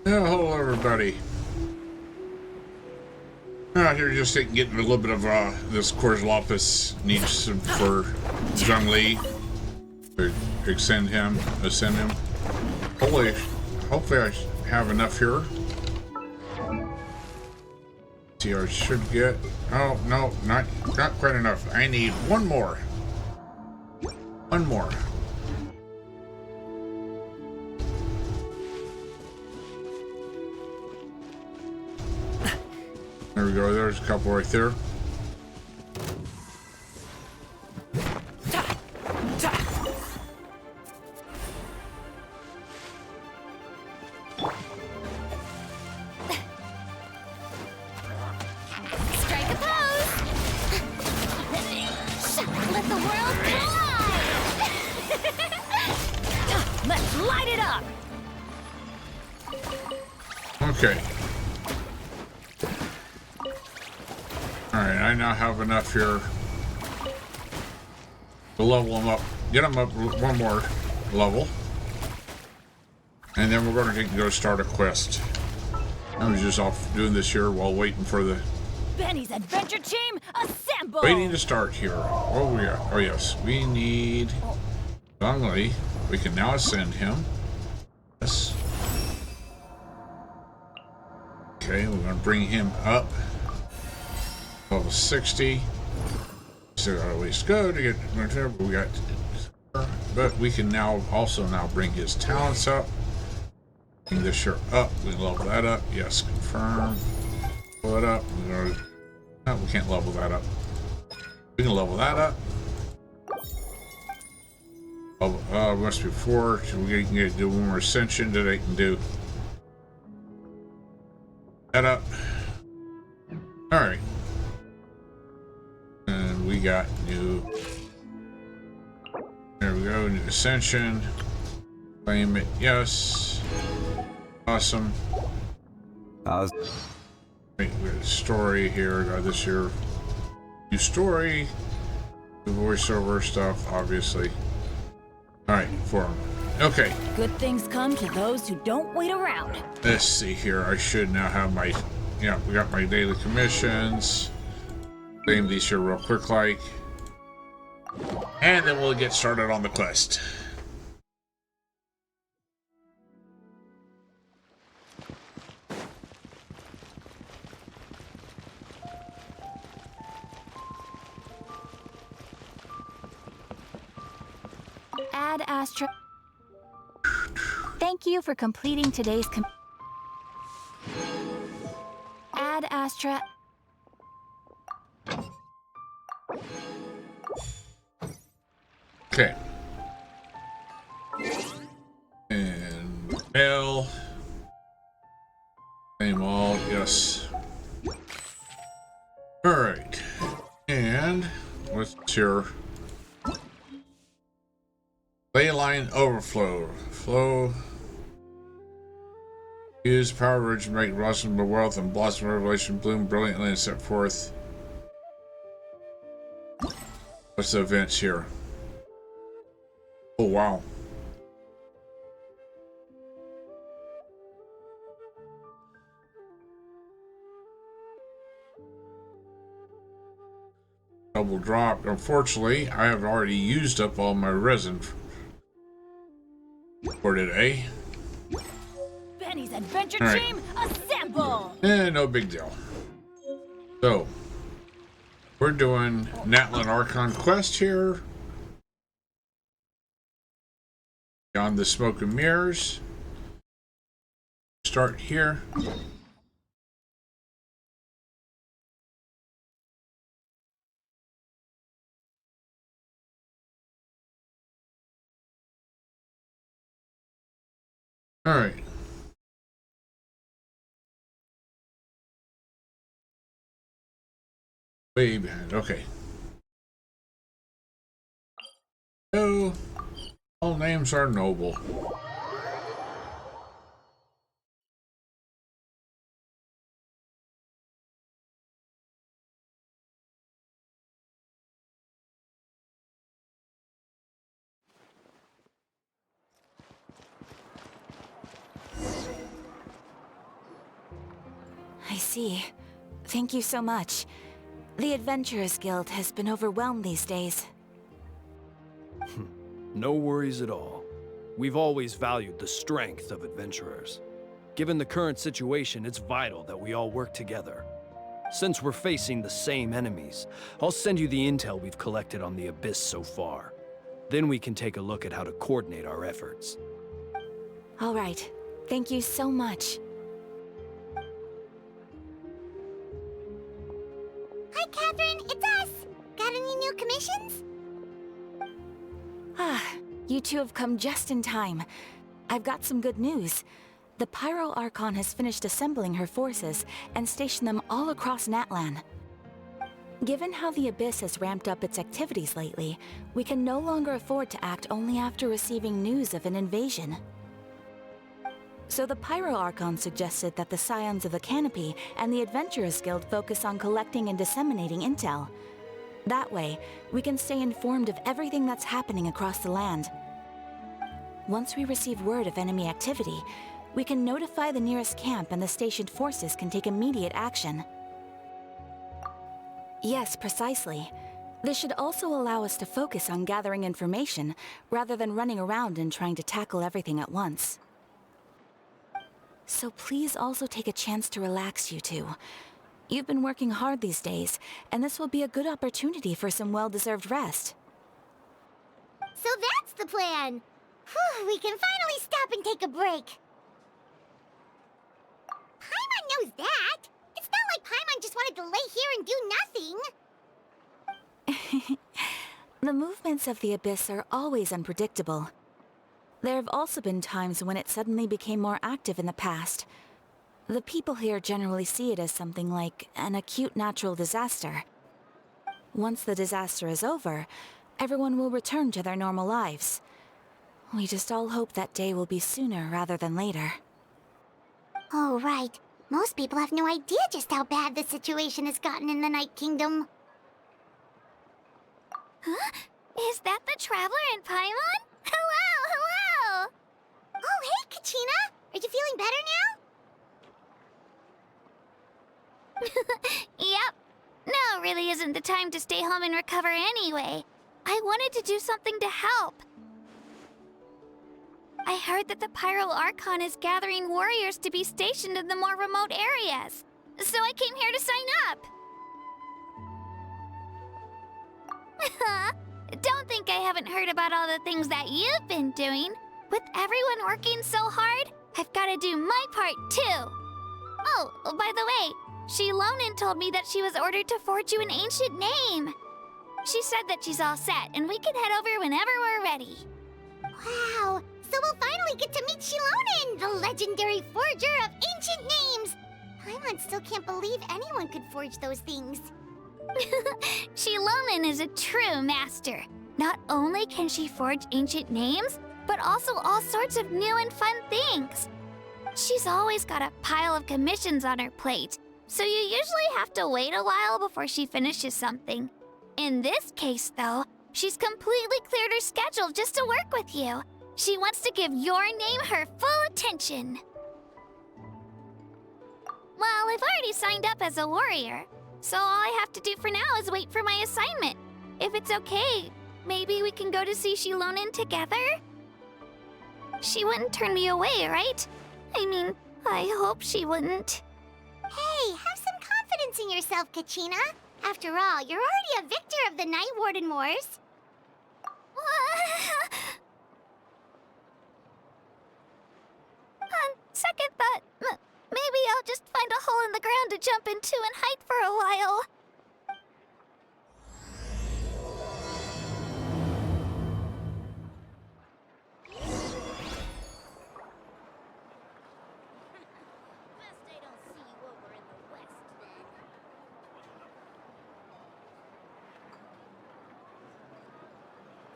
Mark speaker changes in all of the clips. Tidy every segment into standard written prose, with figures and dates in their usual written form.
Speaker 1: Oh, hello everybody. Here just getting a little bit of this Course Lapis needs for Zhongli to ascend him. Hopefully I have enough here. See, I should get. Oh no, not quite enough. I need one more. One more. There we go. There's a couple right there.
Speaker 2: Strike a pose. Let the world collide. Let's light it up.
Speaker 1: Okay. Alright, I now have enough here to level them up. Get them up one more level. And then we're going to go start a quest. I was just off doing this here while waiting for the...
Speaker 2: Benny's adventure team, assemble!
Speaker 1: Waiting to start here. Oh, yeah. Oh, yes. We need... Zhongli. We can now ascend him. Yes. Okay, we're going to bring him up. Level 60. Still got a ways to go to get there, but we got. But we can now also bring his talents up. Bring this shirt up. We level that up. Yes, confirm. Pull it up. No, we can't level that up. We can level that up. Must be 4. So we can do one more ascension that I can do. That up. All right. And we got new. There we go. New ascension. Claim it. Yes. Awesome. Wait, we got a story here. Got this here. New story. New voiceover stuff, obviously. Alright, form. Okay.
Speaker 2: Good things come to those who don't wait around.
Speaker 1: Let's see here. I should now have my. Yeah, we got my daily commissions. Claim these here real quick, like. And then we'll get started on the quest.
Speaker 2: Add Astra. Thank you for completing today's Add Astra.
Speaker 1: Okay. And L. Name all, yes. Alright. And what's your ley line overflow? Flow. Use power ridge to make blossom of wealth and blossom revelation bloom brilliantly and set forth. What's the events here? Oh, wow. Double drop. Unfortunately, I have already used up all my resin for today.
Speaker 2: Benny's adventure
Speaker 1: All right.
Speaker 2: team, assemble!
Speaker 1: No big deal. So, we're doing Natlan Archon quest here. Beyond the smoke and mirrors. Start here. All right. Way behind. Okay. So, all names are noble.
Speaker 2: see. Thank you so much. The Adventurers Guild has been overwhelmed these days.
Speaker 3: No worries at all. We've always valued the strength of adventurers. Given the current situation, it's vital that we all work together. Since we're facing the same enemies, I'll send you the intel we've collected on the Abyss so far. Then we can take a look at how to coordinate our efforts.
Speaker 2: All right. Thank you so much.
Speaker 4: Hi, Catherine. It's us. Got any new commissions?
Speaker 2: You two have come just in time. I've got some good news. The Pyro Archon has finished assembling her forces and stationed them all across Natlan. Given how the Abyss has ramped up its activities lately, we can no longer afford to act only after receiving news of an invasion. So the Pyro Archon suggested that the Scions of the Canopy and the Adventurers Guild focus on collecting and disseminating intel. That way, we can stay informed of everything that's happening across the land. Once we receive word of enemy activity, we can notify the nearest camp and the stationed forces can take immediate action. Yes, precisely. This should also allow us to focus on gathering information rather than running around and trying to tackle everything at once. So please also take a chance to relax, you two. You've been working hard these days, and this will be a good opportunity for some well-deserved rest.
Speaker 4: So that's the plan. Whew, we can finally stop and take a break. Paimon knows that. It's not like Paimon just wanted to lay here and do nothing.
Speaker 2: The movements of the Abyss are always unpredictable. There have also been times when it suddenly became more active in the past. The people here generally see it as something like an acute natural disaster. Once the disaster is over, everyone will return to their normal lives. We just all hope that day will be sooner rather than later.
Speaker 4: Oh, right. Most people have no idea just how bad the situation has gotten in the Night Kingdom. Huh? Is that the Traveler in Paimon? Hello, hello! Oh, hey, Kachina! Are you feeling better now? Yep. Now really isn't the time to stay home and recover anyway. I wanted to do something to help. I heard that the Pyro Archon is gathering warriors to be stationed in the more remote areas. So I came here to sign up. Don't think I haven't heard about all the things that you've been doing. With everyone working so hard, I've got to do my part too. Oh, by the way, Shilonin told me that she was ordered to forge you an ancient name. She said that she's all set, and we can head over whenever we're ready. Wow, so we'll finally get to meet Shilonin, the legendary forger of ancient names. Paimon still can't believe anyone could forge those things. Shilonin is a true master. Not only can she forge ancient names, but also all sorts of new and fun things. She's always got a pile of commissions on her plate, so you usually have to wait a while before she finishes something. In this case, though, she's completely cleared her schedule just to work with you. She wants to give your name her full attention. Well, I've already signed up as a warrior, so all I have to do for now is wait for my assignment. If it's okay, maybe we can go to see Shilonin together? She wouldn't turn me away, right? I mean, I hope she wouldn't. Hey, have some confidence in yourself, Kachina. After all, you're already a victor of the Night Warden Wars. On second thought, maybe I'll just find a hole in the ground to jump into and hide for a while.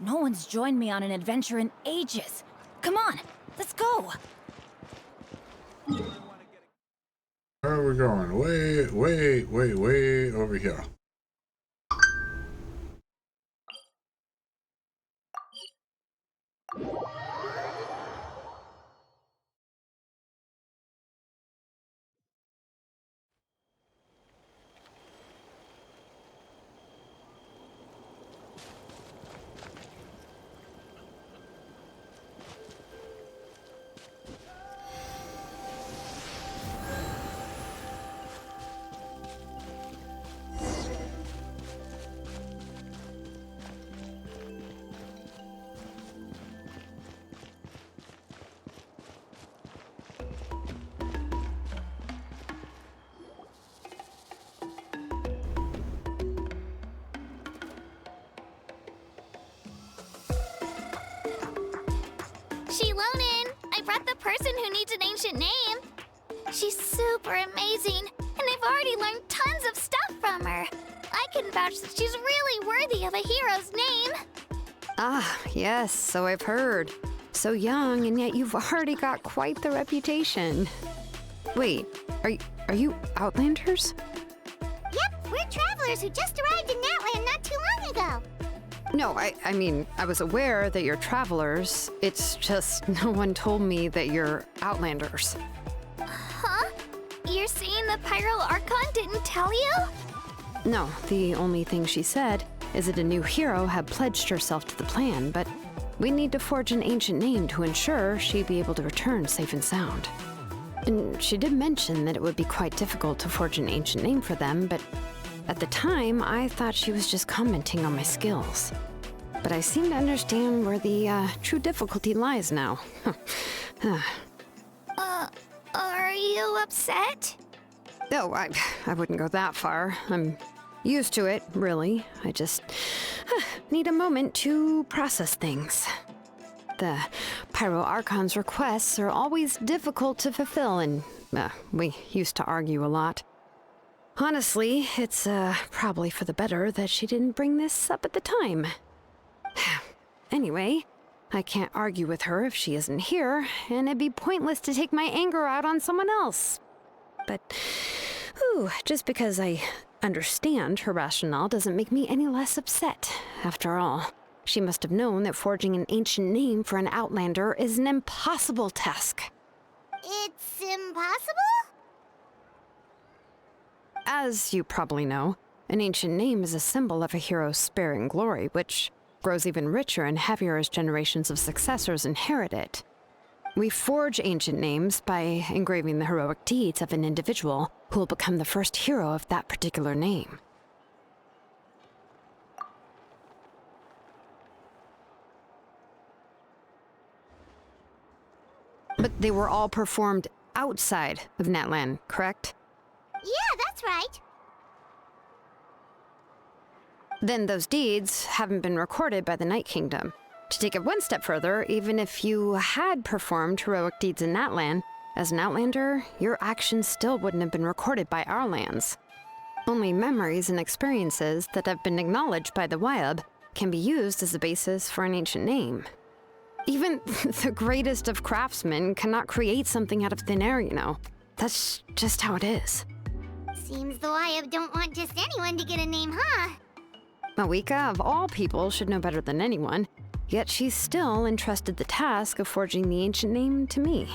Speaker 2: No one's joined me on an adventure in ages. Come on, let's go.
Speaker 1: Where are we going? Way over here.
Speaker 4: I brought the person who needs an ancient name. She's super amazing, and I've already learned tons of stuff from her. I can vouch that she's really worthy of a hero's name.
Speaker 5: Ah, yes, so I've heard. So young, and yet you've already got quite the reputation. Wait, are you Outlanders?
Speaker 6: Yep, we're travelers who just arrived in Natlan not too long ago.
Speaker 5: No, I mean, I was aware that you're travelers. It's just no one told me that you're Outlanders.
Speaker 4: Huh? You're saying the Pyro Archon didn't tell you?
Speaker 5: No, the only thing she said is that a new hero had pledged herself to the plan, but we need to forge an ancient name to ensure she'd be able to return safe and sound. And she did mention that it would be quite difficult to forge an ancient name for them, but at the time, I thought she was just commenting on my skills. But I seem to understand where the true difficulty lies now.
Speaker 4: Are you upset?
Speaker 5: No, I wouldn't go that far. I'm used to it, really. I just need a moment to process things. The Pyro Archon's requests are always difficult to fulfill, and we used to argue a lot. Honestly, it's probably for the better that she didn't bring this up at the time. Anyway, I can't argue with her if she isn't here, and it'd be pointless to take my anger out on someone else. But, just because I understand her rationale doesn't make me any less upset. After all, she must have known that forging an ancient name for an Outlander is an impossible task.
Speaker 6: It's impossible?
Speaker 5: As you probably know, an ancient name is a symbol of a hero's spirit and glory, which grows even richer and heavier as generations of successors inherit it. We forge ancient names by engraving the heroic deeds of an individual who will become the first hero of that particular name. But they were all performed outside of Natlan, correct?
Speaker 6: Yeah, that's right.
Speaker 5: Then those deeds haven't been recorded by the Night Kingdom. To take it one step further, even if you had performed heroic deeds in Natlan, as an Outlander, your actions still wouldn't have been recorded by our lands. Only memories and experiences that have been acknowledged by the Wyab can be used as a basis for an ancient name. Even the greatest of craftsmen cannot create something out of thin air, you know. That's just how it is.
Speaker 6: Seems the Wyab don't want just anyone to get a name, huh?
Speaker 5: Mawika, of all people, should know better than anyone, yet she's still entrusted the task of forging the ancient name to me.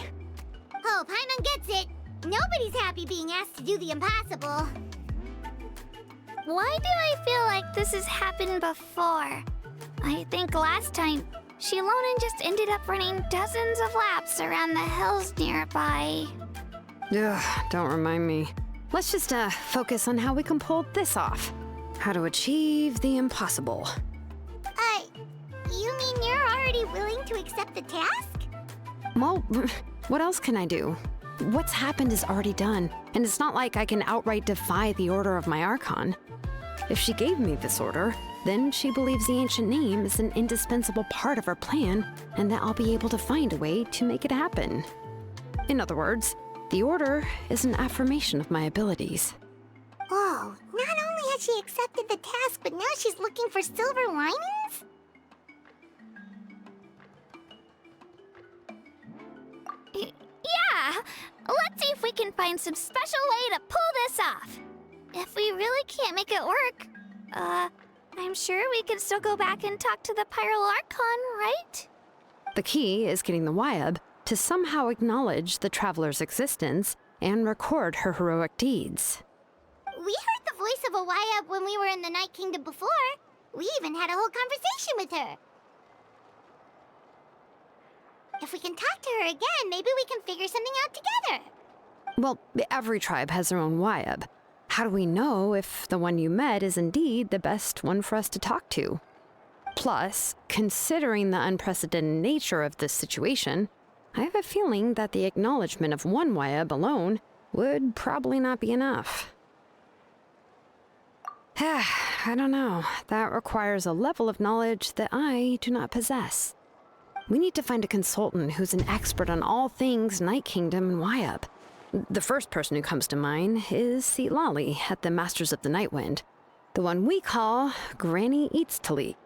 Speaker 6: Oh, Paimon gets it. Nobody's happy being asked to do the impossible.
Speaker 4: Why do I feel like this has happened before? I think last time, Shilonen just ended up running dozens of laps around the hills nearby.
Speaker 5: Ugh, don't remind me. Let's just focus on how we can pull this off. How to achieve the impossible.
Speaker 6: You mean you're already willing to accept the task?
Speaker 5: Well, what else can I do? What's happened is already done, and it's not like I can outright defy the order of my Archon. If she gave me this order, then she believes the ancient name is an indispensable part of her plan, and that I'll be able to find a way to make it happen. In other words, the order is an affirmation of my abilities.
Speaker 6: Oh, not only has she accepted the task, but now she's looking for silver linings?
Speaker 4: Yeah! Let's see if we can find some special way to pull this off. If we really can't make it work, I'm sure we can still go back and talk to the Pyro Archon, right?
Speaker 5: The key is getting the Wyab to somehow acknowledge the traveler's existence and record her heroic deeds.
Speaker 6: We heard the voice of a Wyab when we were in the Night Kingdom before. We even had a whole conversation with her. If we can talk to her again, maybe we can figure something out together.
Speaker 5: Well, every tribe has their own Wyab. How do we know if the one you met is indeed the best one for us to talk to? Plus, considering the unprecedented nature of this situation, I have a feeling that the acknowledgement of one Wyab alone would probably not be enough. I don't know. That requires a level of knowledge that I do not possess. We need to find a consultant who's an expert on all things Night Kingdom and Wyup. The first person who comes to mind is Lali at the Masters of the Nightwind. The one we call Granny Eatstali.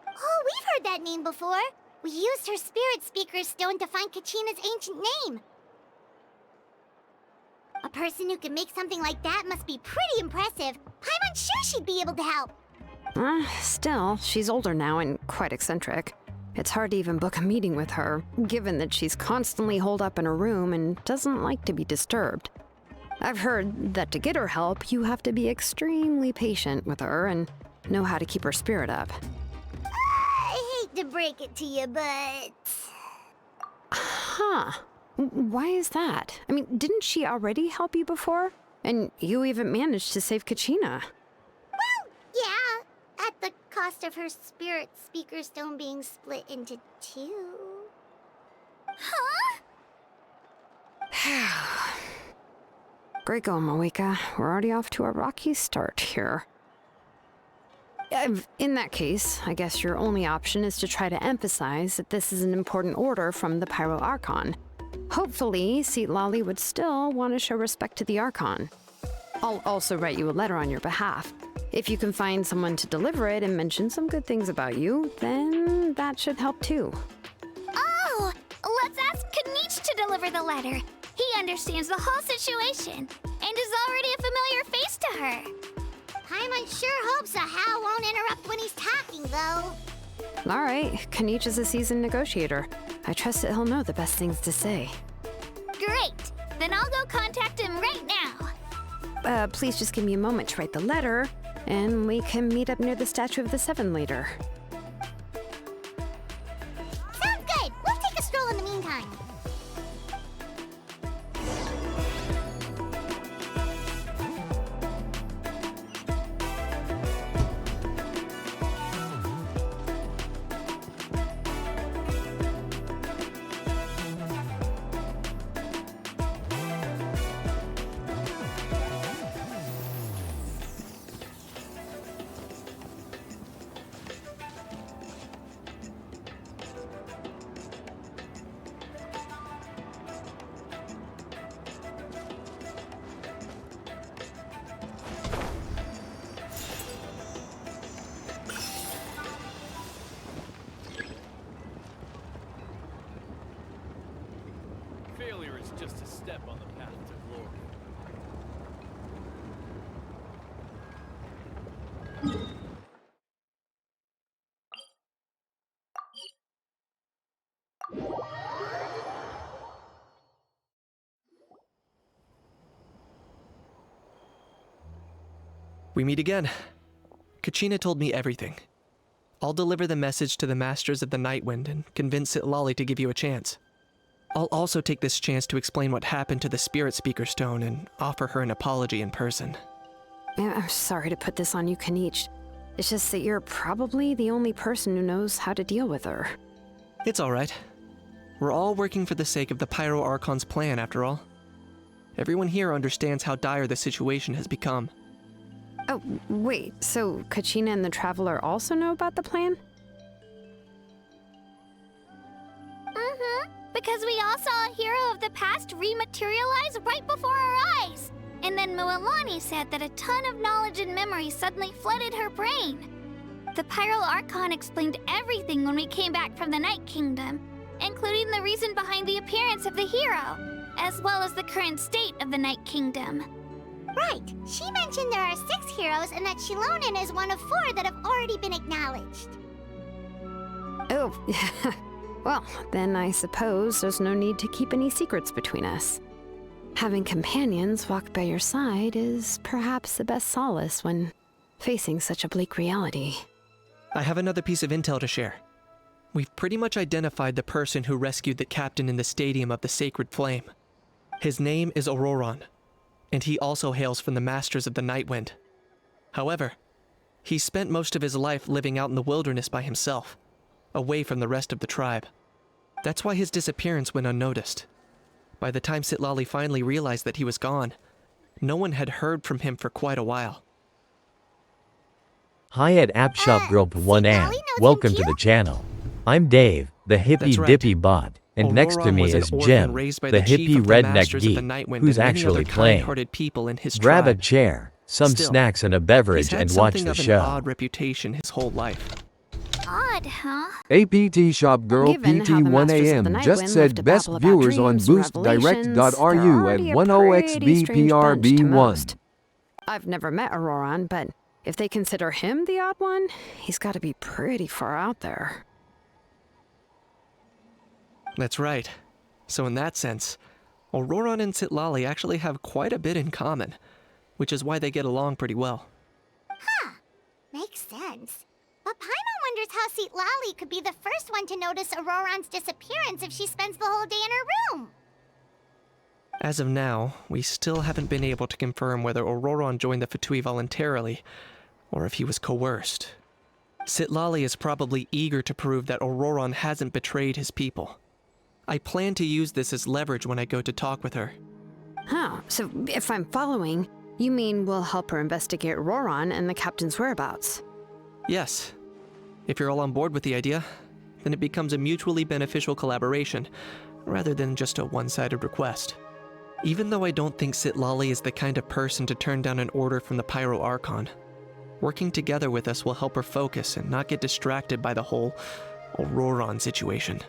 Speaker 6: Oh, we've heard that name before. We used her spirit speaker stone to find Kachina's ancient name. A person who can make something like that must be pretty impressive. I'm unsure she'd be able to help.
Speaker 5: Still, she's older now and quite eccentric. It's hard to even book a meeting with her, given that she's constantly holed up in her room and doesn't like to be disturbed. I've heard that to get her help, you have to be extremely patient with her and know how to keep her spirit up.
Speaker 6: I hate to break it to you, but...
Speaker 5: Huh. Why is that? I mean, didn't she already help you before? And you even managed to save Kachina.
Speaker 6: Well, yeah. At the cost of her spirit speaker stone being split into two.
Speaker 4: Huh?
Speaker 5: Great going, Moeka. We're already off to a rocky start here. In that case, I guess your only option is to try to emphasize that this is an important order from the Pyro Archon. Hopefully, Lali would still want to show respect to the Archon. I'll also write you a letter on your behalf. If you can find someone to deliver it and mention some good things about you, then that should help too.
Speaker 4: Oh, let's ask Kanich to deliver the letter. He understands the whole situation and is already a familiar face to her.
Speaker 6: Paimon sure hopes a Hal won't interrupt when he's talking, though.
Speaker 5: All right, Kanich is a seasoned negotiator. I trust that he'll know the best things to say.
Speaker 4: Great. Then I'll go contact him right now.
Speaker 5: Please just give me a moment to write the letter, and we can meet up near the Statue of the Seven later.
Speaker 6: Sounds good. We'll take a stroll in the meantime.
Speaker 3: Failure is just a step on the path to glory.
Speaker 7: We meet again. Kachina told me everything. I'll deliver the message to the Masters of the Nightwind and convince Lali to give you a chance. I'll also take this chance to explain what happened to the Spirit Speaker Stone and offer her an apology in person.
Speaker 5: I'm sorry to put this on you, Kanich. It's just that you're probably the only person who knows how to deal with her.
Speaker 7: It's alright. We're all working for the sake of the Pyro Archon's plan, after all. Everyone here understands how dire the situation has become.
Speaker 5: Oh, wait, so Kachina and the Traveler also know about the plan?
Speaker 4: Because we all saw a hero of the past rematerialize right before our eyes. And then Mualani said that a ton of knowledge and memory suddenly flooded her brain. The Pyro Archon explained everything when we came back from the Night Kingdom, including the reason behind the appearance of the hero, as well as the current state of the Night Kingdom.
Speaker 6: Right. She mentioned there are 6 heroes and that Shilonen is one of 4 that have already been acknowledged.
Speaker 5: Oh, well, then I suppose there's no need to keep any secrets between us. Having companions walk by your side is perhaps the best solace when facing such a bleak reality.
Speaker 7: I have another piece of intel to share. We've pretty much identified the person who rescued the captain in the Stadium of the Sacred Flame. His name is Auroron, and he also hails from the Masters of the Nightwind. However, he spent most of his life living out in the wilderness by himself, away from the rest of the tribe. That's why his disappearance went unnoticed. By the time Lali finally realized that he was gone, no one had heard from him for quite a while.
Speaker 8: Hi at App Shop Group 1
Speaker 6: Lali
Speaker 8: and
Speaker 6: knows him
Speaker 8: welcome to
Speaker 6: too?
Speaker 8: the channel. I'm Dave. the hippie
Speaker 7: That's right.
Speaker 8: dippy bot, and next to
Speaker 7: Auroron
Speaker 8: me
Speaker 7: was an
Speaker 8: is
Speaker 7: orphan
Speaker 8: Jem,
Speaker 7: raised by
Speaker 8: the
Speaker 7: the chief
Speaker 8: hippie
Speaker 7: of the
Speaker 8: redneck
Speaker 7: Masters of the
Speaker 8: geek,
Speaker 7: Nightwind
Speaker 8: who's
Speaker 7: and many
Speaker 8: actually
Speaker 7: other
Speaker 8: playing.
Speaker 7: kind-hearted people in his
Speaker 8: Grab a
Speaker 7: tribe.
Speaker 8: chair, some
Speaker 7: Still,
Speaker 8: snacks and a
Speaker 7: He's
Speaker 8: beverage,
Speaker 7: had
Speaker 8: and watch
Speaker 7: something
Speaker 8: the
Speaker 7: of an
Speaker 8: show.
Speaker 7: odd reputation his whole life.
Speaker 4: Odd, huh?
Speaker 9: APT Shop Girl
Speaker 5: Given how the Masters of the
Speaker 9: PT1AM just
Speaker 5: Nightwind love
Speaker 9: said
Speaker 5: to
Speaker 9: best
Speaker 5: babble about
Speaker 9: viewers on
Speaker 5: dreams and revelations,
Speaker 9: boostdirect.ru
Speaker 5: they're
Speaker 9: at
Speaker 5: already a pretty strange bunch to
Speaker 9: 10XBPRB1.
Speaker 5: most. I've never met Auroron, but if they consider him the odd one, he's got to be pretty far out there.
Speaker 7: That's right. So in that sense, Auroron and Citlali actually have quite a bit in common, which is why they get along pretty well.
Speaker 6: Makes sense. But Paimon wonders how Citlali could be the first one to notice Auroron's disappearance if she spends the whole day in her room.
Speaker 7: As of now, we still haven't been able to confirm whether Auroron joined the Fatui voluntarily, or if he was coerced. Citlali is probably eager to prove that Auroron hasn't betrayed his people. I plan to use this as leverage when I go to talk with her.
Speaker 5: Oh, so if I'm following, you mean we'll help her investigate Auroron and the captain's whereabouts?
Speaker 7: Yes. If you're all on board with the idea, then it becomes a mutually beneficial collaboration, rather than just a one-sided request. Even though I don't think Citlali is the kind of person to turn down an order from the Pyro Archon, working together with us will help her focus and not get distracted by the whole Auroron situation.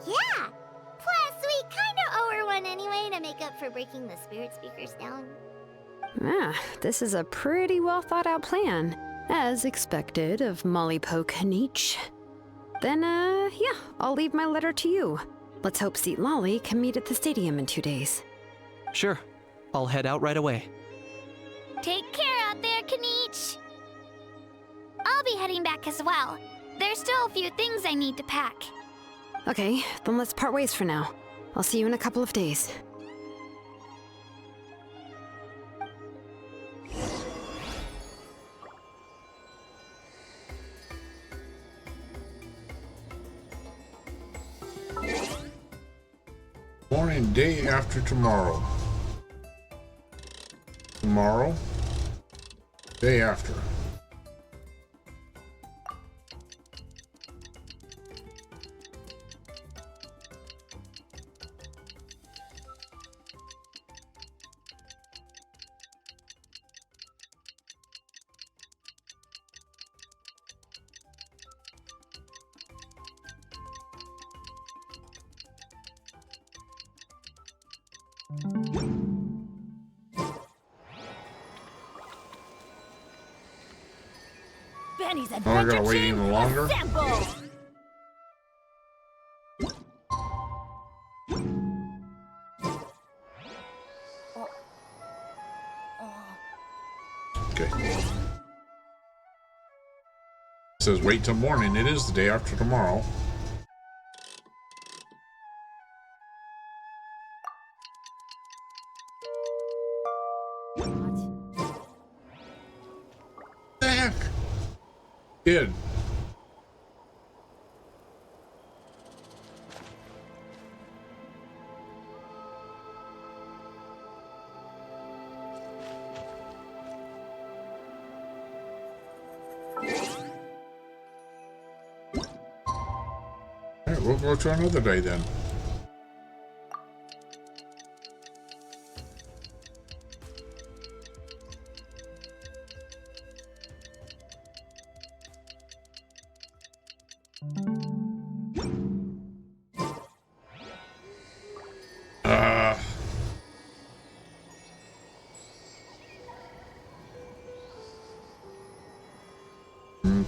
Speaker 6: Yeah! Plus, we kinda owe her one anyway to make up for breaking the spirit speakers down.
Speaker 5: Ah, this is a pretty well thought out plan, as expected of Molly Poke Nietzsche. Then, yeah, I'll leave my letter to you. Let's hope Citlali can meet at the stadium in 2 days.
Speaker 7: Sure. I'll head out right away.
Speaker 4: Take care out there, Kanich. I'll be heading back as well. There's still a few things I need to pack.
Speaker 5: Okay, then let's part ways for now. I'll see you in a couple of days.
Speaker 1: Morning, day after tomorrow. Tomorrow, day after.
Speaker 2: Benny's
Speaker 1: Oh, I gotta wait even longer. Okay. It says wait till morning. It is the day after tomorrow. The heck? Kid. Alright, we'll go to another day then.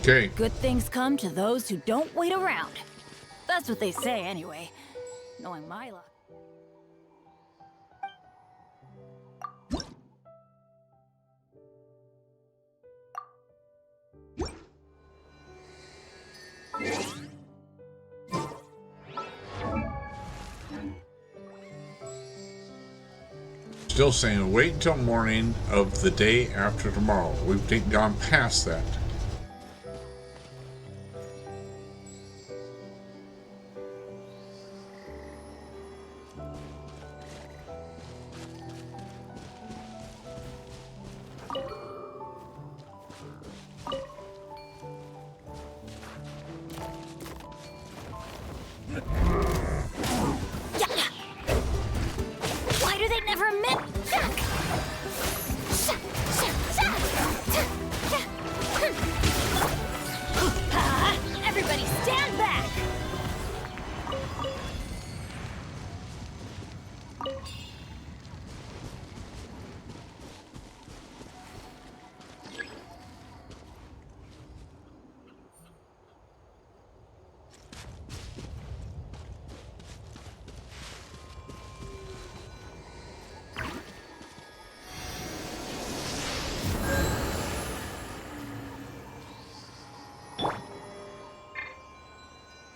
Speaker 1: Okay.
Speaker 2: Good things come to those who don't wait around. That's what they say anyway. Knowing my luck.
Speaker 1: Still saying wait until morning of the day after tomorrow. We've gone past that.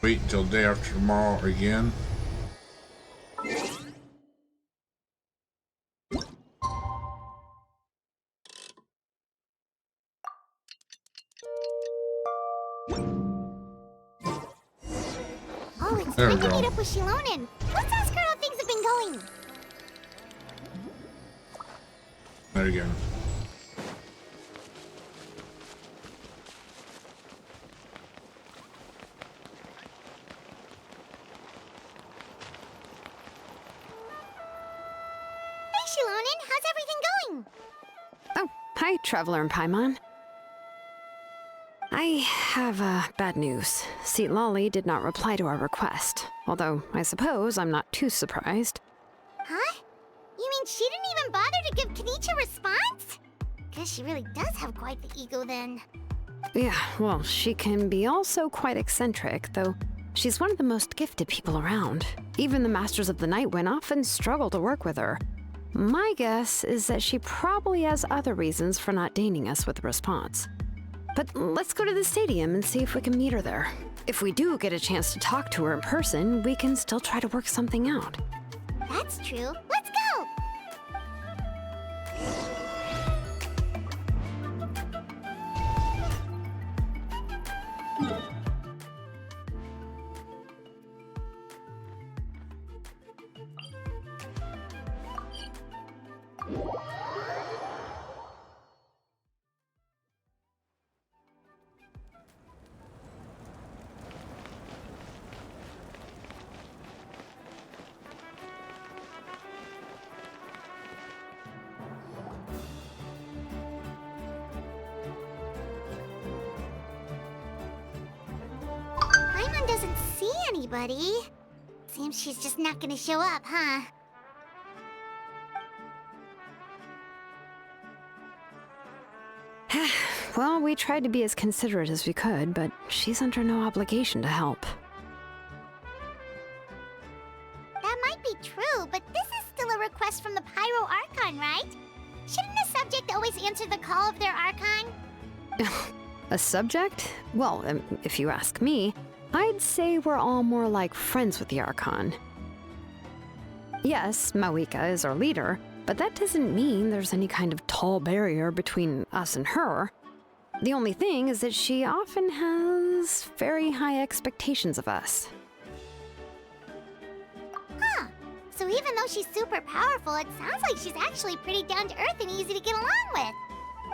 Speaker 1: Wait until day after tomorrow again.
Speaker 6: Oh, it's
Speaker 1: There we
Speaker 6: time to
Speaker 1: go.
Speaker 6: meet up with Shilonen. Let's ask her how things have been going.
Speaker 1: There you go.
Speaker 6: Hey, Shilonen, how's everything going?
Speaker 5: Oh, hi, Traveler and Paimon. I have bad news. Lali did not reply to our request, although I suppose I'm not too surprised.
Speaker 6: Huh? You mean she didn't even bother to give Kenichi a response? Guess she really does have quite the ego then.
Speaker 5: Yeah, well, she can be also quite eccentric, though she's one of the most gifted people around. Even the Masters of the Nightwind often struggle to work with her. My guess is that she probably has other reasons for not deigning us with a response. But let's go to the stadium and see if we can meet her there. If we do get a chance to talk to her in person, we can still try to work something out.
Speaker 6: That's true. Let's go! Paimon doesn't see anybody. Seems she's just not gonna show up, huh?
Speaker 5: Well, we tried to be as considerate as we could, but she's under no obligation to help.
Speaker 6: That might be true, but this is still a request from the Pyro Archon, right? Shouldn't a subject always answer the call of their Archon?
Speaker 5: A subject? Well, if you ask me, I'd say we're all more like friends with the Archon. Yes, Mawika is our leader, but that doesn't mean there's any kind of tall barrier between us and her. The only thing is that she often has very high expectations of us.
Speaker 6: Huh. So even though she's super powerful, it sounds like she's actually pretty down to earth and easy to get along with.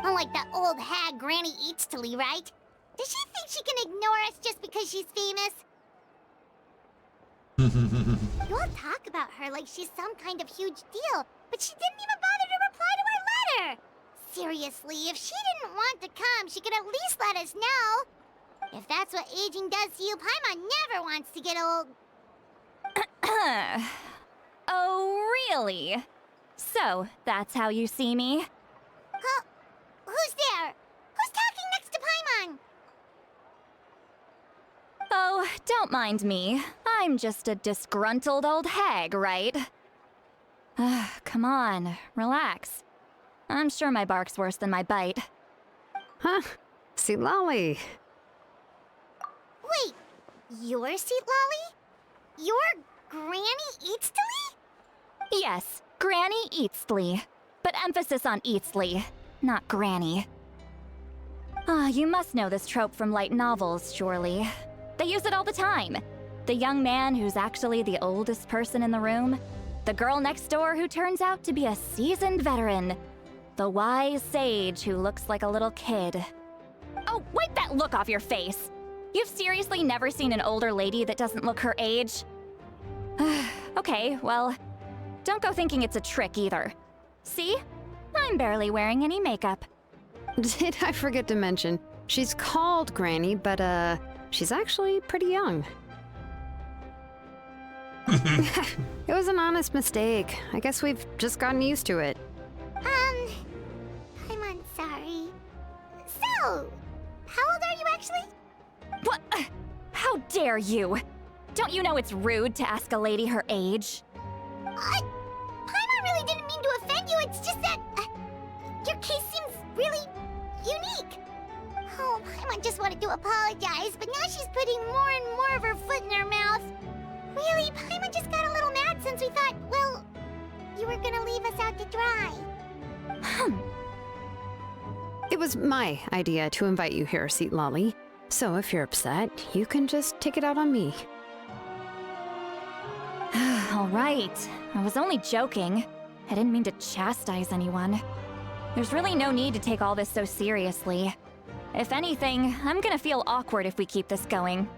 Speaker 6: Unlike that old hag Granny Eatstily, right? Does she think she can ignore us just because she's famous? You all talk about her like she's some kind of huge deal, but she didn't even bother to reply to our letter! Seriously, if she didn't want to come, she could at least let us know. If that's what aging does to you, Paimon never wants to get old.
Speaker 10: Oh, really? So, that's how you see me?
Speaker 6: Huh? Who's there? Who's talking next to Paimon?
Speaker 10: Oh, don't mind me. I'm just a disgruntled old hag, right? Come on, relax. I'm sure my bark's worse than my bite.
Speaker 5: Huh? Lali.
Speaker 6: Wait, you're Lali? You're Granny Eatstily?
Speaker 10: Yes, Granny Eatstly. But emphasis on Eatstly, not Granny. You must know this trope from light novels, surely. They use it all the time. The young man who's actually the oldest person in the room. The girl next door who turns out to be a seasoned veteran. The wise sage who looks like a little kid. Oh, wipe that look off your face! You've seriously never seen an older lady that doesn't look her age? Okay, well, don't go thinking it's a trick either. See? I'm barely wearing any makeup.
Speaker 5: Did I forget to mention, she's called Granny, but she's actually pretty young. It was an honest mistake. I guess we've just gotten used to it.
Speaker 6: I'm sorry. So, how old are you actually?
Speaker 10: What? How dare you? Don't you know it's rude to ask a lady her age?
Speaker 6: Paimon really didn't mean to offend you, it's just that your case seems really unique. Oh, Paimon Natlan just wanted to apologize, but now she's putting more and more of her foot in her mouth. Really, Paimon just got a little mad since we thought, well, you were gonna leave us out to dry.
Speaker 5: It was my idea to invite you here, Seat Lolly. So if you're upset, you can just take it out on me.
Speaker 10: All right. I was only joking. I didn't mean to chastise anyone. There's really no need to take all this so seriously. If anything, I'm gonna feel awkward if we keep this going.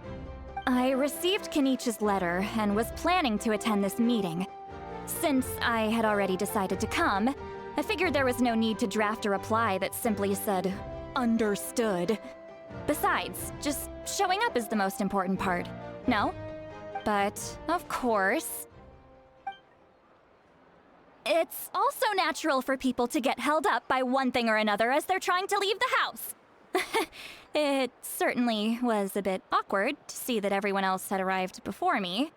Speaker 10: I received Kenichi's letter and was planning to attend this meeting. Since I had already decided to come, I figured there was no need to draft a reply that simply said, "Understood." Besides, just showing up is the most important part. No? But, of course, it's also natural for people to get held up by one thing or another as they're trying to leave the house. It certainly was a bit awkward to see that everyone else had arrived before me.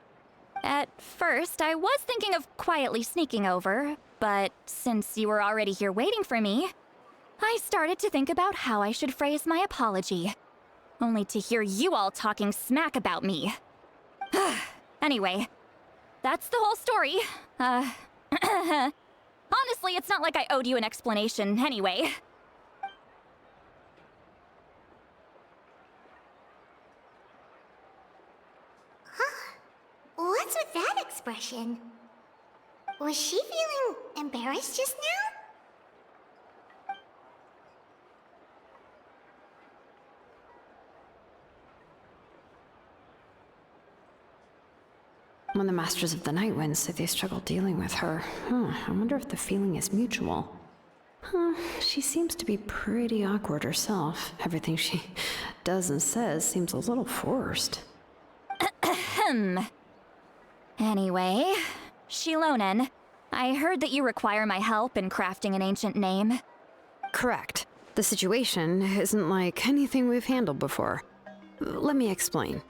Speaker 10: At first, I was thinking of quietly sneaking over, but since you were already here waiting for me, I started to think about how I should phrase my apology. Only to hear you all talking smack about me. Anyway, that's the whole story. Honestly, it's not like I owed you an explanation anyway.
Speaker 6: What's with that expression? Was she feeling embarrassed just now?
Speaker 5: When the Masters of the Night Wind say they struggle dealing with her, I wonder if the feeling is mutual. She seems to be pretty awkward herself. Everything she does and says seems a little forced.
Speaker 10: Anyway, Shilonen, I heard that you require my help in crafting an ancient name.
Speaker 5: Correct. The situation isn't like anything we've handled before. Let me explain.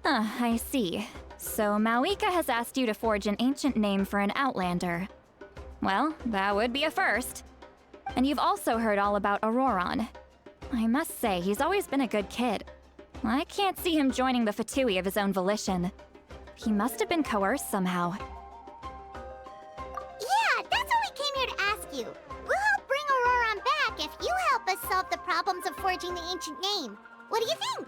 Speaker 10: I see. So Mauika has asked you to forge an ancient name for an Outlander. Well, that would be a first. And you've also heard all about Auroron. I must say, he's always been a good kid. I can't see him joining the Fatui of his own volition. He must have been coerced somehow.
Speaker 6: Yeah, that's what we came here to ask you. We'll help bring Auroron back if you help us solve the problems of forging the ancient name. What do you think?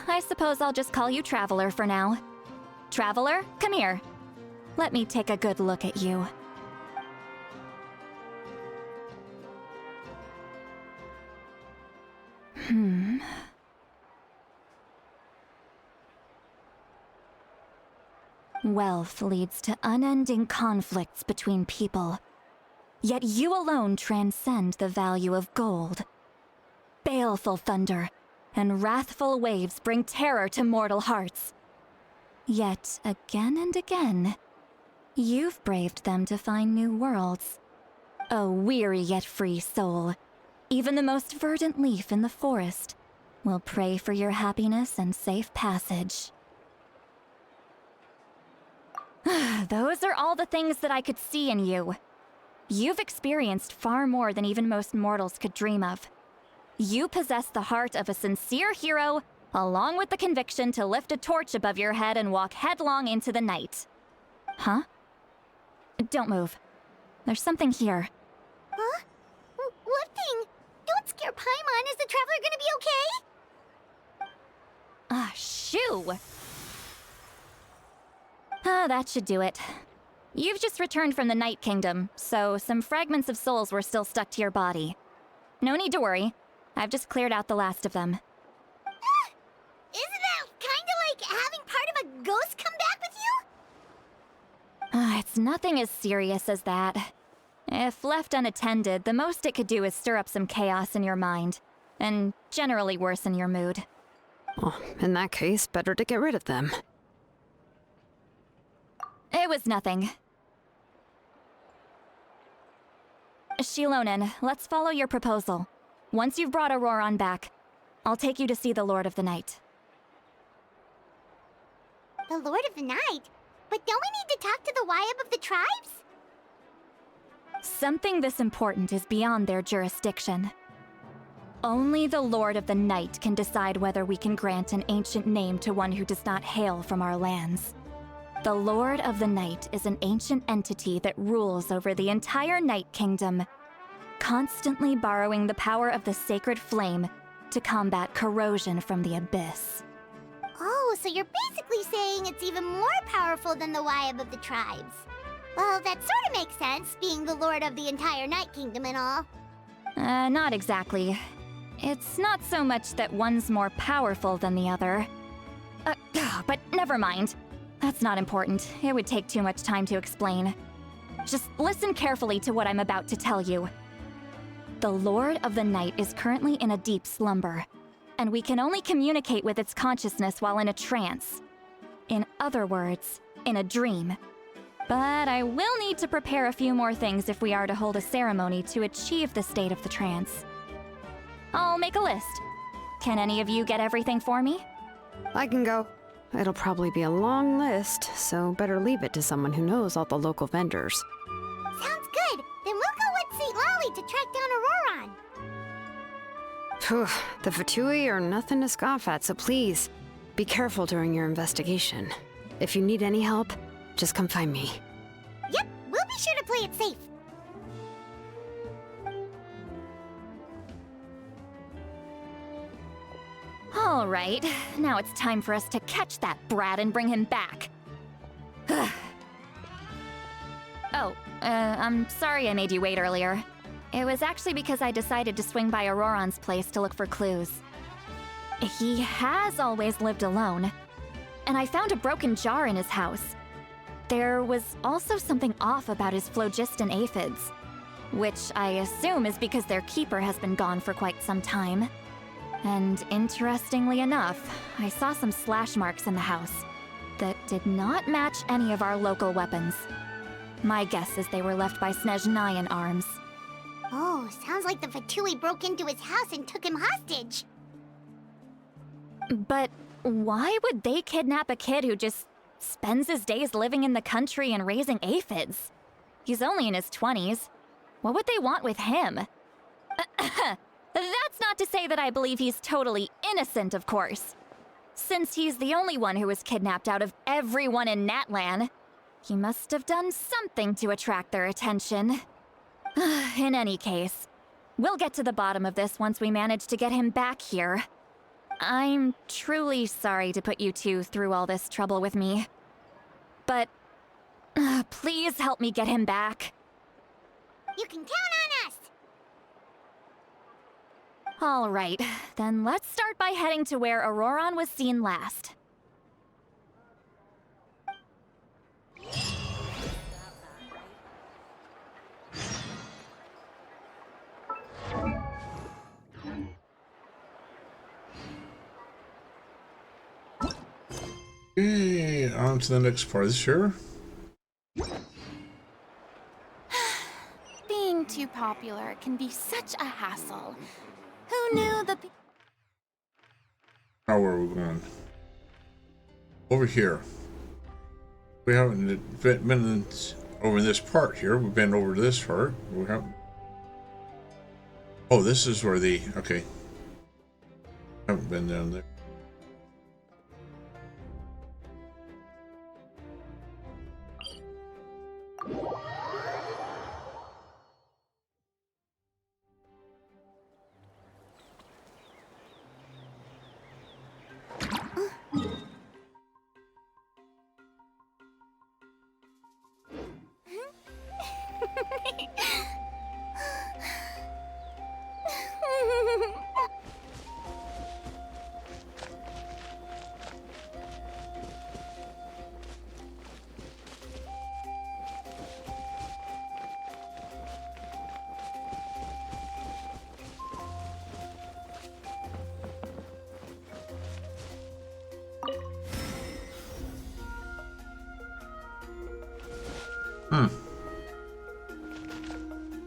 Speaker 10: I suppose I'll just call you Traveler for now. Traveler, come here. Let me take a good look at you. Wealth leads to unending conflicts between people. Yet you alone transcend the value of gold. Baleful thunder and wrathful waves bring terror to mortal hearts. Yet again and again, you've braved them to find new worlds. O weary yet free soul, even the most verdant leaf in the forest will pray for your happiness and safe passage. Those are all the things that I could see in you. You've experienced far more than even most mortals could dream of. You possess the heart of a sincere hero, along with the conviction to lift a torch above your head and walk headlong into the night. Huh? Don't move. There's something here.
Speaker 6: Huh? What thing? Don't scare Paimon. Is the Traveler gonna be okay?
Speaker 10: Shoo! That should do it. You've just returned from the Night Kingdom, so some fragments of souls were still stuck to your body. No need to worry. I've just cleared out the last of them.
Speaker 6: Isn't that kinda like having part of a ghost come back with you?
Speaker 10: It's nothing as serious as that. If left unattended, the most it could do is stir up some chaos in your mind, and generally worsen your mood.
Speaker 5: Well, in that case, better to get rid of them.
Speaker 10: It was nothing. Shilonen, let's follow your proposal. Once you've brought Auroron back, I'll take you to see the Lord of the Night.
Speaker 6: The Lord of the Night? But don't we need to talk to the Wyab of the tribes?
Speaker 10: Something this important is beyond their jurisdiction. Only the Lord of the Night can decide whether we can grant an ancient name to one who does not hail from our lands. The Lord of the Night is an ancient entity that rules over the entire Night Kingdom, constantly borrowing the power of the sacred flame to combat corrosion from the abyss.
Speaker 6: Oh, so you're basically saying it's even more powerful than the Wyab of the tribes. Well, that sort of makes sense, being the lord of the entire Night Kingdom and all.
Speaker 10: Not exactly. It's not so much that one's more powerful than the other. But never mind. That's not important. It would take too much time to explain. Just listen carefully to what I'm about to tell you. The Lord of the Night is currently in a deep slumber, and we can only communicate with its consciousness while in a trance. In other words, in a dream. But I will need to prepare a few more things if we are to hold a ceremony to achieve the state of the trance. I'll make a list. Can any of you get everything for me?
Speaker 5: I can go. It'll probably be a long list, so better leave it to someone who knows all the local vendors.
Speaker 6: Sounds good. Then we'll go with St. Lolly to track down Auroron.
Speaker 5: Phew, the Fatui are nothing to scoff at, so please, be careful during your investigation. If you need any help, just come find me.
Speaker 6: Yep, we'll be sure to play it safe.
Speaker 10: All right, now it's time for us to catch that brat and bring him back. I'm sorry I made you wait earlier. It was actually because I decided to swing by Auroron's place to look for clues. He has always lived alone, and I found a broken jar in his house. There was also something off about his phlogiston aphids, which I assume is because their keeper has been gone for quite some time. And interestingly enough, I saw some slash marks in the house that did not match any of our local weapons. My guess is they were left by Snezhnayan arms.
Speaker 6: Oh, sounds like the Fatui broke into his house and took him hostage.
Speaker 10: But why would they kidnap a kid who just spends his days living in the country and raising aphids? He's only in his 20s. What would they want with him? That's not to say that I believe he's totally innocent, of course. Since he's the only one who was kidnapped out of everyone in Natlan, he must have done something to attract their attention. In any case, we'll get to the bottom of this once we manage to get him back here. I'm truly sorry to put you two through all this trouble with me. But please help me get him back.
Speaker 6: You can count on us!
Speaker 10: All right, then let's start by heading to where Auroron was seen last.
Speaker 1: Okay, on to the next part. Sure.
Speaker 11: Being too popular can be such a hassle. Who knew the
Speaker 1: Now where are we going? Over here. We haven't been over this part here. We've been over to this part. We haven't. Oh, this is where the... Okay. Haven't been down there.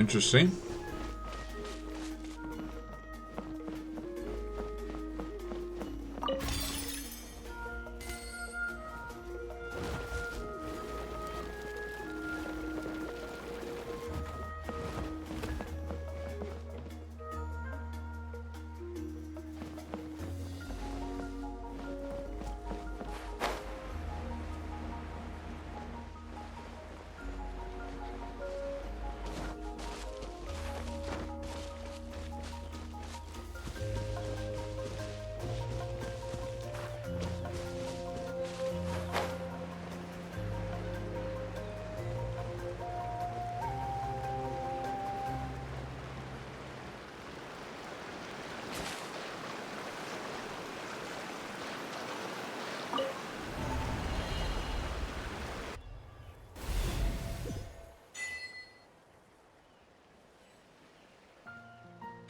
Speaker 1: Interesting.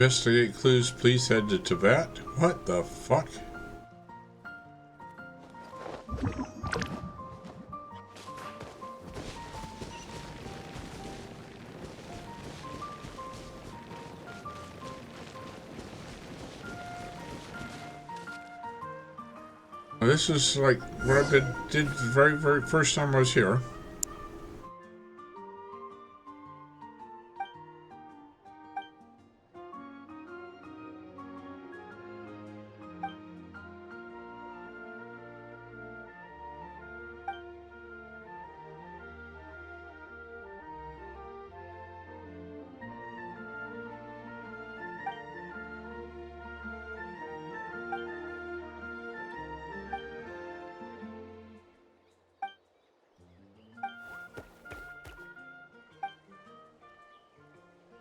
Speaker 1: Investigate clues, please head to Tibet. What the fuck? Well, this is like what I did the very first time I was here.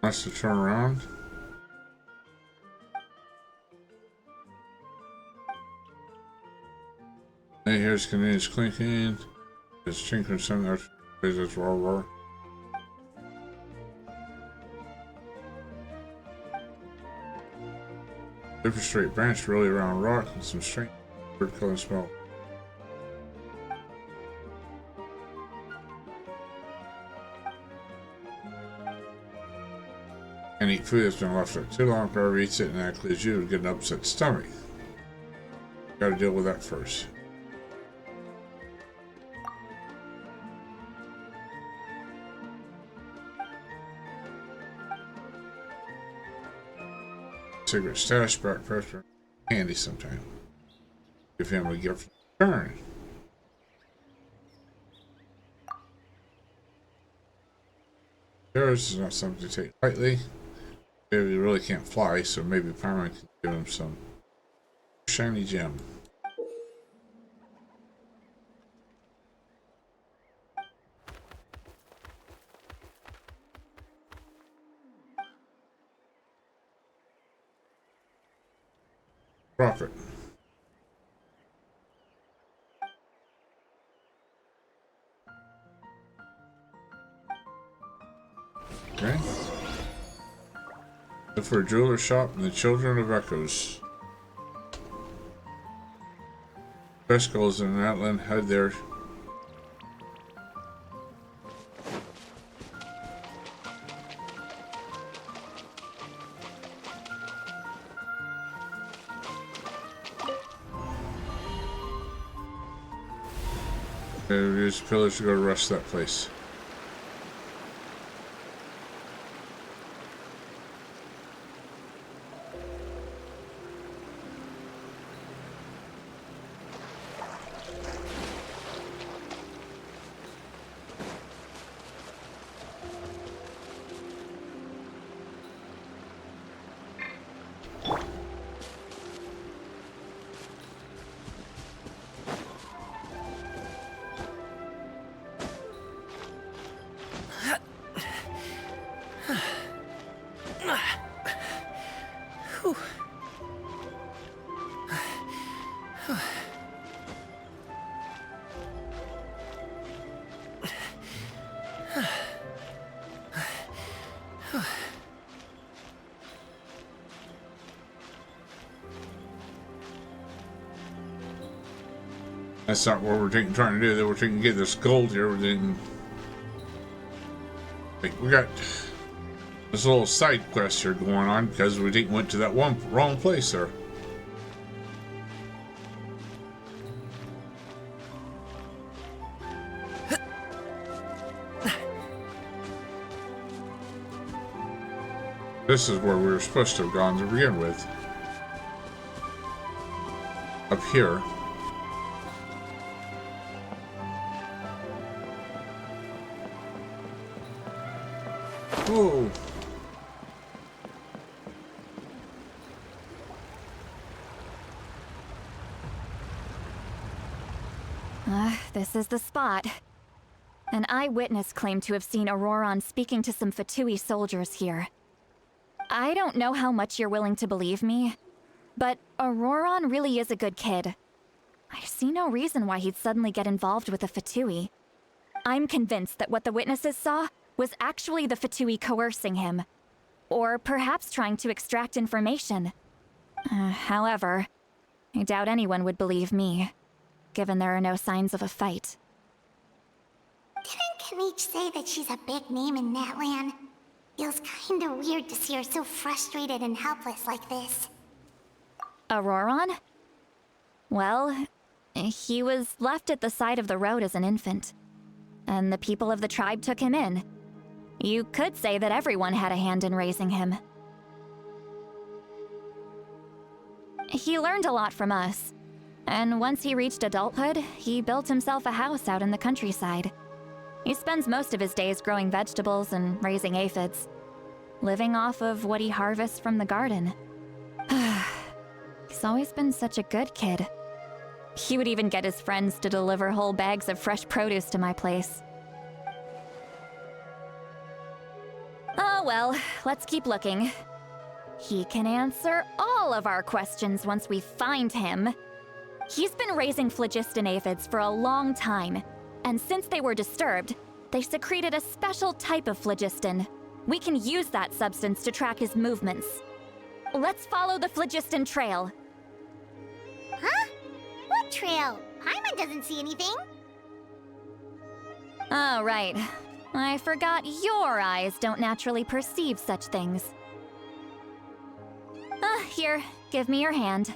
Speaker 1: Nice to turn around. Hey, here's Canadian's clinking. It's tinkering some of there's roar. Super straight branch, really round rock, and some straight bird color smell. And eat food that's been left for too long. Whoever eats it and that leaves you to get an upset stomach. Gotta deal with that first. Cigarette stash, back pressure, handy sometime. Give him a gift return. Yours is not something to take lightly. Maybe he really can't fly, so maybe Pyron can give him some shiny gem. Profit. Okay. Look for a jeweler shop and the Children of Echoes. Frescoes in Natlan had their use pillars to go to rush that place. That's not what we're trying to do. That we're trying to get this gold here. We didn't. Like, we got this little side quest here going on because we didn't went to that one wrong place there. This is where we were supposed to have gone to begin with. Up here. Whoa.
Speaker 10: This is the spot. An eyewitness claimed to have seen Auroron speaking to some Fatui soldiers here. I don't know how much you're willing to believe me, but Auroron really is a good kid. I see no reason why he'd suddenly get involved with a Fatui. I'm convinced that what the witnesses saw was actually the Fatui coercing him. Or perhaps trying to extract information. However, I doubt anyone would believe me, given there are no signs of a fight.
Speaker 6: Didn't Kanich say that she's a big name in Natlan? Feels kinda weird to see her so frustrated and helpless like this.
Speaker 10: Auroron? Well, he was left at the side of the road as an infant, and the people of the tribe took him in. You could say that everyone had a hand in raising him. He learned a lot from us, and once he reached adulthood, he built himself a house out in the countryside. He spends most of his days growing vegetables and raising aphids, living off of what he harvests from the garden. He's always been such a good kid. He would even get his friends to deliver whole bags of fresh produce to my place. Oh well, let's keep looking. He can answer all of our questions once we find him. He's been raising phlogiston aphids for a long time, and since they were disturbed, they secreted a special type of phlogiston. We can use that substance to track his movements. Let's follow the phlogiston trail.
Speaker 6: Huh? What trail? Paimon doesn't see anything.
Speaker 10: Oh, right. I forgot your eyes don't naturally perceive such things. Here, give me your hand.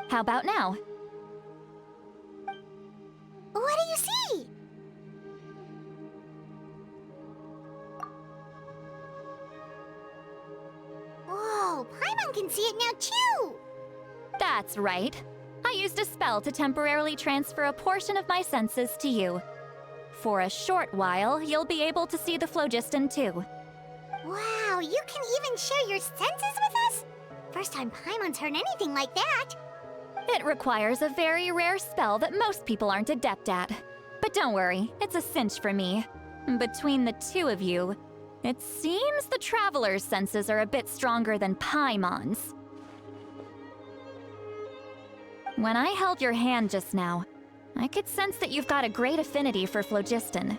Speaker 10: How about now?
Speaker 6: What do you see? Whoa, Paimon can see it now too!
Speaker 10: That's right. I used a spell to temporarily transfer a portion of my senses to you. For a short while, you'll be able to see the phlogiston too.
Speaker 6: Wow, you can even share your senses with us? First time Paimon's heard anything like that.
Speaker 10: It requires a very rare spell that most people aren't adept at. But don't worry, it's a cinch for me. Between the two of you, it seems the Traveler's senses are a bit stronger than Paimon's. When I held your hand just now, I could sense that you've got a great affinity for phlogiston.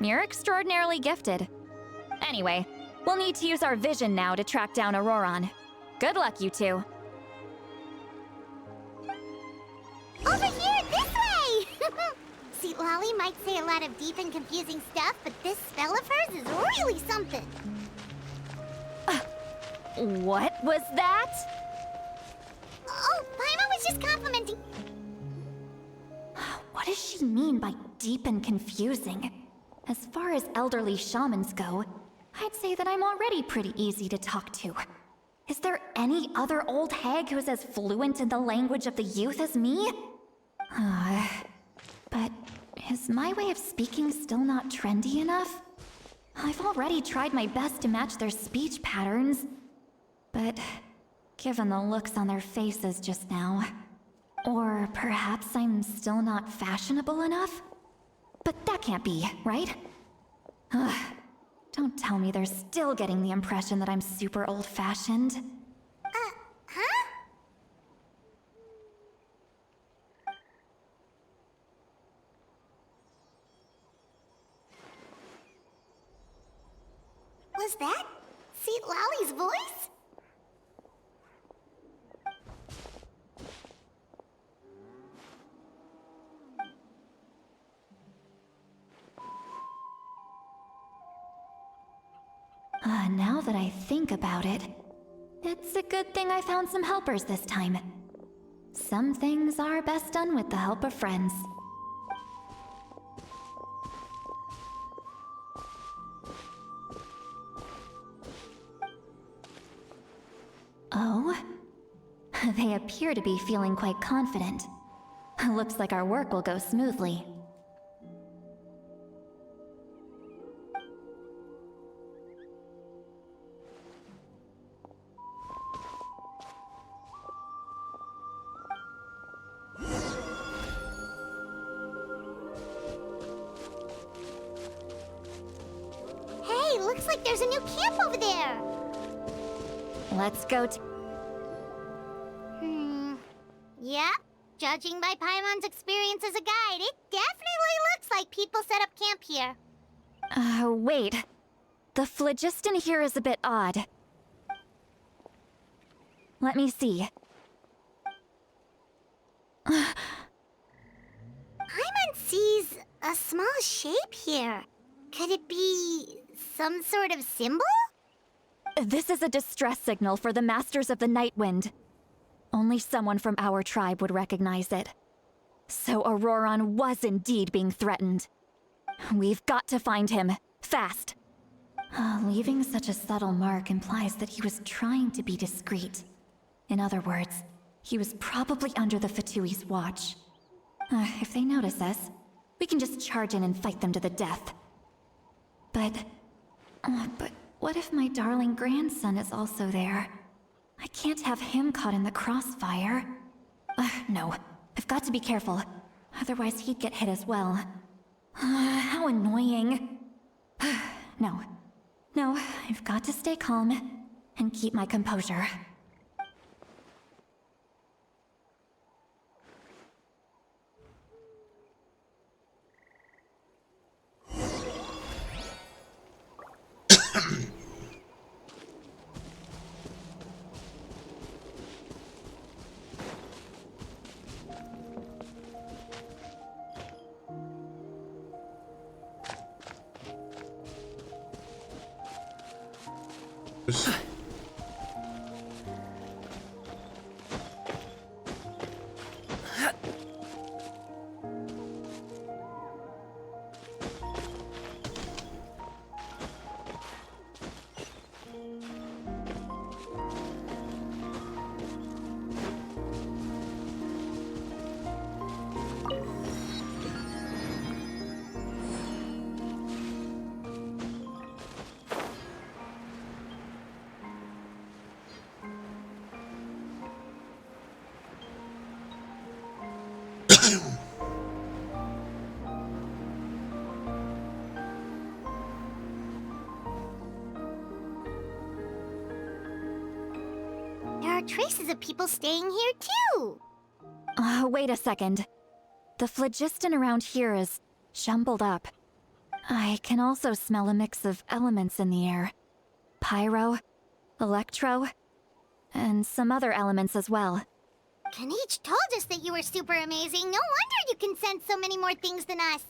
Speaker 10: You're extraordinarily gifted. Anyway, we'll need to use our vision now to track down Auroron. Good luck, you two.
Speaker 6: Over here, this way! See, Lolly might say a lot of deep and confusing stuff, but this spell of hers is really something.
Speaker 10: What was that?
Speaker 6: Oh, Paimon was just complimenting.
Speaker 10: What does she mean by deep and confusing? As far as elderly shamans go, I'd say that I'm already pretty easy to talk to. Is there any other old hag who's as fluent in the language of the youth as me? But is my way of speaking still not trendy enough? I've already tried my best to match their speech patterns. But given the looks on their faces just now, or perhaps I'm still not fashionable enough? But that can't be, right? Don't tell me they're still getting the impression that I'm super old-fashioned.
Speaker 6: Huh? Was that Seat Lolly's voice?
Speaker 10: Now that I think about it, it's a good thing I found some helpers this time. Some things are best done with the help of friends. Oh? They appear to be feeling quite confident. Looks like our work will go smoothly.
Speaker 6: Seems like there's a new camp over there.
Speaker 10: Let's go to...
Speaker 6: Yep. Judging by Paimon's experience as a guide, it definitely looks like people set up camp here.
Speaker 10: Wait. The phlogiston here is a bit odd. Let me see.
Speaker 6: Paimon sees a small shape here. Could it be some sort of symbol?
Speaker 10: This is a distress signal for the Masters of the Night Wind. Only someone from our tribe would recognize it. So Auroron was indeed being threatened. We've got to find him, fast. Leaving such a subtle mark implies that he was trying to be discreet. In other words, he was probably under the Fatui's watch. If they notice us, we can just charge in and fight them to the death. But what if my darling grandson is also there? I can't have him caught in the crossfire. No, I've got to be careful. Otherwise he'd get hit as well. How annoying. No, I've got to stay calm and keep my composure.
Speaker 6: There are traces of people staying here too.
Speaker 10: Wait a second. The phlogiston around here is jumbled up. I can also smell a mix of elements in the air. Pyro, electro, and some other elements as well.
Speaker 6: Kanich told us that you were super amazing. No wonder you can sense so many more things than us.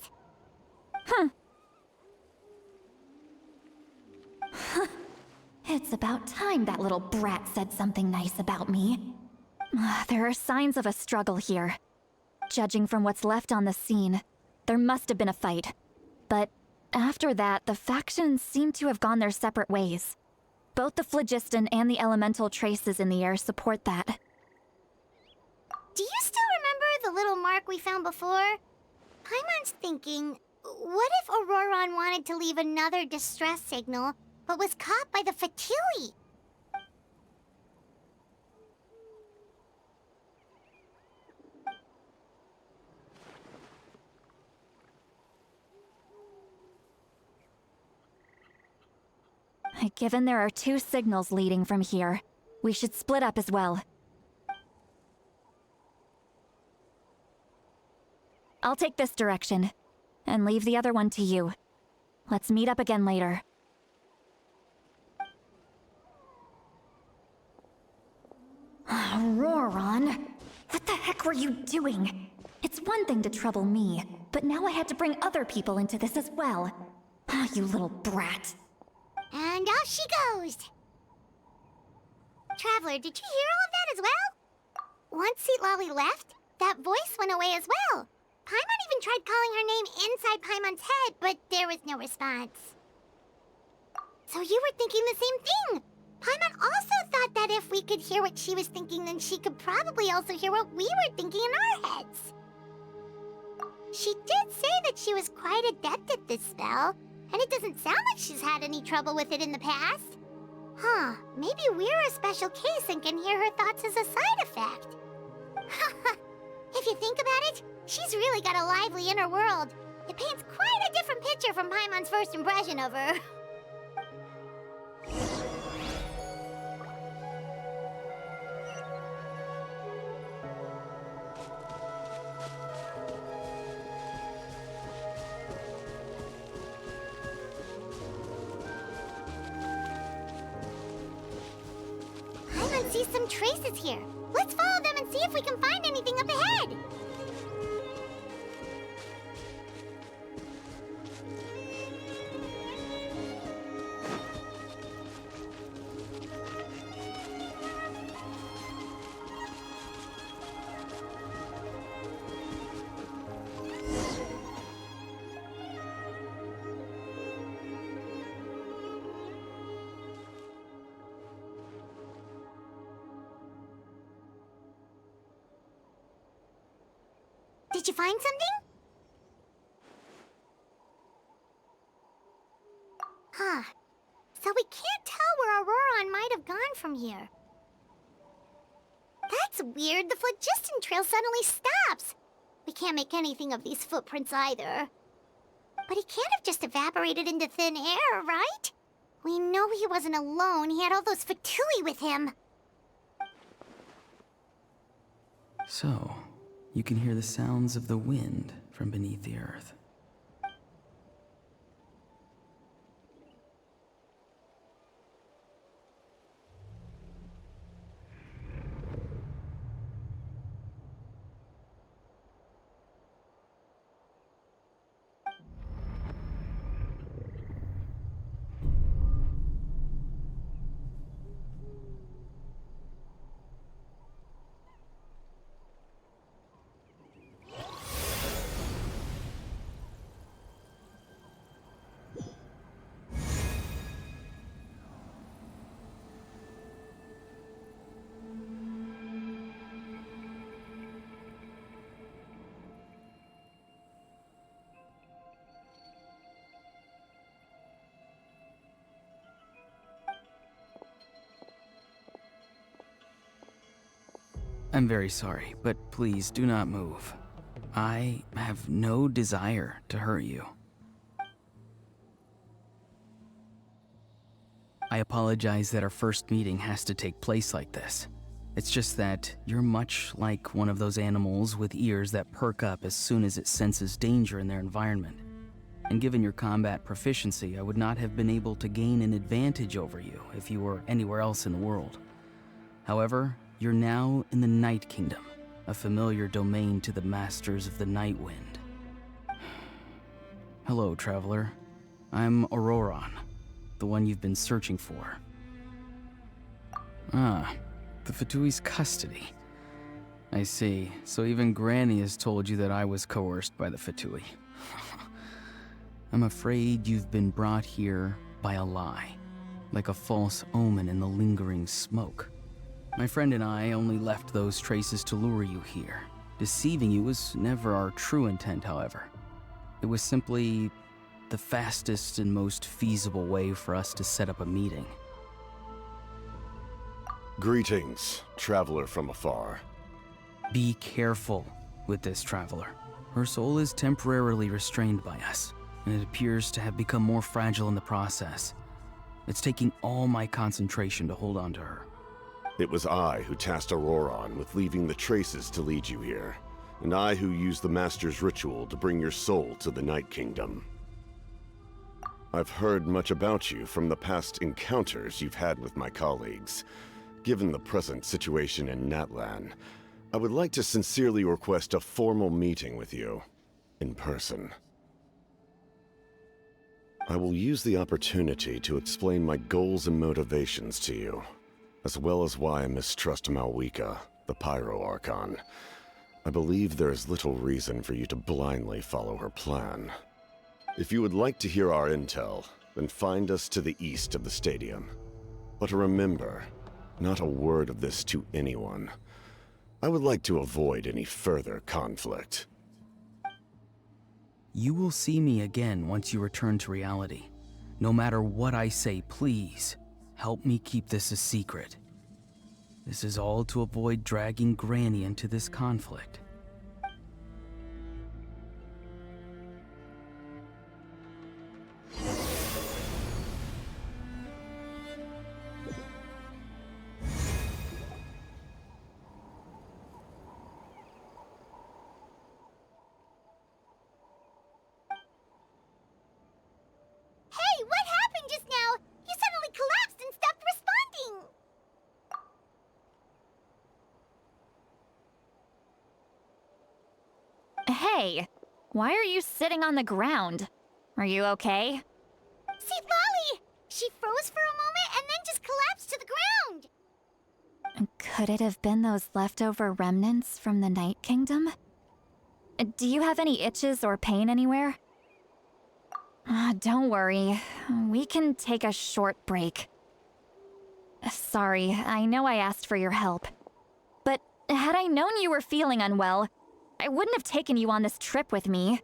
Speaker 10: It's about time that little brat said something nice about me. There are signs of a struggle here. Judging from what's left on the scene, there must have been a fight. But after that, the factions seem to have gone their separate ways. Both the phlogiston and the elemental traces in the air support that.
Speaker 6: Do you still remember the little mark we found before? Paimon's thinking, what if Auroron wanted to leave another distress signal, but was caught by the Fatui?
Speaker 10: Given there are two signals leading from here, we should split up as well. I'll take this direction, and leave the other one to you. Let's meet up again later. Auroron, what the heck were you doing? It's one thing to trouble me, but now I had to bring other people into this as well. You little brat.
Speaker 6: And off she goes. Traveler, did you hear all of that as well? Once Seatlolly left, that voice went away as well. Paimon even tried calling her name inside Paimon's head, but there was no response. So you were thinking the same thing. Paimon also thought that if we could hear what she was thinking, then she could probably also hear what we were thinking in our heads. She did say that she was quite adept at this spell, and it doesn't sound like she's had any trouble with it in the past. Huh, maybe we're a special case and can hear her thoughts as a side effect. If you think about it, she's really got a lively inner world. It paints quite a different picture from Paimon's first impression of her. Paimon sees some traces here. Let's follow them and see if we can find anything up ahead. Did you find something? Huh. So we can't tell where Auroron might have gone from here. That's weird. The phlogiston trail suddenly stops. We can't make anything of these footprints either. But he can't have just evaporated into thin air, right? We know he wasn't alone. He had all those Fatui with him.
Speaker 12: So, you can hear the sounds of the wind from beneath the earth. I'm very sorry, but please do not move. I have no desire to hurt you. I apologize that our first meeting has to take place like this. It's just that you're much like one of those animals with ears that perk up as soon as it senses danger in their environment. And given your combat proficiency, I would not have been able to gain an advantage over you if you were anywhere else in the world. However, you're now in the Night Kingdom, a familiar domain to the Masters of the Night Wind. Hello, traveler. I'm Auroron, the one you've been searching for. Ah, the Fatui's custody. I see. So even Granny has told you that I was coerced by the Fatui. I'm afraid you've been brought here by a lie, like a false omen in the lingering smoke. My friend and I only left those traces to lure you here. Deceiving you was never our true intent, however. It was simply the fastest and most feasible way for us to set up a meeting.
Speaker 13: Greetings, traveler from afar.
Speaker 12: Be careful with this traveler. Her soul is temporarily restrained by us, and it appears to have become more fragile in the process. It's taking all my concentration to hold on to her.
Speaker 13: It was I who tasked Auroron with leaving the traces to lead you here, and I who used the Master's ritual to bring your soul to the Night Kingdom. I've heard much about you from the past encounters you've had with my colleagues. Given the present situation in Natlan, I would like to sincerely request a formal meeting with you, in person. I will use the opportunity to explain my goals and motivations to you, as well as why I mistrust Malwika, the Pyro Archon. I believe there is little reason for you to blindly follow her plan. If you would like to hear our intel, then find us to the east of the stadium. But remember, not a word of this to anyone. I would like to avoid any further conflict.
Speaker 12: You will see me again once you return to reality. No matter what I say, please, help me keep this a secret. This is all to avoid dragging Granny into this conflict.
Speaker 10: Hey, why are you sitting on the ground? Are you okay?
Speaker 6: See, Lolly! She froze for a moment and then just collapsed to the ground!
Speaker 10: Could it have been those leftover remnants from the Night Kingdom? Do you have any itches or pain anywhere? Don't worry. We can take a short break. Sorry, I know I asked for your help. But had I known you were feeling unwell, I wouldn't have taken you on this trip with me.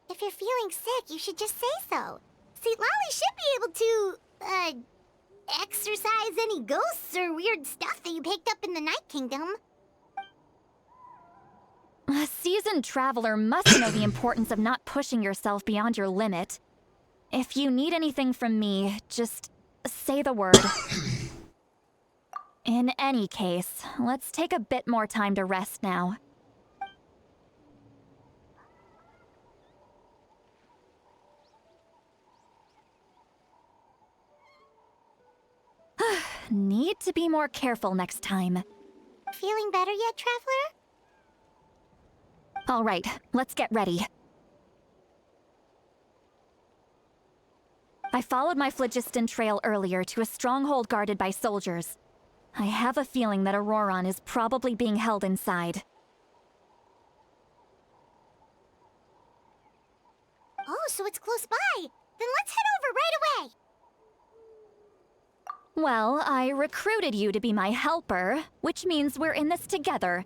Speaker 6: If you're feeling sick, you should just say so. See, Lolly should be able to, exorcise any ghosts or weird stuff that you picked up in the Night Kingdom.
Speaker 10: A seasoned traveler must know the importance of not pushing yourself beyond your limit. If you need anything from me, just say the word. In any case, let's take a bit more time to rest now. Need to be more careful next time.
Speaker 6: Feeling better yet, Traveler?
Speaker 10: All right, let's get ready. I followed my phlogiston trail earlier to a stronghold guarded by soldiers. I have a feeling that Auroron is probably being held inside.
Speaker 6: Oh, so it's close by. Then let's head over right away.
Speaker 10: Well, I recruited you to be my helper, which means we're in this together.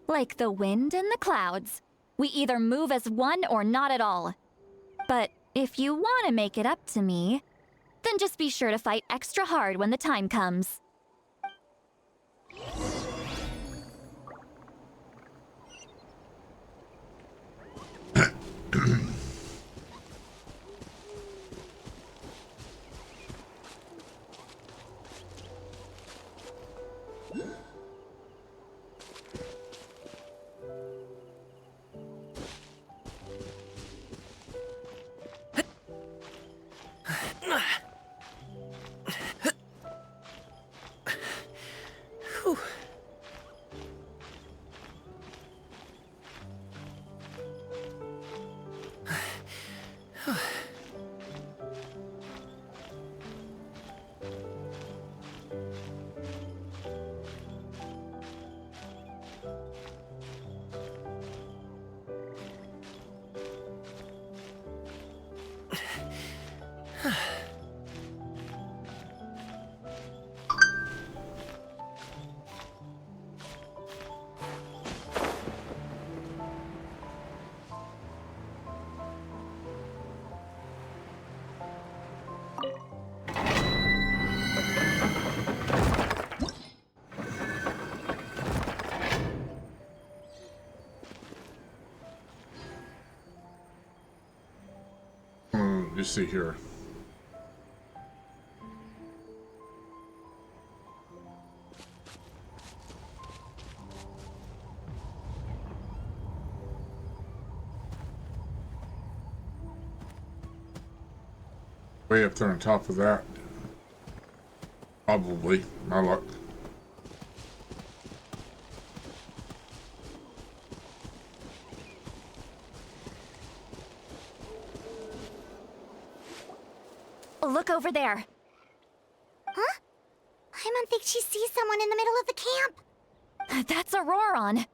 Speaker 10: Like the wind and the clouds. We either move as one or not at all. But if you want to make it up to me, then just be sure to fight extra hard when the time comes.
Speaker 1: Let's see here. Way up there on top of that. Probably, my luck.
Speaker 10: Look over there.
Speaker 6: Huh? I think she sees someone in the middle of the camp.
Speaker 10: That's Auroron.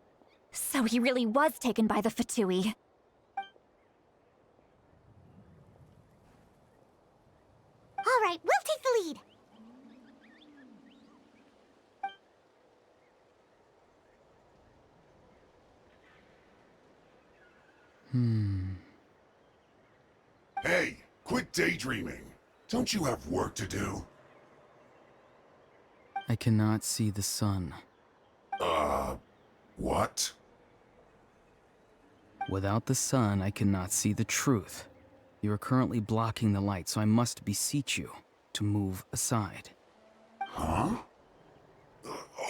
Speaker 10: So he really was taken by the Fatui.
Speaker 6: All right, we'll take the lead.
Speaker 14: Hey, quit daydreaming. Don't you have work to do?
Speaker 12: I cannot see the sun.
Speaker 14: What?
Speaker 12: Without the sun, I cannot see the truth. You are currently blocking the light, so I must beseech you to move aside.
Speaker 14: Huh?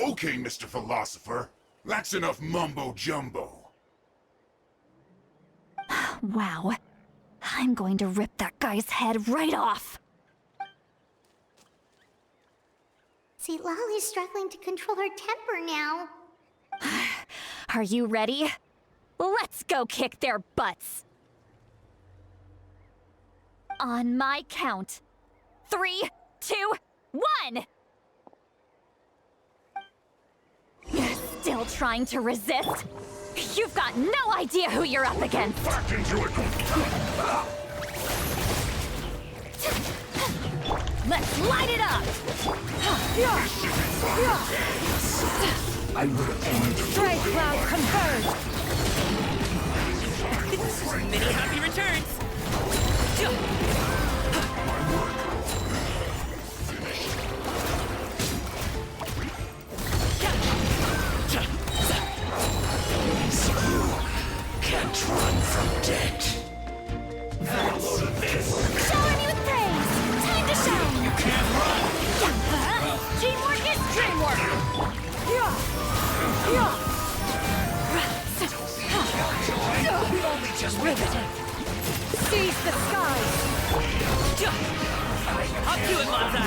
Speaker 14: Okay, Mr. Philosopher. Lacks enough mumbo-jumbo.
Speaker 10: Wow. I'm going to rip that guy's head right off.
Speaker 6: See, Lolly's struggling to control her temper now.
Speaker 10: Are you ready? Let's go kick their butts. On my count. 3, 2, 1! Still trying to resist? You've got no idea who you're up against!
Speaker 14: Back into it!
Speaker 10: Let's light it up!
Speaker 14: I will end
Speaker 10: Stray cloud converged!
Speaker 15: Many happy returns!
Speaker 14: can't run from death.
Speaker 10: Shower me with praise! Time to shine!
Speaker 14: You can't run!
Speaker 10: Teamwork is dreamwork!
Speaker 15: Only just riveting!
Speaker 10: Seize the skies!
Speaker 15: Up to it, Monza!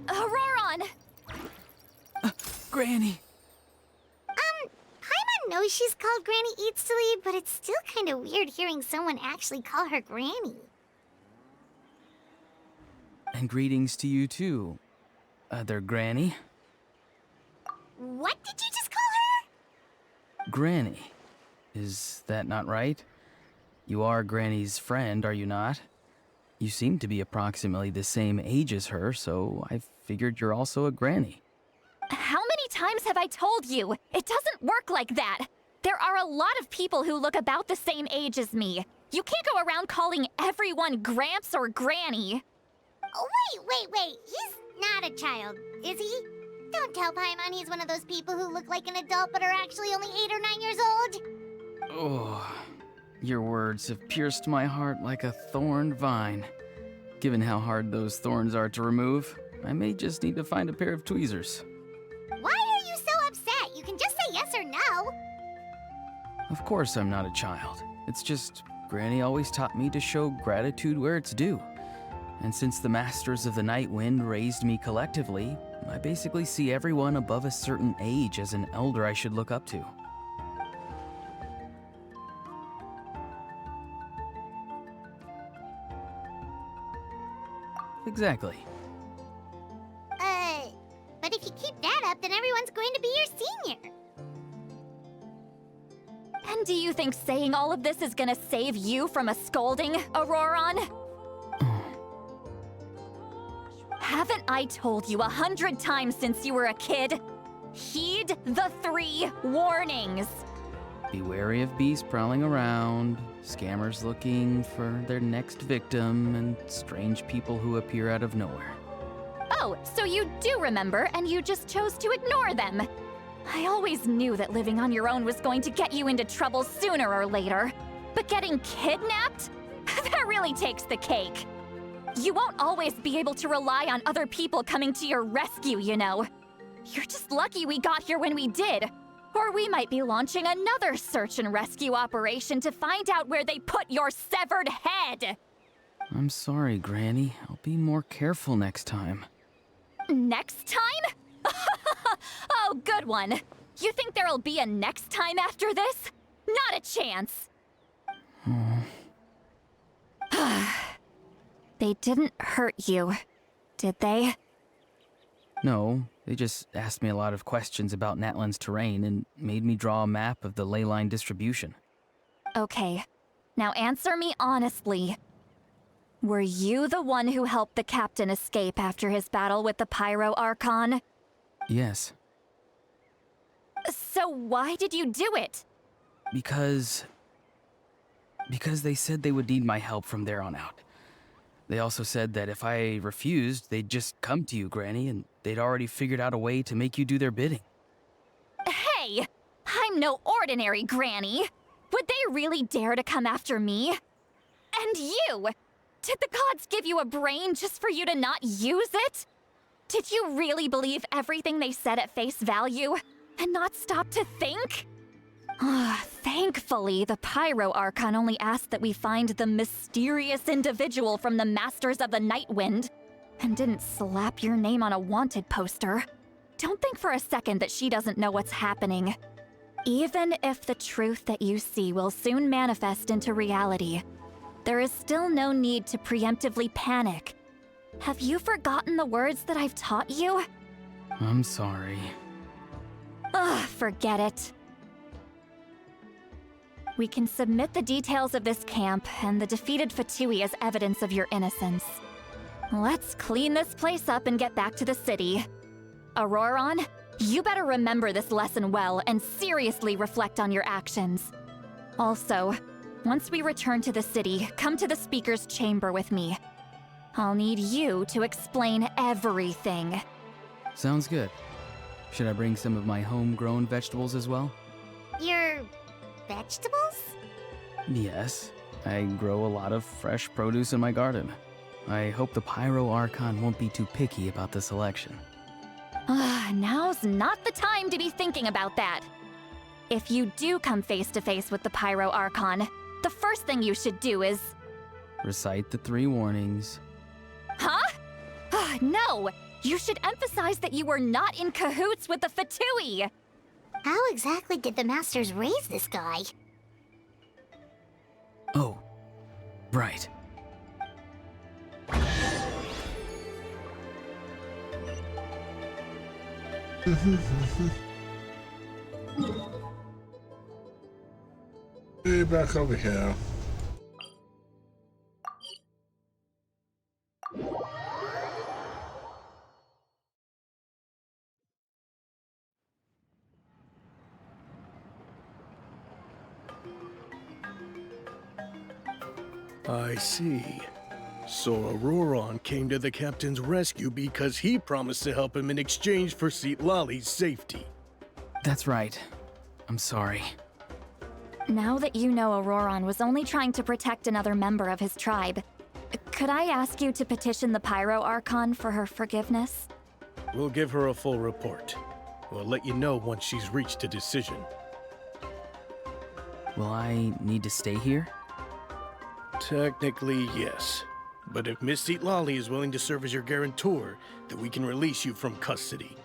Speaker 10: Auroron!
Speaker 12: Granny!
Speaker 6: Paimon knows she's called Granny Eatsley, but it's still kind of weird hearing someone actually call her Granny.
Speaker 12: And greetings to you too, other Granny.
Speaker 6: What did you just call her?
Speaker 12: Granny. Is that not right? You are Granny's friend, are you not? You seem to be approximately the same age as her, so I figured you're also a Granny.
Speaker 10: How many times have I told you? It doesn't work like that. There are a lot of people who look about the same age as me. You can't go around calling everyone Gramps or Granny.
Speaker 6: Oh, wait. He's not a child, is he? Don't tell Paimon he's one of those people who look like an adult but are actually only 8 or 9 years old.
Speaker 12: Oh, your words have pierced my heart like a thorn vine. Given how hard those thorns are to remove, I may just need to find a pair of tweezers.
Speaker 6: Why are you so upset? You can just say yes or no.
Speaker 12: Of course I'm not a child. It's just Granny always taught me to show gratitude where it's due. And since the Masters of the Night Wind raised me collectively, I basically see everyone above a certain age as an elder I should look up to. Exactly.
Speaker 6: But if you keep that up, then everyone's going to be your senior.
Speaker 10: And do you think saying all of this is gonna save you from a scolding, Auroron? Haven't I told you 100 times since you were a kid? Heed the 3 warnings.
Speaker 12: Be wary of bees prowling around, scammers looking for their next victim, and strange people who appear out of nowhere.
Speaker 10: Oh, so you do remember, and you just chose to ignore them. I always knew that living on your own was going to get you into trouble sooner or later. But getting kidnapped? That really takes the cake. You won't always be able to rely on other people coming to your rescue, you know. You're just lucky we got here when we did. Or we might be launching another search and rescue operation to find out where they put your severed head.
Speaker 12: I'm sorry, Granny. I'll be more careful next time.
Speaker 10: Next time? Oh, good one. You think there'll be a next time after this? Not a chance. They didn't hurt you, did they?
Speaker 12: No, they just asked me a lot of questions about Natlan's terrain and made me draw a map of the ley line distribution.
Speaker 10: Okay, now answer me honestly. Were you the one who helped the captain escape after his battle with the Pyro Archon?
Speaker 12: Yes.
Speaker 10: So why did you do it?
Speaker 12: Because they said they would need my help from there on out. They also said that if I refused, they'd just come to you, Granny, and they'd already figured out a way to make you do their bidding.
Speaker 10: Hey! I'm no ordinary Granny! Would they really dare to come after me? And you! Did the gods give you a brain just for you to not use it? Did you really believe everything they said at face value and not stop to think? Thankfully, the Pyro Archon only asked that we find the mysterious individual from the Masters of the Night Wind and didn't slap your name on a wanted poster. Don't think for a second that she doesn't know what's happening. Even if the truth that you see will soon manifest into reality, there is still no need to preemptively panic. Have you forgotten the words that I've taught you?
Speaker 12: I'm sorry.
Speaker 10: Forget it. We can submit the details of this camp and the defeated Fatui as evidence of your innocence. Let's clean this place up and get back to the city. Auroron, you better remember this lesson well and seriously reflect on your actions. Also, once we return to the city, come to the speaker's chamber with me. I'll need you to explain everything.
Speaker 12: Sounds good. Should I bring some of my homegrown vegetables as well?
Speaker 6: Your vegetables?
Speaker 12: Yes. I grow a lot of fresh produce in my garden. I hope the Pyro Archon won't be too picky about the selection.
Speaker 10: Now's not the time to be thinking about that. If you do come face to face with the Pyro Archon, the first thing you should do is...
Speaker 12: Recite the 3 warnings.
Speaker 10: Huh? No! You should emphasize that you were not in cahoots with the Fatui!
Speaker 6: How exactly did the Masters raise this guy?
Speaker 12: Oh, right.
Speaker 1: Hey, back over here.
Speaker 16: I see. So Auroron came to the captain's rescue because he promised to help him in exchange for Citlali's safety.
Speaker 12: That's right. I'm sorry.
Speaker 10: Now that you know Auroron was only trying to protect another member of his tribe, could I ask you to petition the Pyro Archon for her forgiveness?
Speaker 16: We'll give her a full report. We'll let you know once she's reached a decision.
Speaker 12: Will I need to stay here?
Speaker 16: Technically, yes. But if Miss Citlali is willing to serve as your guarantor, then we can release you from custody.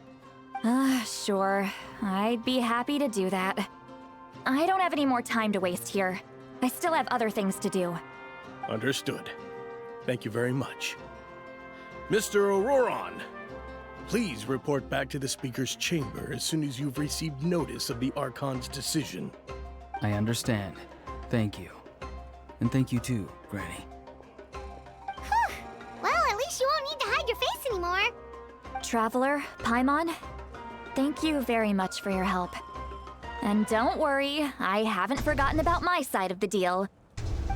Speaker 10: Sure. I'd be happy to do that. I don't have any more time to waste here. I still have other things to do.
Speaker 16: Understood. Thank you very much. Mr. Auroron, please report back to the Speaker's chamber as soon as you've received notice of the Archon's decision.
Speaker 12: I understand. Thank you. And thank you too, Granny.
Speaker 6: Well, at least you won't need to hide your face anymore.
Speaker 10: Traveler, Paimon, thank you very much for your help. And don't worry, I haven't forgotten about my side of the deal.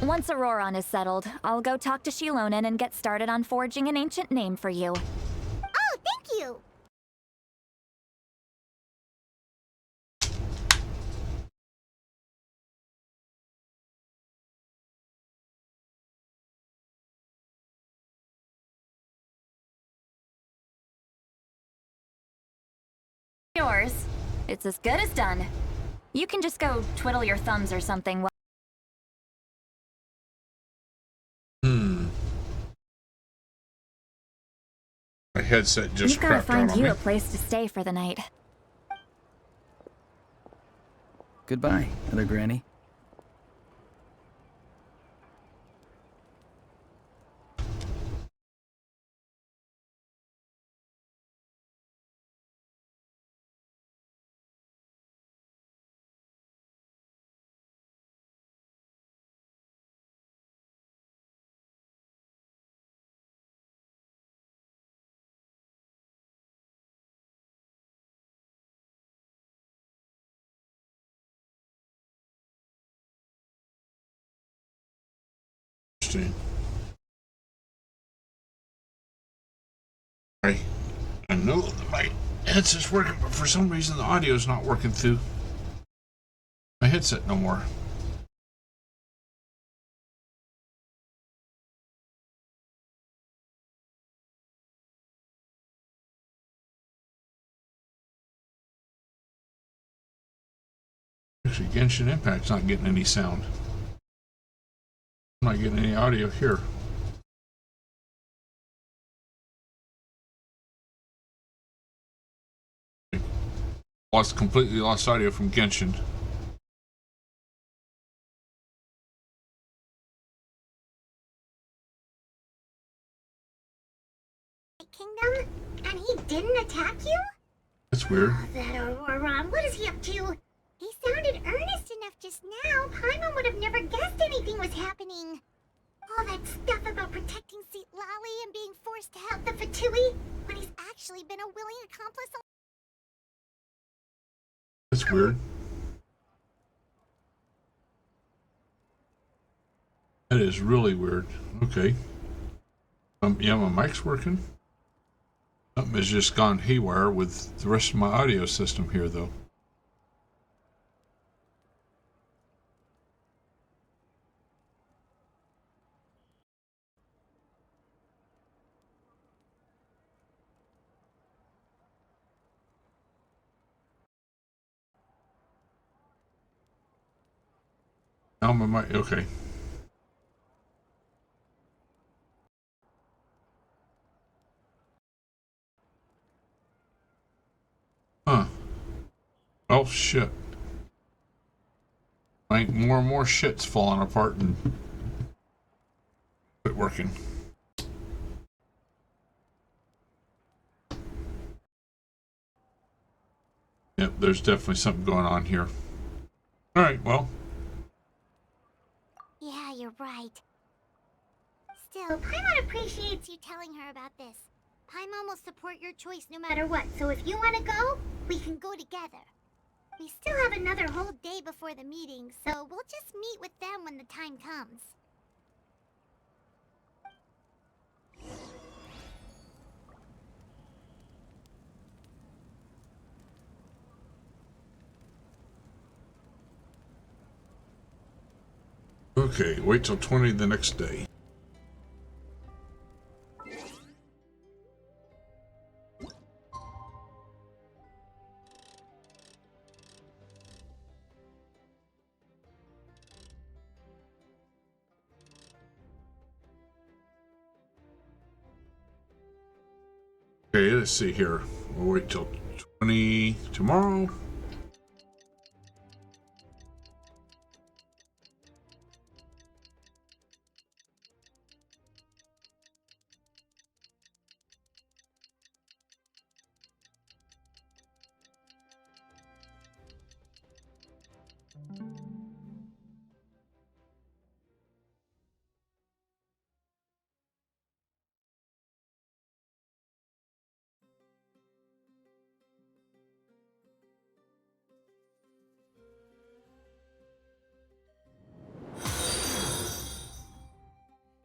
Speaker 10: Once Auroron is settled, I'll go talk to Shilonen and get started on forging an ancient name for you.
Speaker 6: Oh, thank you!
Speaker 10: Yours. It's as good as done. You can just go twiddle your thumbs or something while...
Speaker 1: My headset just
Speaker 10: We've gotta
Speaker 1: crapped out
Speaker 10: find
Speaker 1: on
Speaker 10: you
Speaker 1: me.
Speaker 10: a place to stay for the night.
Speaker 12: Goodbye, Other Granny.
Speaker 1: I know that my headset's working, but for some reason the audio's not working through my headset no more. Actually, Genshin Impact's not getting any sound. I'm not getting any audio here. Completely lost audio from Genshin.
Speaker 6: Kingdom? And he didn't attack you?
Speaker 1: That's weird.
Speaker 6: Oh, that Auroron, what is he up to? He sounded earnest enough just now. Paimon would have never guessed anything was happening. All that stuff about protecting Seat Lally and being forced to help the Fatui when he's actually been a willing accomplice.
Speaker 1: That's weird. That is really weird. Okay. Yeah, my mic's working. Something has just gone haywire with the rest of my audio system here, though. Now my mic, okay. Huh. Oh, shit. Like, more and more shit's falling apart and quit working. Yep, there's definitely something going on here. Alright, well.
Speaker 6: Yeah, you're right. Still, Paimon appreciates you telling her about this. Paimon will support your choice no matter what, so if you want to go, we can go together. We still have another whole day before the meeting, so we'll just meet with them when the time comes.
Speaker 1: Okay, wait till 20 the next day. Okay, let's see here. We'll wait till 20 tomorrow.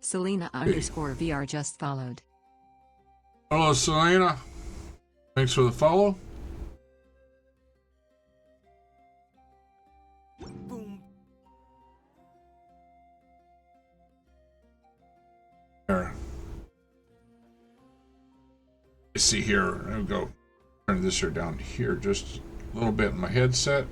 Speaker 17: Selena_VR just followed.
Speaker 1: Hello, Selena. Thanks for the follow. There. Let's see here. I'll go turn this here down here just a little bit in my headset.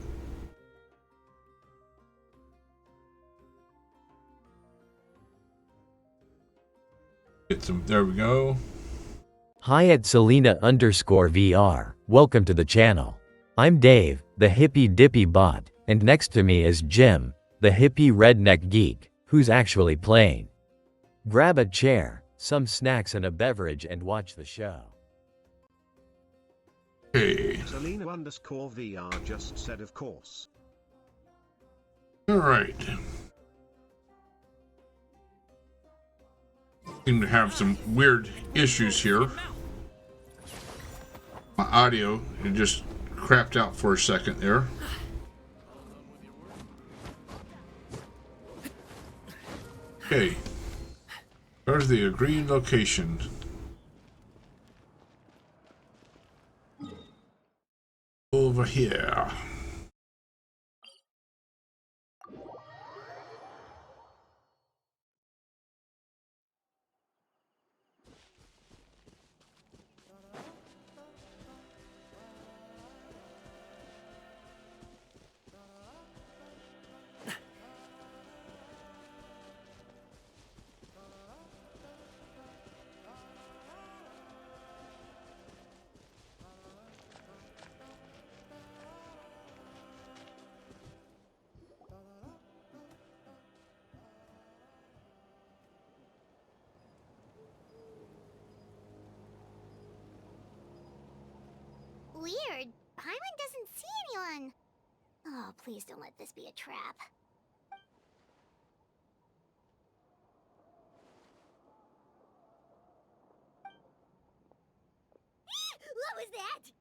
Speaker 1: Get some. There we go.
Speaker 8: Hi at Selena_VR. Welcome to the channel. I'm Dave, the hippie dippy bot, and next to me is Jim, the hippie redneck geek, who's actually playing. Grab a chair, some snacks and a beverage and watch the show.
Speaker 1: Hey.
Speaker 18: Selena_VR just said of course.
Speaker 1: Alright. Seem to have some weird issues here. My audio, it just crapped out for a second there. Okay. There's the agreed location. Over here.
Speaker 6: one. Oh, please don't let this be a trap. What was that?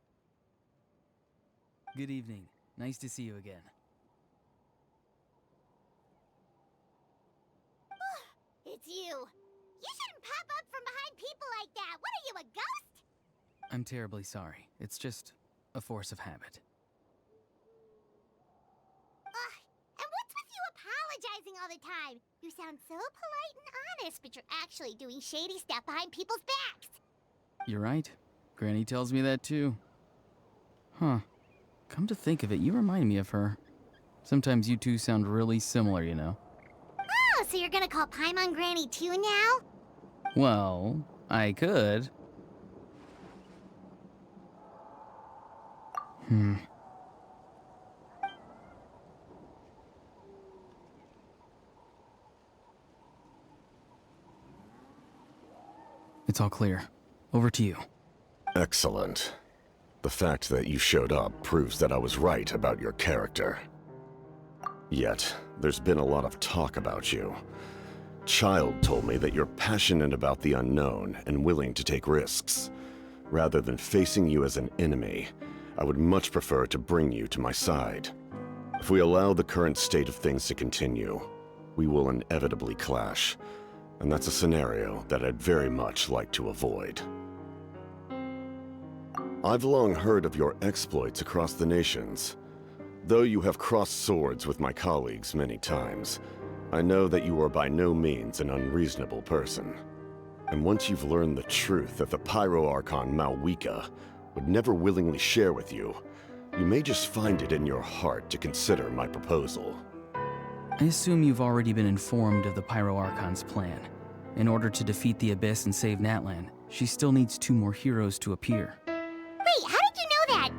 Speaker 12: Good evening. Nice to see you again.
Speaker 6: It's you. You shouldn't pop up from behind people like that. What are you, a ghost?
Speaker 12: I'm terribly sorry. It's just a force of habit.
Speaker 6: Ugh, and what's with you apologizing all the time? You sound so polite and honest, but you're actually doing shady stuff behind people's backs.
Speaker 12: You're right. Granny tells me that too. Huh. Come to think of it, you remind me of her. Sometimes you two sound really similar, you know.
Speaker 6: Oh, so you're gonna call Paimon Granny too now?
Speaker 12: Well, I could. It's all clear. Over to you.
Speaker 13: Excellent. The fact that you showed up proves that I was right about your character. Yet, there's been a lot of talk about you. Child told me that you're passionate about the unknown and willing to take risks. Rather than facing you as an enemy, I would much prefer to bring you to my side. If we allow the current state of things to continue, we will inevitably clash, and that's a scenario that I'd very much like to avoid. I've long heard of your exploits across the nations. Though you have crossed swords with my colleagues many times, I know that you are by no means an unreasonable person. And once you've learned the truth that the Pyro Archon Malwika would never willingly share with you, you may just find it in your heart to consider my proposal.
Speaker 12: I assume you've already been informed of the Pyro Archon's plan. In order to defeat the Abyss and save Natlan, she still needs 2 more heroes to appear.
Speaker 6: Wait, how did you know that?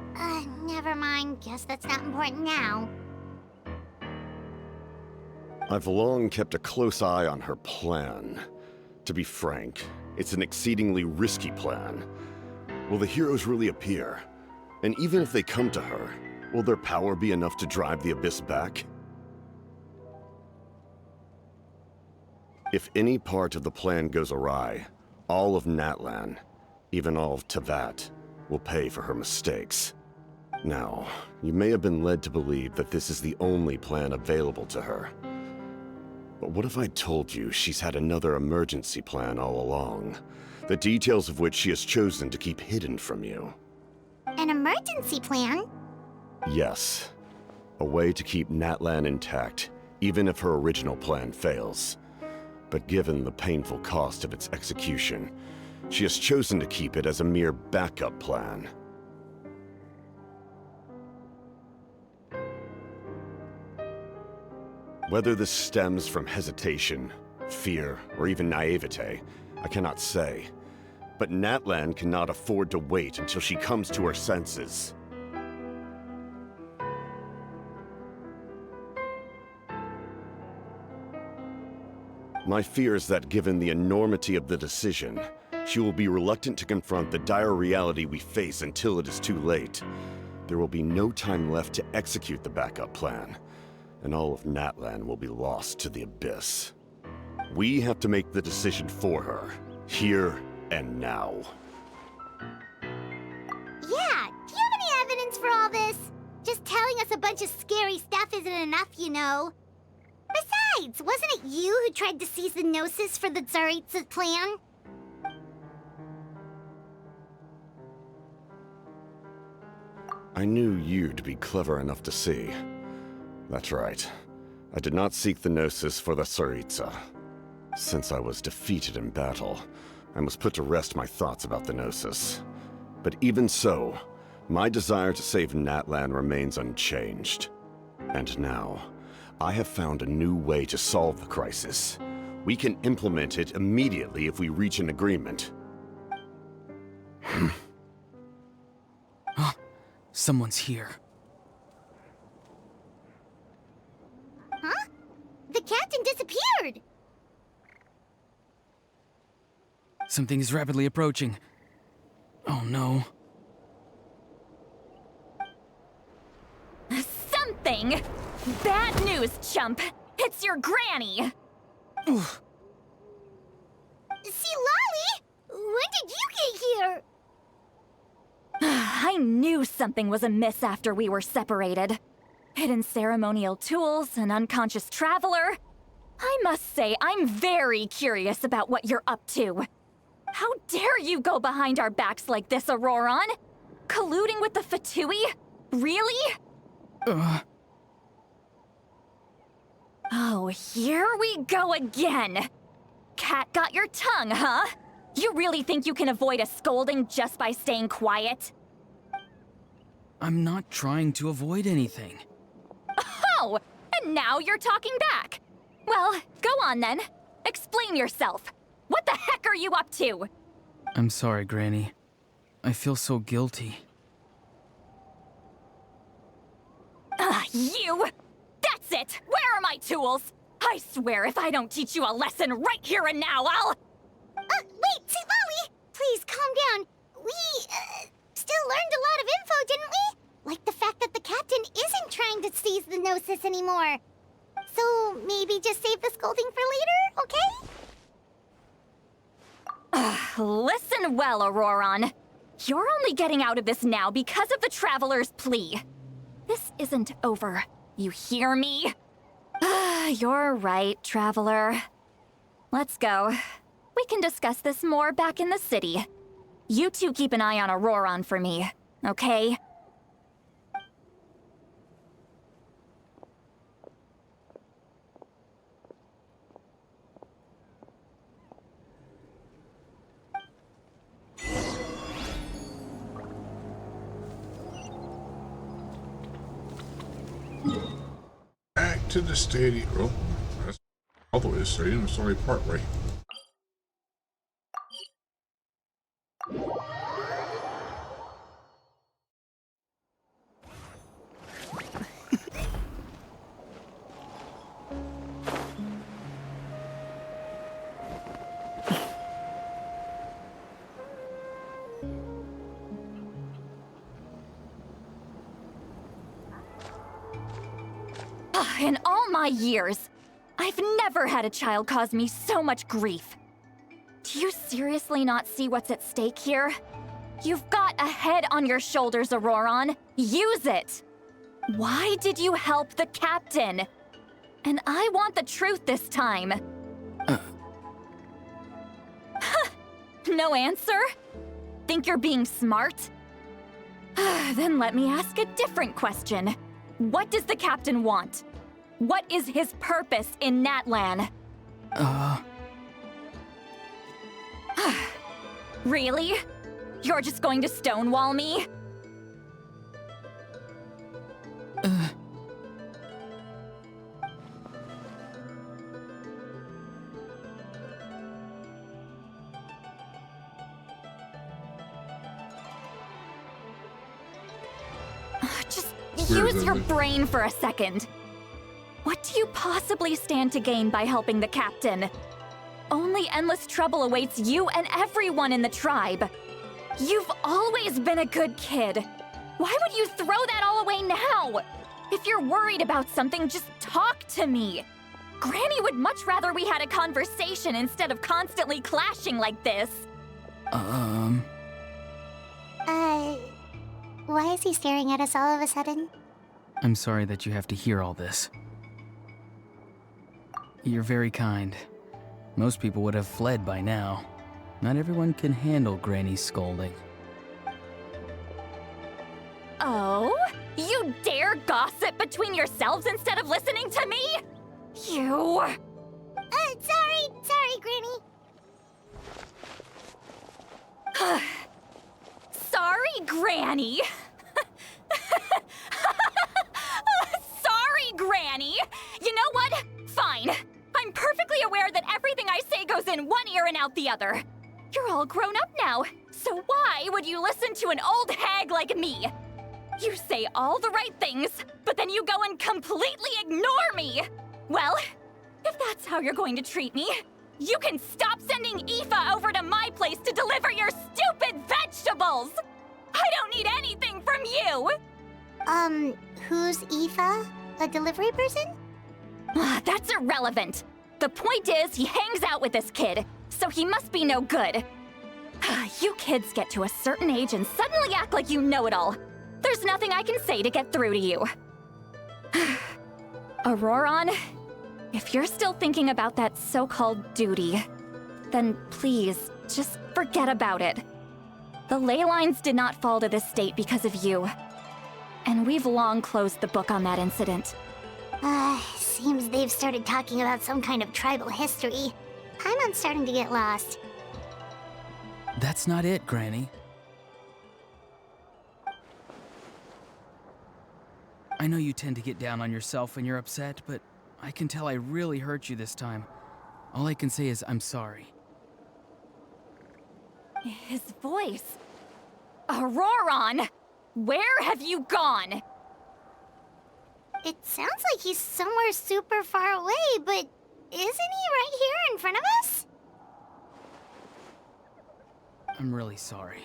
Speaker 6: Never mind. Guess that's not important now.
Speaker 13: I've long kept a close eye on her plan. To be frank, it's an exceedingly risky plan. Will the heroes really appear? And even if they come to her, will their power be enough to drive the Abyss back? If any part of the plan goes awry, all of Natlan, even all of Tevat, will pay for her mistakes. Now, you may have been led to believe that this is the only plan available to her. But what if I told you she's had another emergency plan all along, the details of which she has chosen to keep hidden from you?
Speaker 6: An emergency plan?
Speaker 13: Yes. A way to keep Natlan intact, even if her original plan fails. But given the painful cost of its execution, she has chosen to keep it as a mere backup plan. Whether this stems from hesitation, fear, or even naivete, I cannot say. But Natlan cannot afford to wait until she comes to her senses. My fear is that given the enormity of the decision, she will be reluctant to confront the dire reality we face until it is too late. There will be no time left to execute the backup plan, and all of Natlan will be lost to the Abyss. We have to make the decision for her, here and now.
Speaker 6: Yeah, do you have any evidence for all this? Just telling us a bunch of scary stuff isn't enough, you know. Besides, wasn't it you who tried to seize the Gnosis for the Tsaritsa's plan?
Speaker 13: I knew you to be clever enough to see. That's right. I did not seek the Gnosis for the Tsaritsa. Since I was defeated in battle, I must put to rest my thoughts about the Gnosis. But even so, my desire to save Natlan remains unchanged. And now, I have found a new way to solve the crisis. We can implement it immediately if we reach an agreement.
Speaker 12: Someone's here.
Speaker 6: Huh? The captain disappeared!
Speaker 12: Something is rapidly approaching. Oh no.
Speaker 10: thing. Bad news, chump. It's your granny.
Speaker 6: See, Lolly? When did you get here?
Speaker 10: I knew something was amiss after we were separated. Hidden ceremonial tools, an unconscious traveler. I must say, I'm very curious about what you're up to. How dare you go behind our backs like this, Auroron? Colluding with the Fatui? Really? Oh, here we go again. Cat got your tongue, huh? You really think you can avoid a scolding just by staying quiet?
Speaker 12: I'm not trying to avoid anything.
Speaker 10: Oh, and now you're talking back. Well, go on then. Explain yourself. What the heck are you up to?
Speaker 12: I'm sorry, Granny. I feel so guilty.
Speaker 10: You! That's it! Where are my tools? I swear if I don't teach you a lesson right here and now, I'll...
Speaker 6: Wait, see, Lolly! Please, calm down. We, still learned a lot of info, didn't we? Like the fact that the captain isn't trying to seize the Gnosis anymore. So, maybe just save the scolding for later, okay?
Speaker 10: Listen well, Auroron. You're only getting out of this now because of the Traveler's plea. This isn't over. You hear me? You're right, Traveler. Let's go. We can discuss this more back in the city. You two keep an eye on Auroron for me, okay?
Speaker 1: Back to the stadium. Oh, that's all the way to the stadium. It's only part way.
Speaker 10: In all my years, I've never had a child cause me so much grief. Do you seriously not see what's at stake here? You've got a head on your shoulders, Auroron. Use it! Why did you help the captain? And I want the truth this time. No answer? Think you're being smart? Then let me ask a different question. What does the captain want? What is his purpose in Natlan? Really? You're just going to stonewall me? Just use your brain for a second. What do you possibly stand to gain by helping the captain? Only endless trouble awaits you and everyone in the tribe. You've always been a good kid. Why would you throw that all away now? If you're worried about something, just talk to me. Granny would much rather we had a conversation instead of constantly clashing like this.
Speaker 6: Why is he staring at us all of a sudden?
Speaker 12: I'm sorry that you have to hear all this. You're very kind. Most people would have fled by now. Not everyone can handle Granny's scolding.
Speaker 10: Oh? You dare gossip between yourselves instead of listening to me? You...
Speaker 6: Sorry, Granny.
Speaker 10: Sorry, Granny. Sorry, Granny. You know what? Fine. I'm perfectly aware that everything I say goes in one ear and out the other. You're all grown up now, so why would you listen to an old hag like me? You say all the right things, but then you go and completely ignore me. Well, if that's how you're going to treat me, you can stop sending Aoife over to my place to deliver your stupid vegetables! I don't need anything from you!
Speaker 6: Who's Aoife? A delivery person?
Speaker 10: That's irrelevant. The point is, he hangs out with this kid, so he must be no good. You kids get to a certain age and suddenly act like you know it all. There's nothing I can say to get through to you. Auroron, if you're still thinking about that so-called duty, then please, just forget about it. The ley lines did not fall to this state because of you. And we've long closed the book on that incident.
Speaker 6: Seems they've started talking about some kind of tribal history. I'm starting to get lost.
Speaker 12: That's not it, Granny. I know you tend to get down on yourself when you're upset, but I can tell I really hurt you this time. All I can say is I'm sorry.
Speaker 10: His voice. Auroron! Where have you gone?
Speaker 6: It sounds like he's somewhere super far away, but isn't he right here in front of us?
Speaker 12: I'm really sorry.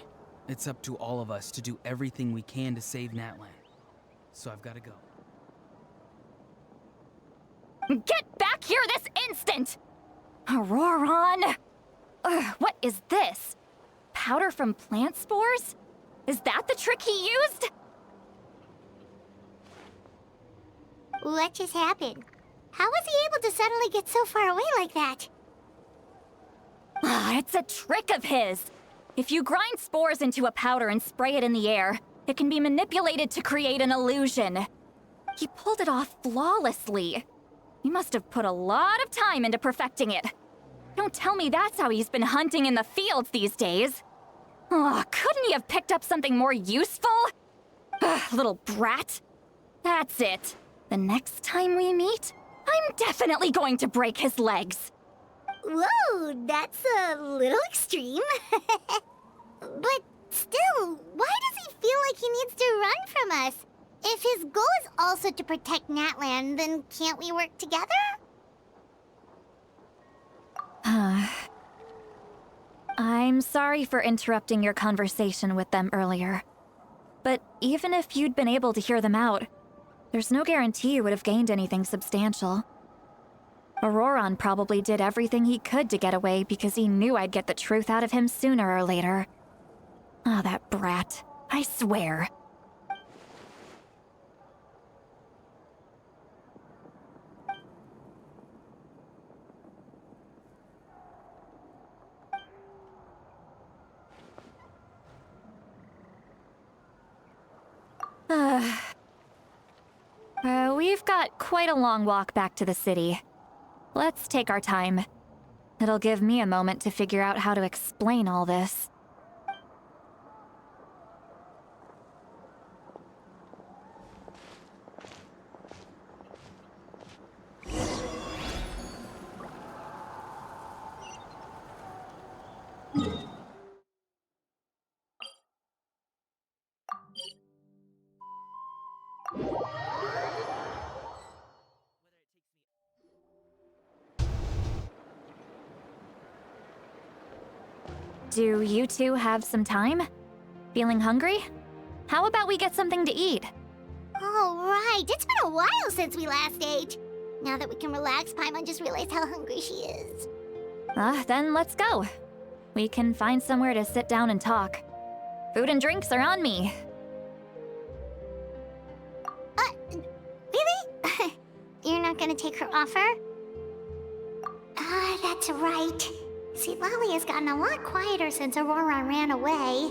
Speaker 12: It's up to all of us to do everything we can to save Natlan. So I've got to go.
Speaker 10: Get back here this instant! Auroron! What is this? Powder from plant spores? Is that the trick he used?
Speaker 6: What just happened? How was he able to suddenly get so far away like that?
Speaker 10: It's a trick of his. If you grind spores into a powder and spray it in the air, it can be manipulated to create an illusion. He pulled it off flawlessly. He must have put a lot of time into perfecting it. Don't tell me that's how he's been hunting in the fields these days. Couldn't he have picked up something more useful? Little brat. That's it. The next time we meet, I'm definitely going to break his legs.
Speaker 6: Whoa, that's a little extreme. But still, why does he feel like he needs to run from us? If his goal is also to protect Natlan, then can't we work together?
Speaker 10: I'm sorry for interrupting your conversation with them earlier. But even if you'd been able to hear them out, there's no guarantee you would have gained anything substantial. Auroron probably did everything he could to get away because he knew I'd get the truth out of him sooner or later. That brat. I swear. We've got quite a long walk back to the city. Let's take our time. It'll give me a moment to figure out how to explain all this. Do you two have some time? Feeling hungry? How about we get something to eat?
Speaker 6: All right, it's been a while since we last ate. Now that we can relax, Paimon just realized how hungry she is.
Speaker 10: Then let's go. We can find somewhere to sit down and talk. Food and drinks are on me.
Speaker 6: Really? You're not gonna take her offer? That's right. See, Lolly has gotten a lot quieter since Aurora ran away.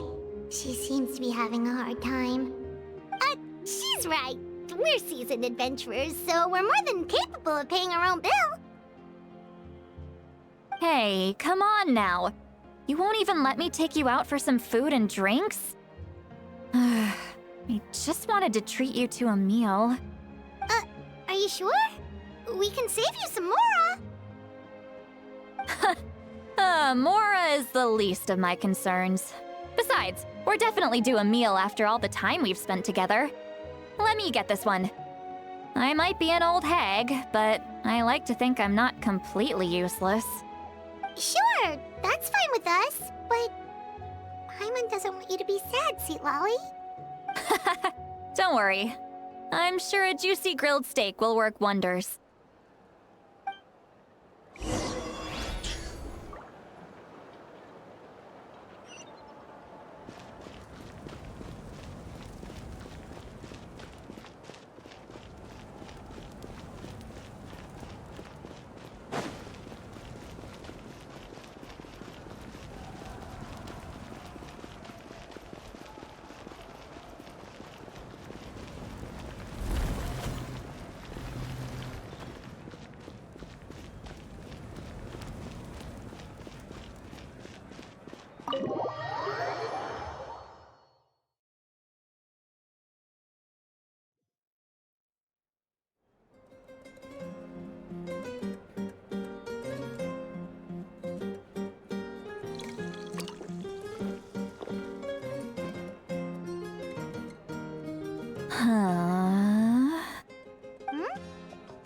Speaker 6: She seems to be having a hard time. She's right. We're seasoned adventurers, so we're more than capable of paying our own bill.
Speaker 10: Hey, come on now. You won't even let me take you out for some food and drinks? I just wanted to treat you to a meal.
Speaker 6: Are you sure? We can save you some Mora.
Speaker 10: Mora is the least of my concerns. Besides, we're definitely due a meal after all the time we've spent together. Let me get this one. I might be an old hag, but I like to think I'm not completely useless.
Speaker 6: Sure, that's fine with us, but Paimon doesn't want you to be sad, sweet Lolly.
Speaker 10: Don't worry. I'm sure a juicy grilled steak will work wonders.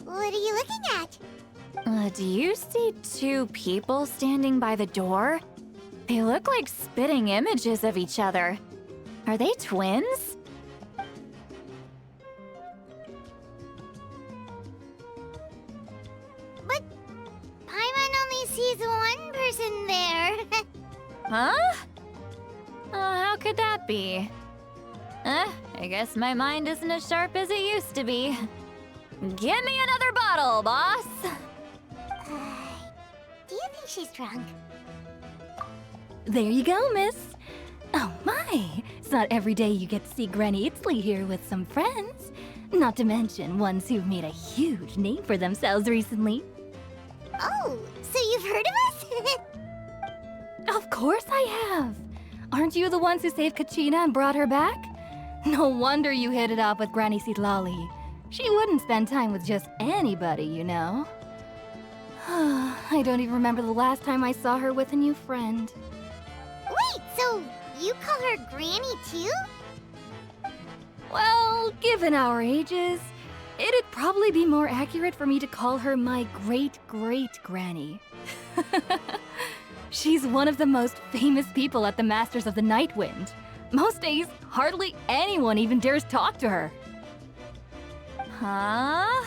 Speaker 6: What are you looking at?
Speaker 10: Do you see two people standing by the door? They look like spitting images of each other. Are they twins?
Speaker 6: But Paimon only sees one person there.
Speaker 10: Huh? How could that be? I guess my mind isn't as sharp as it used to be. Give me another bottle, boss!
Speaker 6: Do you think she's drunk?
Speaker 17: There you go, miss. Oh my! It's not every day you get to see Granny Itzley here with some friends. Not to mention ones who've made a huge name for themselves recently.
Speaker 6: Oh, so you've heard of us?
Speaker 17: Of course I have! Aren't you the ones who saved Kachina and brought her back? No wonder you hit it off with Granny Sitlali. She wouldn't spend time with just anybody, you know. I don't even remember the last time I saw her with a new friend.
Speaker 6: Wait, so you call her Granny too?
Speaker 17: Well, given our ages, it'd probably be more accurate for me to call her my great-great-granny. She's one of the most famous people at the Masters of the Night Wind. Most days, hardly anyone even dares talk to her.
Speaker 10: Huh?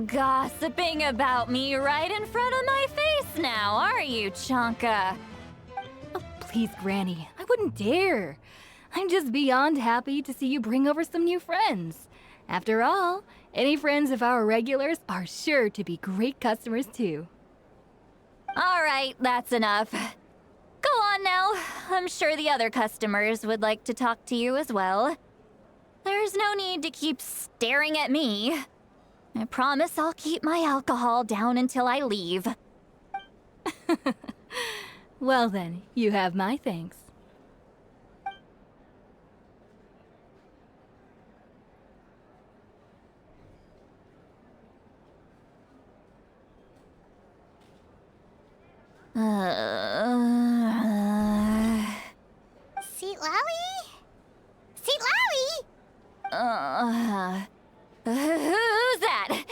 Speaker 10: Gossiping about me right in front of my face now, are you, Chonka?
Speaker 17: Oh, please, Granny, I wouldn't dare. I'm just beyond happy to see you bring over some new friends. After all, any friends of our regulars are sure to be great customers too.
Speaker 10: All right, that's enough. Go on now. I'm sure the other customers would like to talk to you as well. There's no need to keep staring at me. I promise I'll keep my alcohol down until I leave.
Speaker 17: Well then, you have my thanks.
Speaker 6: Sitlali? Sitlali?
Speaker 10: Who's that?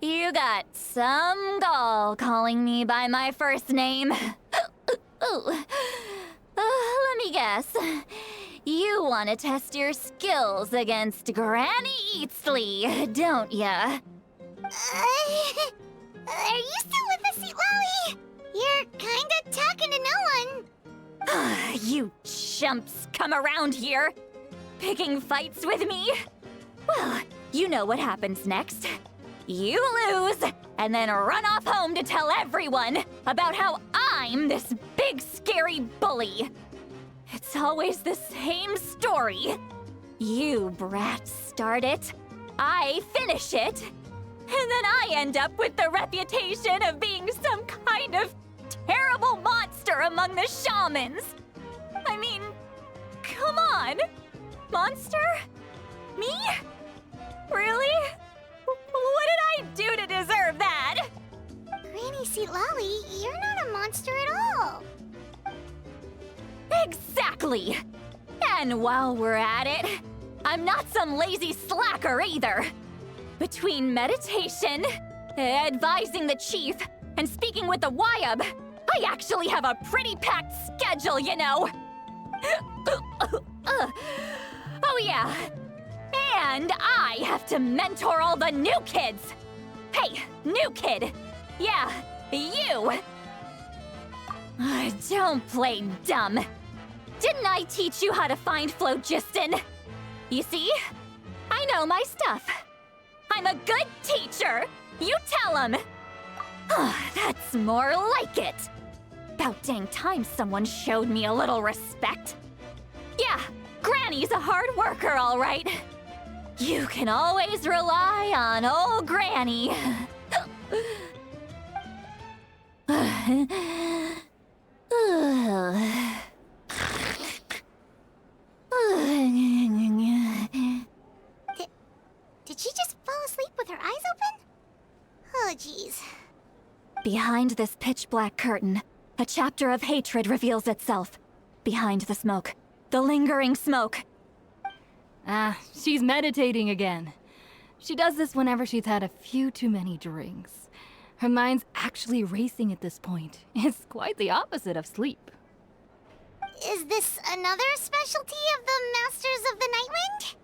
Speaker 10: You got some gall calling me by my first name. Let me guess. You want to test your skills against Granny Eatsley, don't ya?
Speaker 6: Are you still with us, Sitlali? You're kinda talking to no one.
Speaker 10: You chumps come around here, picking fights with me? Well, you know what happens next. You lose, and then run off home to tell everyone about how I'm this big scary bully. It's always the same story. You brats start it, I finish it, and then I end up with the reputation of being some kind of terrible monster among the shamans. I mean, come on. Monster? Me? Really? What did I do to deserve that?
Speaker 6: Granny Sitlali, you're not a monster at all.
Speaker 10: Exactly. And while we're at it, I'm not some lazy slacker either. Between meditation, advising the chief, and speaking with the Wyab, I actually have a pretty packed schedule, you know. Oh yeah, And I have to mentor all the new kids! Hey, new kid! Yeah, you! Don't play dumb. Didn't I teach you how to find phlogiston? You see? I know my stuff. I'm a good teacher! You tell him! That's more like it. About dang time someone showed me a little respect. Yeah, Granny's a hard worker, all right. You can always rely on old Granny.
Speaker 6: Did she just fall asleep with her eyes open? Oh, jeez.
Speaker 10: Behind this pitch-black curtain, a chapter of hatred reveals itself. Behind the smoke. The lingering smoke.
Speaker 17: Ah, she's meditating again. She does this whenever she's had a few too many drinks. Her mind's actually racing at this point. It's quite the opposite of sleep.
Speaker 6: Is this another specialty of the Masters of the Nightwind?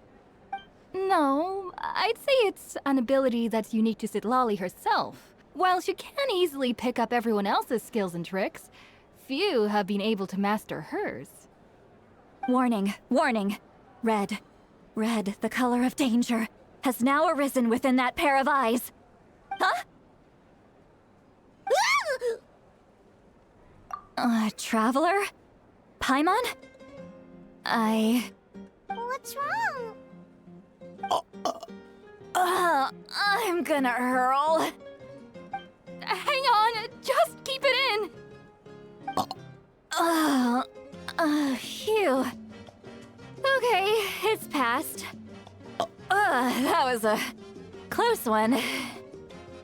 Speaker 17: No, I'd say it's an ability that's unique to Citlali herself. While she can easily pick up everyone else's skills and tricks, few have been able to master hers.
Speaker 10: Warning, warning. Red, the color of danger, has now arisen within that pair of eyes. Huh? Traveler? Paimon?
Speaker 6: What's wrong?
Speaker 10: I'm gonna hurl.
Speaker 17: Hang on, just keep it in.
Speaker 10: Phew. Okay, it's passed. That was a close one.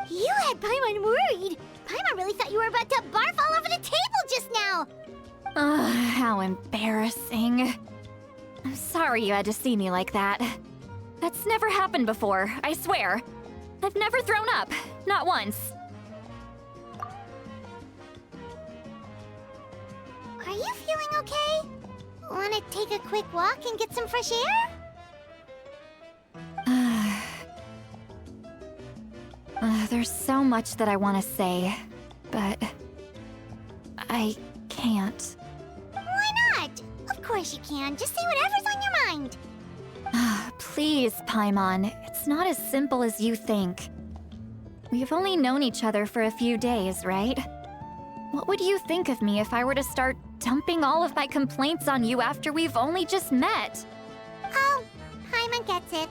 Speaker 6: You had Paimon worried. Paimon really thought you were about to barf all over the table just now.
Speaker 10: How embarrassing. I'm sorry you had to see me like that. That's never happened before, I swear. I've never thrown up, not once.
Speaker 6: Are you feeling okay? Want to take a quick walk and get some fresh air?
Speaker 10: There's so much that I want to say, but I can't.
Speaker 6: Why not? Of course you can. Just say whatever's on your mind.
Speaker 10: Please, Paimon, it's not as simple as you think. We've only known each other for a few days, right? What would you think of me if I were to start dumping all of my complaints on you after we've only just met?
Speaker 6: Oh, Paimon gets it.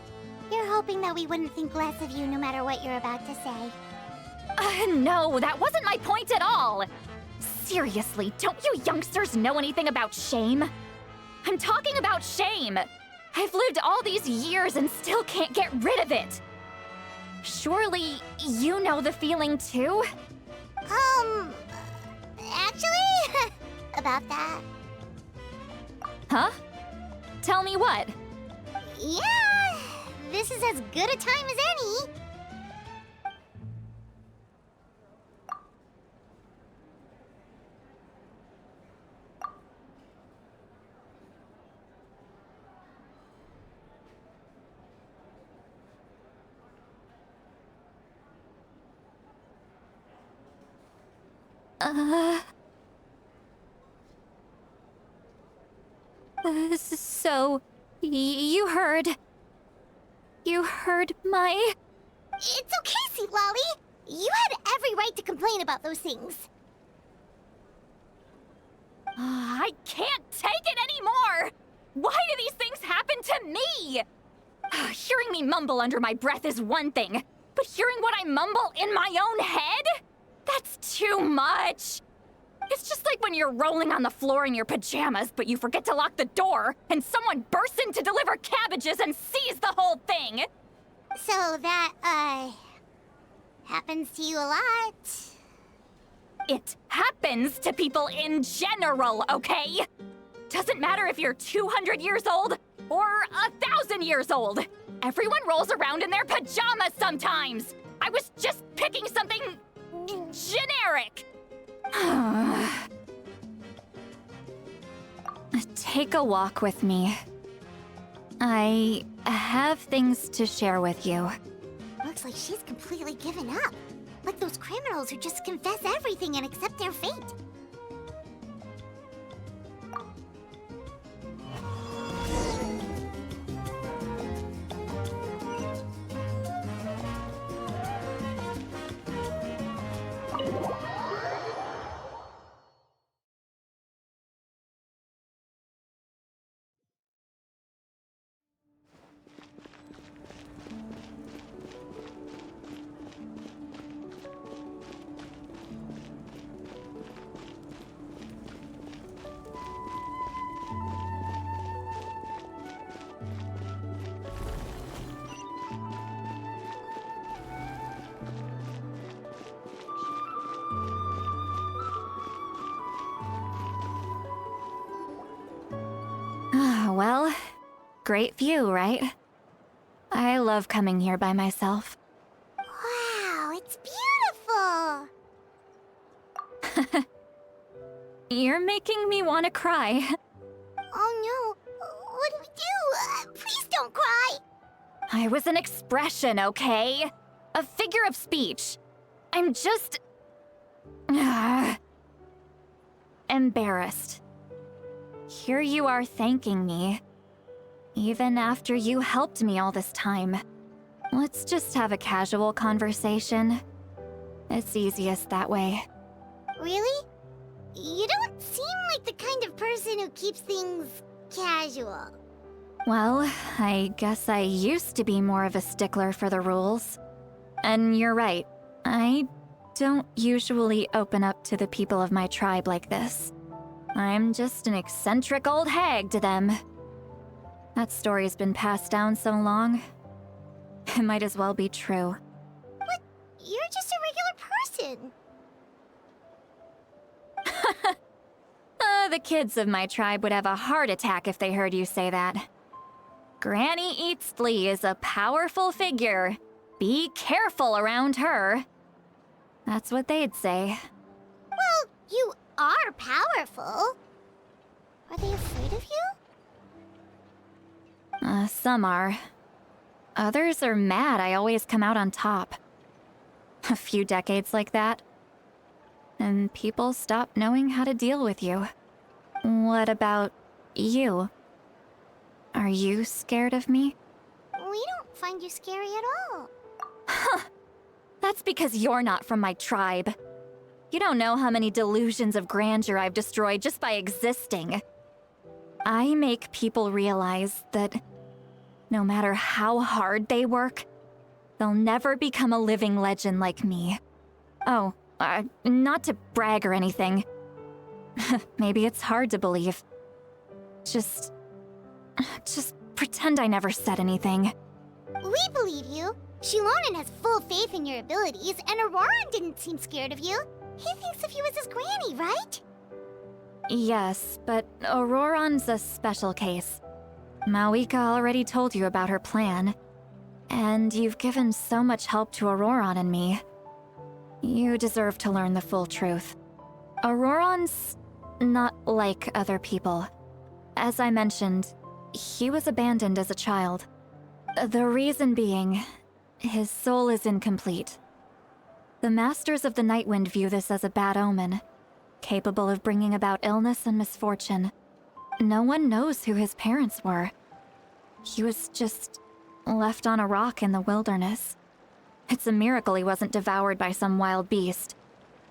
Speaker 6: You're hoping that we wouldn't think less of you no matter what you're about to say.
Speaker 10: No, that wasn't my point at all! Seriously, don't you youngsters know anything about shame? I'm talking about shame! I've lived all these years and still can't get rid of it! Surely, you know the feeling too?
Speaker 6: Actually, about that.
Speaker 10: Huh? Tell me what?
Speaker 6: Yeah, this is as good a time as any.
Speaker 10: So, you heard my...
Speaker 6: It's okay, Citlali. You had every right to complain about those things.
Speaker 10: I can't take it anymore! Why do these things happen to me? Hearing me mumble under my breath is one thing, but hearing what I mumble in my own head? That's too much! It's just like when you're rolling on the floor in your pajamas, but you forget to lock the door, and someone bursts in to deliver cabbages and sees the whole thing!
Speaker 6: So that, happens to you a lot.
Speaker 10: It happens to people in general, okay? Doesn't matter if you're 200 years old or 1,000 years old. Everyone rolls around in their pajamas sometimes. I was just picking something generic. Take a walk with me. I have things to share with you.
Speaker 6: Looks like she's completely given up. Like those criminals who just confess everything and accept their fate.
Speaker 10: Well, great view, right? I love coming here by myself.
Speaker 6: Wow, it's beautiful!
Speaker 10: You're making me want to cry.
Speaker 6: Oh no, what do we do? Please don't cry!
Speaker 10: I was an expression, okay? A figure of speech. I'm just... embarrassed. Here you are thanking me. Even after you helped me all this time. Let's just have a casual conversation. It's easiest that way.
Speaker 6: Really? You don't seem like the kind of person who keeps things casual.
Speaker 10: Well, I guess I used to be more of a stickler for the rules. And you're right, I don't usually open up to the people of my tribe like this. I'm just an eccentric old hag to them. That story's been passed down so long, it might as well be true.
Speaker 6: But you're just a regular person.
Speaker 10: The kids of my tribe would have a heart attack if they heard you say that. Granny Eatsley is a powerful figure. Be careful around her. That's what they'd say.
Speaker 6: Well, you are powerful. Are they afraid of you?
Speaker 10: Some are. Others are mad I always come out on top. A few decades like that, and people stop knowing how to deal with you. What about you? Are you scared of me?
Speaker 6: We don't find you scary at all.
Speaker 10: Huh. That's because you're not from my tribe. You don't know how many delusions of grandeur I've destroyed just by existing. I make people realize that no matter how hard they work, they'll never become a living legend like me. Oh, not to brag or anything. Maybe it's hard to believe. Just pretend I never said anything.
Speaker 6: We believe you. Shilonen has full faith in your abilities, and Auroran didn't seem scared of you. He thinks of you as his granny, right?
Speaker 10: Yes, but Auroran's a special case. Mawika already told you about her plan. And you've given so much help to Auroran and me. You deserve to learn the full truth. Auroran's not like other people. As I mentioned, he was abandoned as a child. The reason being, his soul is incomplete. The Masters of the Nightwind view this as a bad omen, capable of bringing about illness and misfortune. No one knows who his parents were. He was just left on a rock in the wilderness. It's a miracle he wasn't devoured by some wild beast.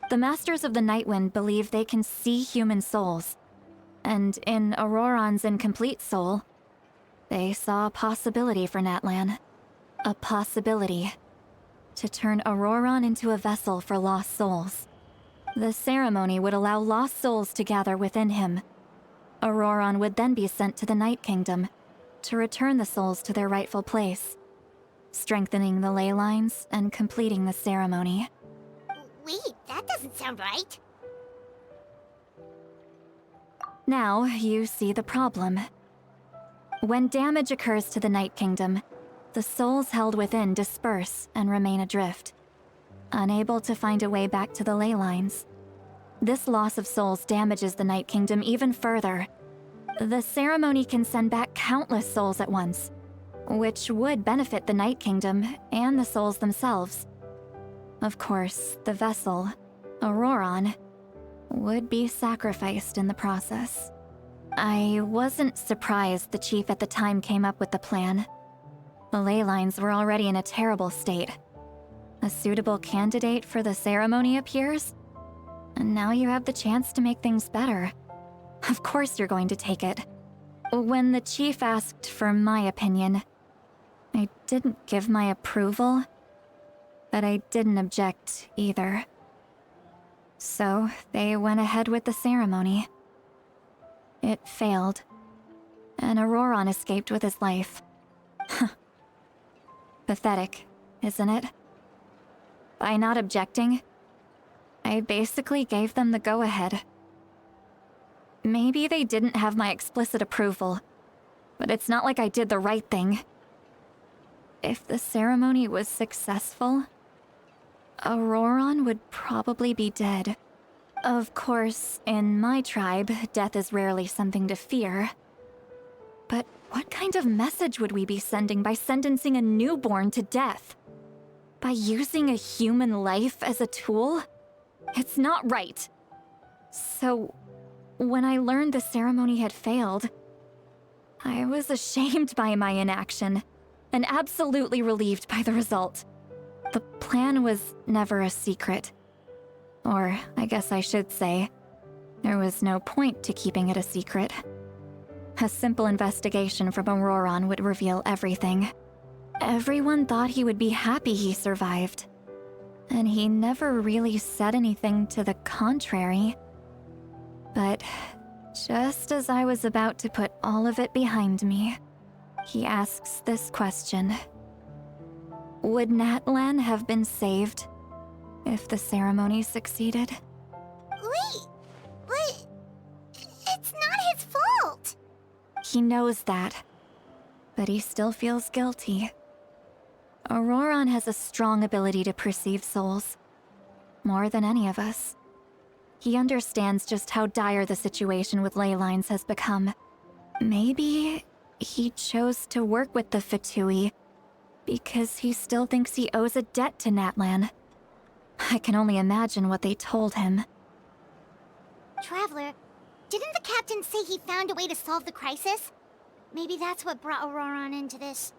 Speaker 10: The Masters of the Nightwind believe they can see human souls. And in Auroran's incomplete soul, they saw a possibility for Natlan. A possibility to turn Auroran into a vessel for lost souls. The ceremony would allow lost souls to gather within him. Auroran would then be sent to the Night Kingdom to return the souls to their rightful place, strengthening the ley lines and completing the ceremony.
Speaker 6: Wait, that doesn't sound right.
Speaker 10: Now you see the problem. When damage occurs to the Night Kingdom, the souls held within disperse and remain adrift, unable to find a way back to the ley lines. This loss of souls damages the Night Kingdom even further. The ceremony can send back countless souls at once, which would benefit the Night Kingdom and the souls themselves. Of course, the vessel, Auroron, would be sacrificed in the process. I wasn't surprised the chief at the time came up with the plan. The ley lines were already in a terrible state. A suitable candidate for the ceremony appears, and now you have the chance to make things better. Of course you're going to take it. When the chief asked for my opinion, I didn't give my approval, but I didn't object either. So they went ahead with the ceremony. It failed, and Auroron escaped with his life. Pathetic, isn't it? By not objecting, I basically gave them the go-ahead. Maybe they didn't have my explicit approval, but it's not like I did the right thing. If the ceremony was successful, Auroron would probably be dead. Of course, in my tribe, death is rarely something to fear. But what kind of message would we be sending by sentencing a newborn to death? By using a human life as a tool? It's not right. So, when I learned the ceremony had failed, I was ashamed by my inaction, and absolutely relieved by the result. The plan was never a secret. Or, I guess I should say, there was no point to keeping it a secret. A simple investigation from Auroron would reveal everything. Everyone thought he would be happy he survived. And he never really said anything to the contrary. But just as I was about to put all of it behind me, he asks this question. Would Natlan have been saved if the ceremony succeeded?
Speaker 6: Wait, but it's not his fault.
Speaker 10: He knows that, but he still feels guilty. Auroron has a strong ability to perceive souls, more than any of us. He understands just how dire the situation with ley lines has become. Maybe he chose to work with the Fatui because he still thinks he owes a debt to Natlan. I can only imagine what they told him.
Speaker 6: Traveler, didn't the captain say he found a way to solve the crisis? Maybe that's what brought Auroron into this.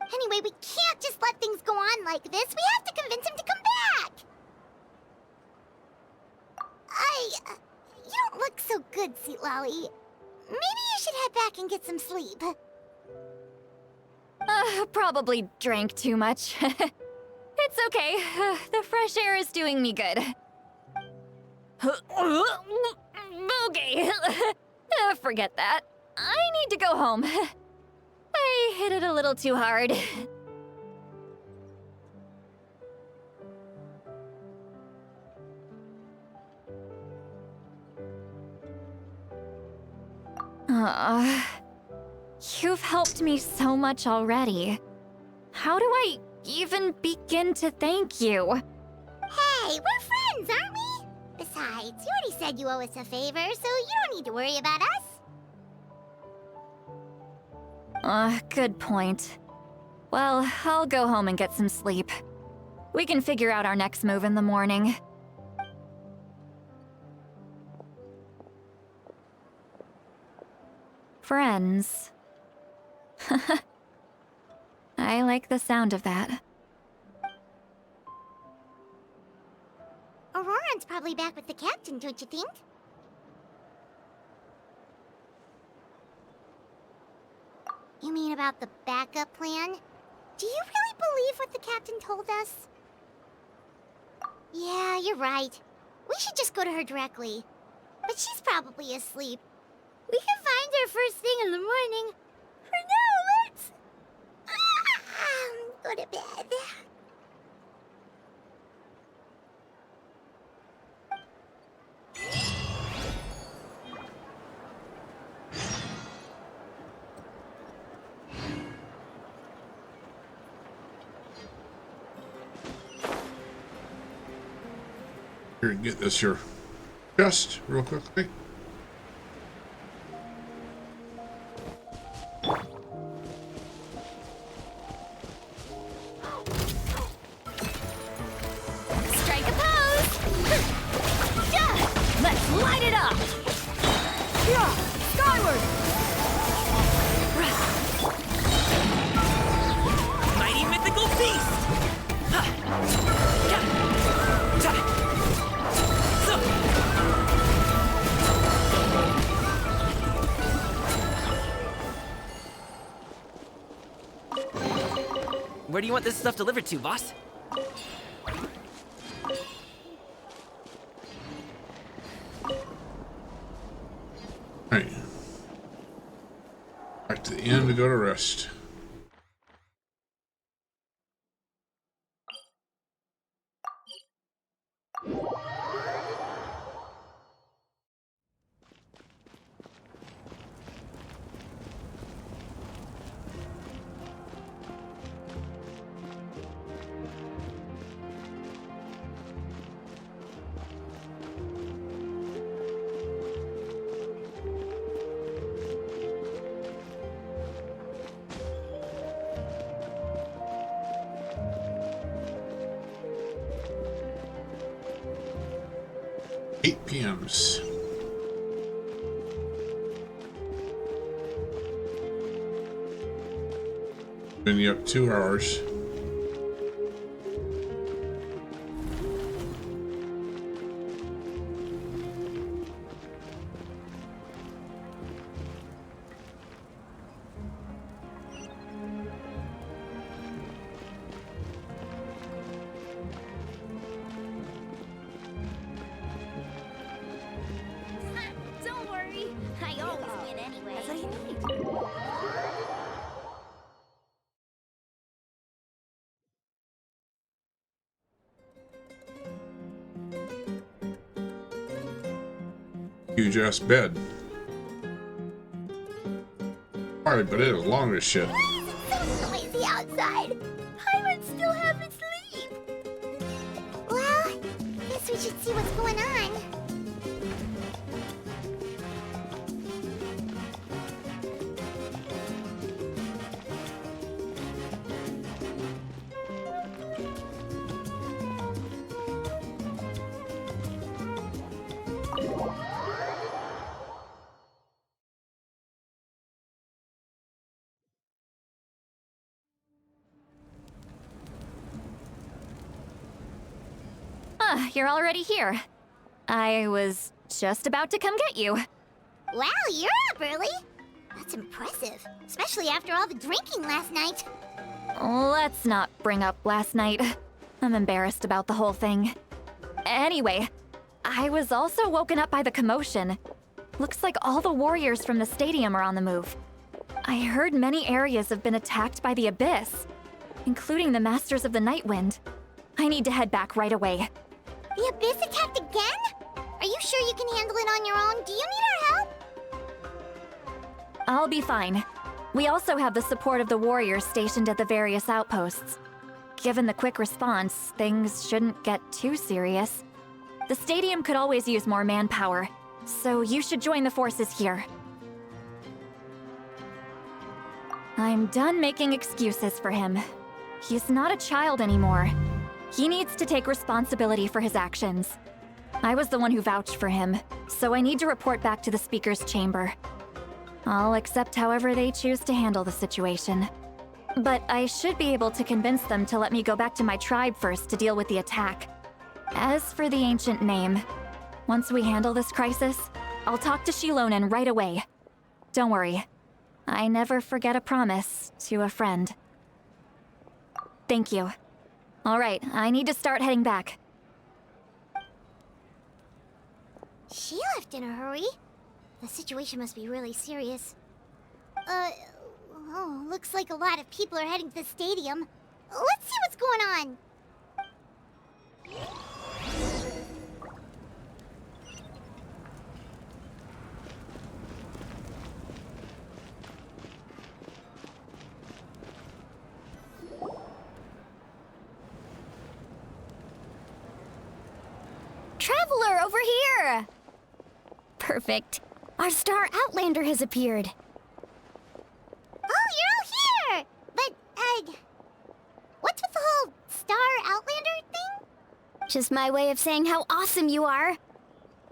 Speaker 6: Anyway, we can't just let things go on like this. We have to convince him to come back! You don't look so good, Sweet Lolly. Maybe you should head back and get some sleep.
Speaker 10: Probably drank too much. It's okay. The fresh air is doing me good. Okay. Forget that. I need to go home. I hit it a little too hard. You've helped me so much already. How do I even begin to thank you?
Speaker 6: Hey, we're friends, aren't we? Besides, you already said you owe us a favor, so you don't need to worry about us.
Speaker 10: Good point. Well, I'll go home and get some sleep. We can figure out our next move in the morning. Friends. I like the sound of that.
Speaker 6: Auroron's probably back with the captain, don't you think? You mean about the backup plan? Do you really believe what the captain told us? Yeah, you're right. We should just go to her directly. But she's probably asleep. We can find her first thing in the morning. For now, let's... go to bed.
Speaker 1: Here, get this here chest real quickly.
Speaker 15: Where do you want this stuff delivered to, boss?
Speaker 1: Right. Back to the inn to go to rest. PMs. Been up 2 hours.
Speaker 6: Don't worry, I always win anyway. That's what you need.
Speaker 1: Huge ass bed. Alright, but it is long as shit.
Speaker 6: It's so noisy outside. I would still have to sleep. Well, guess we should see what's going on.
Speaker 10: You're already here. I was just about to come get you.
Speaker 6: Wow, you're up early. That's impressive, especially after all the drinking last night.
Speaker 10: Let's not bring up last night. I'm embarrassed about the whole thing. Anyway, I was also woken up by the commotion. Looks like all the warriors from the stadium are on the move. I heard many areas have been attacked by the Abyss, including the Masters of the Nightwind. I need to head back right away.
Speaker 6: The Abyss attacked again? Are you sure you can handle it on your own? Do you need our help?
Speaker 10: I'll be fine. We also have the support of the warriors stationed at the various outposts. Given the quick response, things shouldn't get too serious. The stadium could always use more manpower, so you should join the forces here. I'm done making excuses for him. He's not a child anymore. He needs to take responsibility for his actions. I was the one who vouched for him, so I need to report back to the Speaker's chamber. I'll accept however they choose to handle the situation. But I should be able to convince them to let me go back to my tribe first to deal with the attack. As for the ancient name, once we handle this crisis, I'll talk to Shilonen right away. Don't worry. I never forget a promise to a friend. Thank you. All right, I need to start heading back.
Speaker 6: She left in a hurry. The situation must be really serious. Oh, looks like a lot of people are heading to the stadium. Let's see what's going on.
Speaker 19: Traveler, over here! Perfect. Our star Outlander has appeared.
Speaker 6: Oh, you're all here! But, what's with the whole Star Outlander thing?
Speaker 19: Just my way of saying how awesome you are.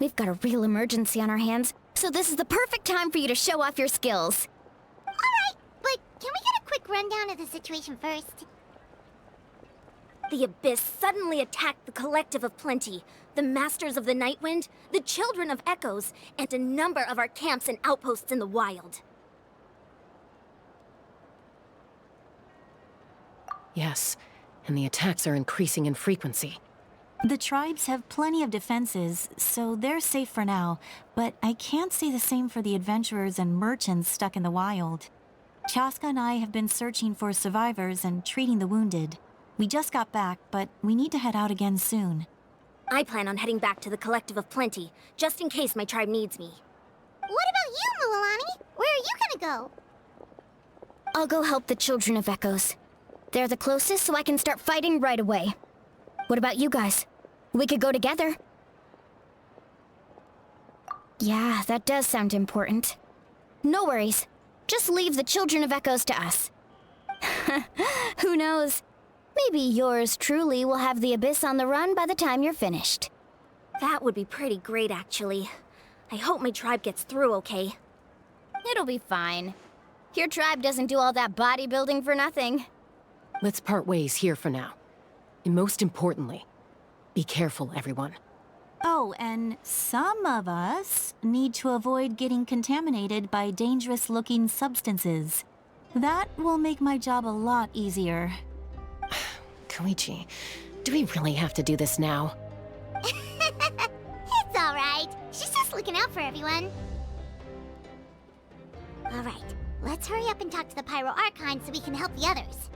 Speaker 19: We've got a real emergency on our hands, so this is the perfect time for you to show off your skills.
Speaker 6: Alright, but can we get a quick rundown of the situation first?
Speaker 19: The Abyss suddenly attacked the Collective of Plenty, the Masters of the Nightwind, the Children of Echoes, and a number of our camps and outposts in the wild.
Speaker 20: Yes, and the attacks are increasing in frequency.
Speaker 2: The tribes have plenty of defenses, so they're safe for now, but I can't say the same for the adventurers and merchants stuck in the wild. Chaska and I have been searching for survivors and treating the wounded. We just got back, but we need to head out again soon.
Speaker 19: I plan on heading back to the Collective of Plenty, just in case my tribe needs me.
Speaker 6: What about you, Mualani? Where are you gonna go?
Speaker 19: I'll go help the Children of Echoes. They're the closest, so I can start fighting right away. What about you guys? We could go together. Yeah, that does sound important. No worries. Just leave the Children of Echoes to us. Who knows? Maybe yours truly will have the Abyss on the run by the time you're finished. That would be pretty great, actually. I hope my tribe gets through okay.
Speaker 10: It'll be fine. Your tribe doesn't do all that bodybuilding for nothing.
Speaker 20: Let's part ways here for now. And most importantly, be careful, everyone.
Speaker 2: Oh, and some of us need to avoid getting contaminated by dangerous-looking substances. That will make my job a lot easier.
Speaker 20: Koichi, do we really have to do this now?
Speaker 6: It's alright. She's just looking out for everyone. Alright, let's hurry up and talk to the Pyro Archon so we can help the others.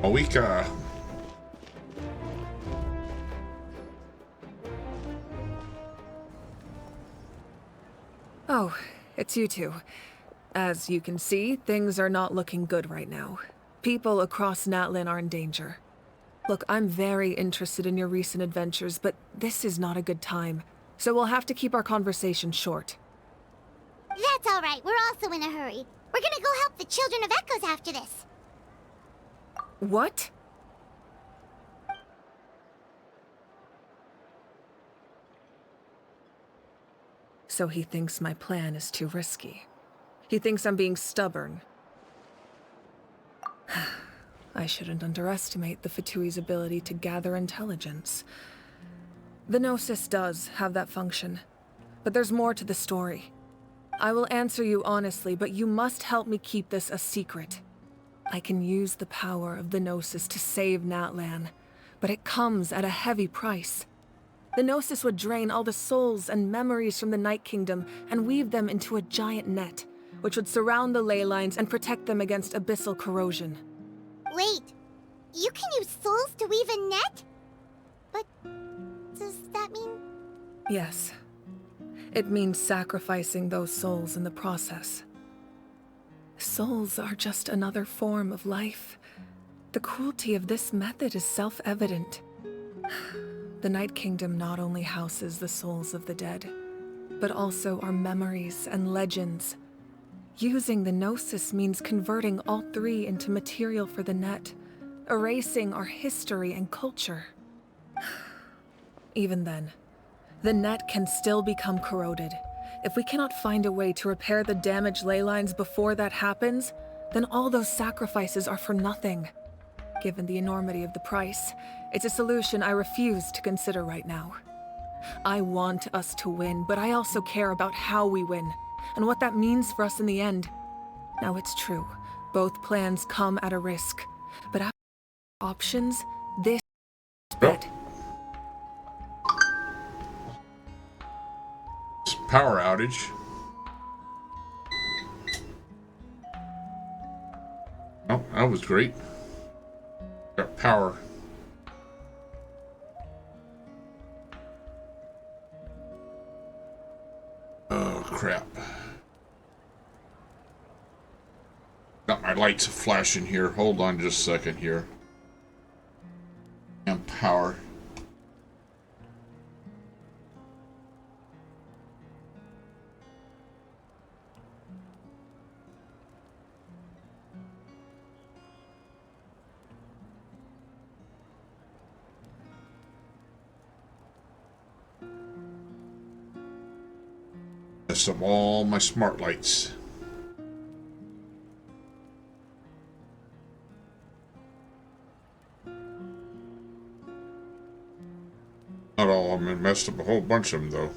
Speaker 1: Awika.
Speaker 21: Oh, it's you two. As you can see, things are not looking good right now. People across Natlan are in danger. Look, I'm very interested in your recent adventures, but this is not a good time. So we'll have to keep our conversation short.
Speaker 6: That's alright, we're also in a hurry. We're gonna go help the Children of Echoes after this.
Speaker 21: What? So he thinks my plan is too risky. He thinks I'm being stubborn. I shouldn't underestimate the Fatui's ability to gather intelligence. The Gnosis does have that function, but there's more to the story. I will answer you honestly, but you must help me keep this a secret. I can use the power of the Gnosis to save Natlan, but it comes at a heavy price. The Gnosis would drain all the souls and memories from the Night Kingdom and weave them into a giant net, which would surround the ley lines and protect them against abyssal corrosion.
Speaker 6: Wait, you can use souls to weave a net? But does that mean...
Speaker 21: Yes. It means sacrificing those souls in the process. Souls are just another form of life. The cruelty of this method is self-evident. The Night Kingdom not only houses the souls of the dead, but also our memories and legends. Using the Gnosis means converting all three into material for the net, erasing our history and culture. Even then, the net can still become corroded. If we cannot find a way to repair the damaged ley lines before that happens, then all those sacrifices are for nothing. Given the enormity of the price, it's a solution I refuse to consider right now. I want us to win, but I also care about how we win, and what that means for us in the end. Now it's true, both plans come at a risk, but after options, this is bet.
Speaker 1: Power outage. Oh, that was great. Got power. Oh, crap. Got my lights flashing here. Hold on just a second here. And power. Of all my smart lights. Not all of them. It messed up a whole bunch of them, though.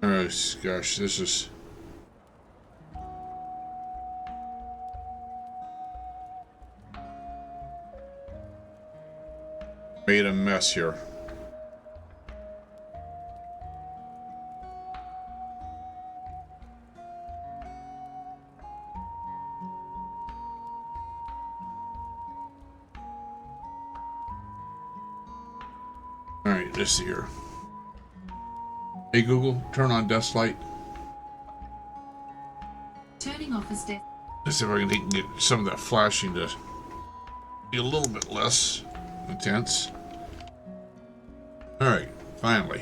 Speaker 1: Oh, gosh, this is... made a mess here. Alright, let's see here. Hey Google, turn on desk light.
Speaker 3: Turning off as desk.
Speaker 1: Let's see if I can get some of that flashing to be a little bit less intense. Alright, finally.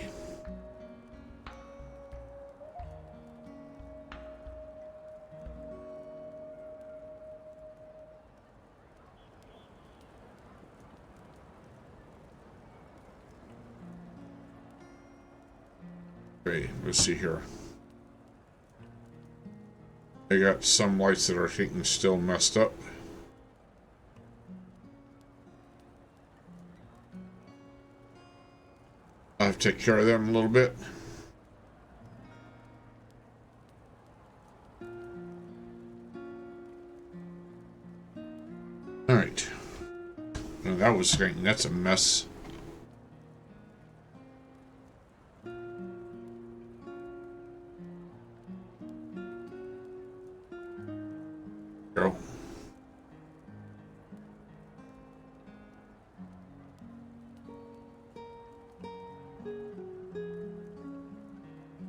Speaker 1: Okay, let's see here. I got some lights that are getting still messed up. I have to take care of them a little bit. Alright. Oh, that was great. That's a mess. Go.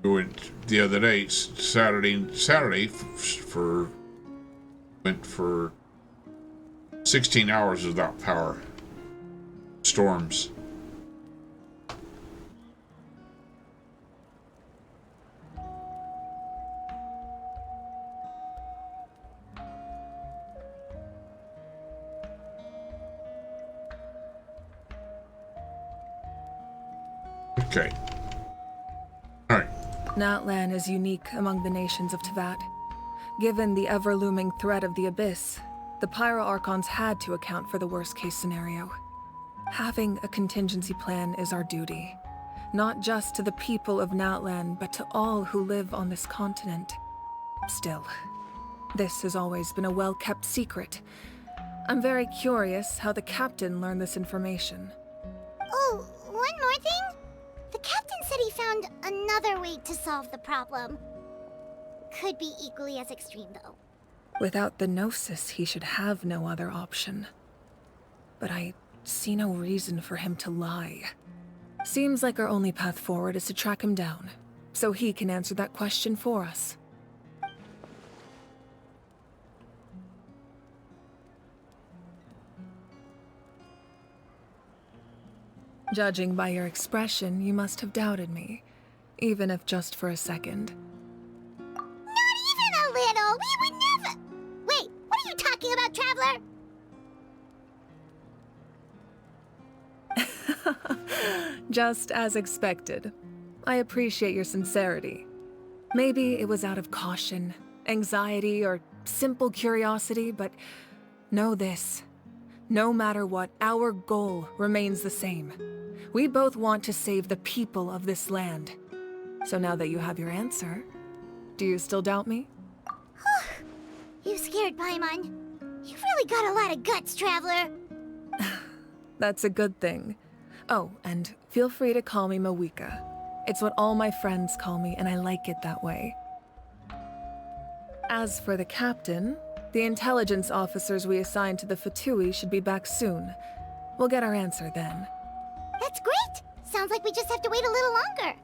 Speaker 1: We went the other day, Saturday for went for 16 hours without power. Storms. Okay. Alright.
Speaker 21: Natlan is unique among the nations of Teyvat. Given the ever-looming threat of the Abyss, the Pyro Archons had to account for the worst-case scenario. Having a contingency plan is our duty, not just to the people of Natlan, but to all who live on this continent. Still, this has always been a well-kept secret. I'm very curious how the captain learned this information.
Speaker 6: Oh, one more thing? The captain said he found another way to solve the problem. Could be equally as extreme, though.
Speaker 21: Without the Gnosis, he should have no other option. But I see no reason for him to lie. Seems like our only path forward is to track him down, so he can answer that question for us. Judging by your expression, you must have doubted me, even if just for a second.
Speaker 6: Not even a little! We would never— Wait, what are you talking about, Traveler?
Speaker 21: Just as expected. I appreciate your sincerity. Maybe it was out of caution, anxiety, or simple curiosity, but know this. No matter what, our goal remains the same. We both want to save the people of this land. So now that you have your answer, do you still doubt me?
Speaker 6: You scared Paimon. You've really got a lot of guts, Traveler.
Speaker 21: That's a good thing. Oh, and feel free to call me Mawika. It's what all my friends call me, and I like it that way. As for the captain, the intelligence officers we assigned to the Fatui should be back soon. We'll get our answer then.
Speaker 6: That's great! Sounds like we just have to wait a little longer.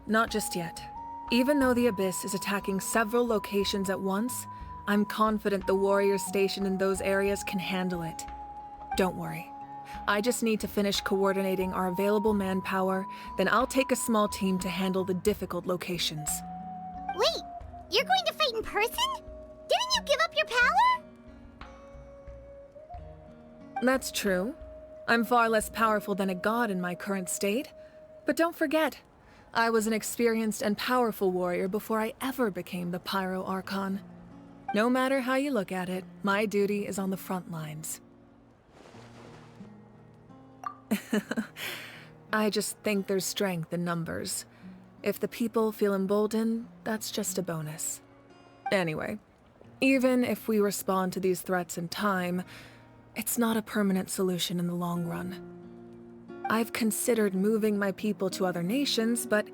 Speaker 21: Not just yet. Even though the Abyss is attacking several locations at once, I'm confident the warriors stationed in those areas can handle it. Don't worry. I just need to finish coordinating our available manpower, then I'll take a small team to handle the difficult locations.
Speaker 6: You're going to fight in person? Didn't you give up your power?
Speaker 21: That's true. I'm far less powerful than a god in my current state. But don't forget, I was an experienced and powerful warrior before I ever became the Pyro Archon. No matter how you look at it, my duty is on the front lines. I just think there's strength in numbers. If the people feel emboldened, that's just a bonus. Anyway, even if we respond to these threats in time, it's not a permanent solution in the long run. I've considered moving my people to other nations, but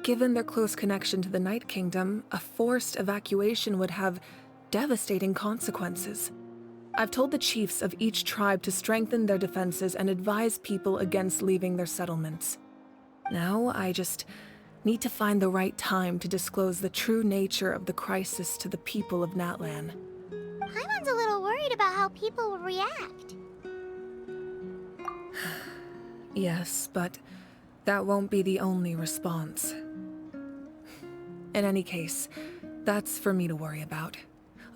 Speaker 21: given their close connection to the Night Kingdom, a forced evacuation would have devastating consequences. I've told the chiefs of each tribe to strengthen their defenses and advise people against leaving their settlements. Now, I just need to find the right time to disclose the true nature of the crisis to the people of Natlan.
Speaker 6: Paimon's a little worried about how people will react.
Speaker 21: Yes, but that won't be the only response. In any case, that's for me to worry about.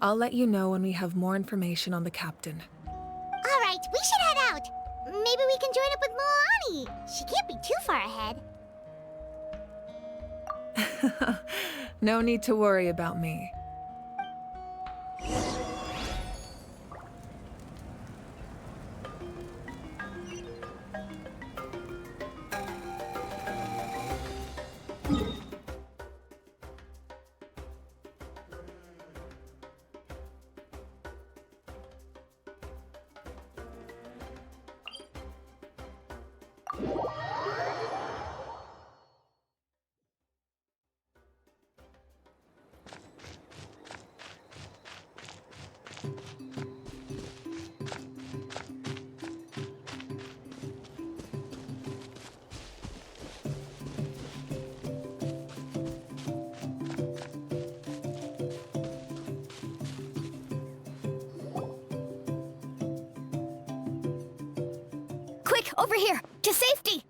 Speaker 21: I'll let you know when we have more information on the captain.
Speaker 6: All right, we should head out. Maybe we can join up with Milani. She can't be too far ahead.
Speaker 21: No need to worry about me.
Speaker 19: Quick, over here! To safety!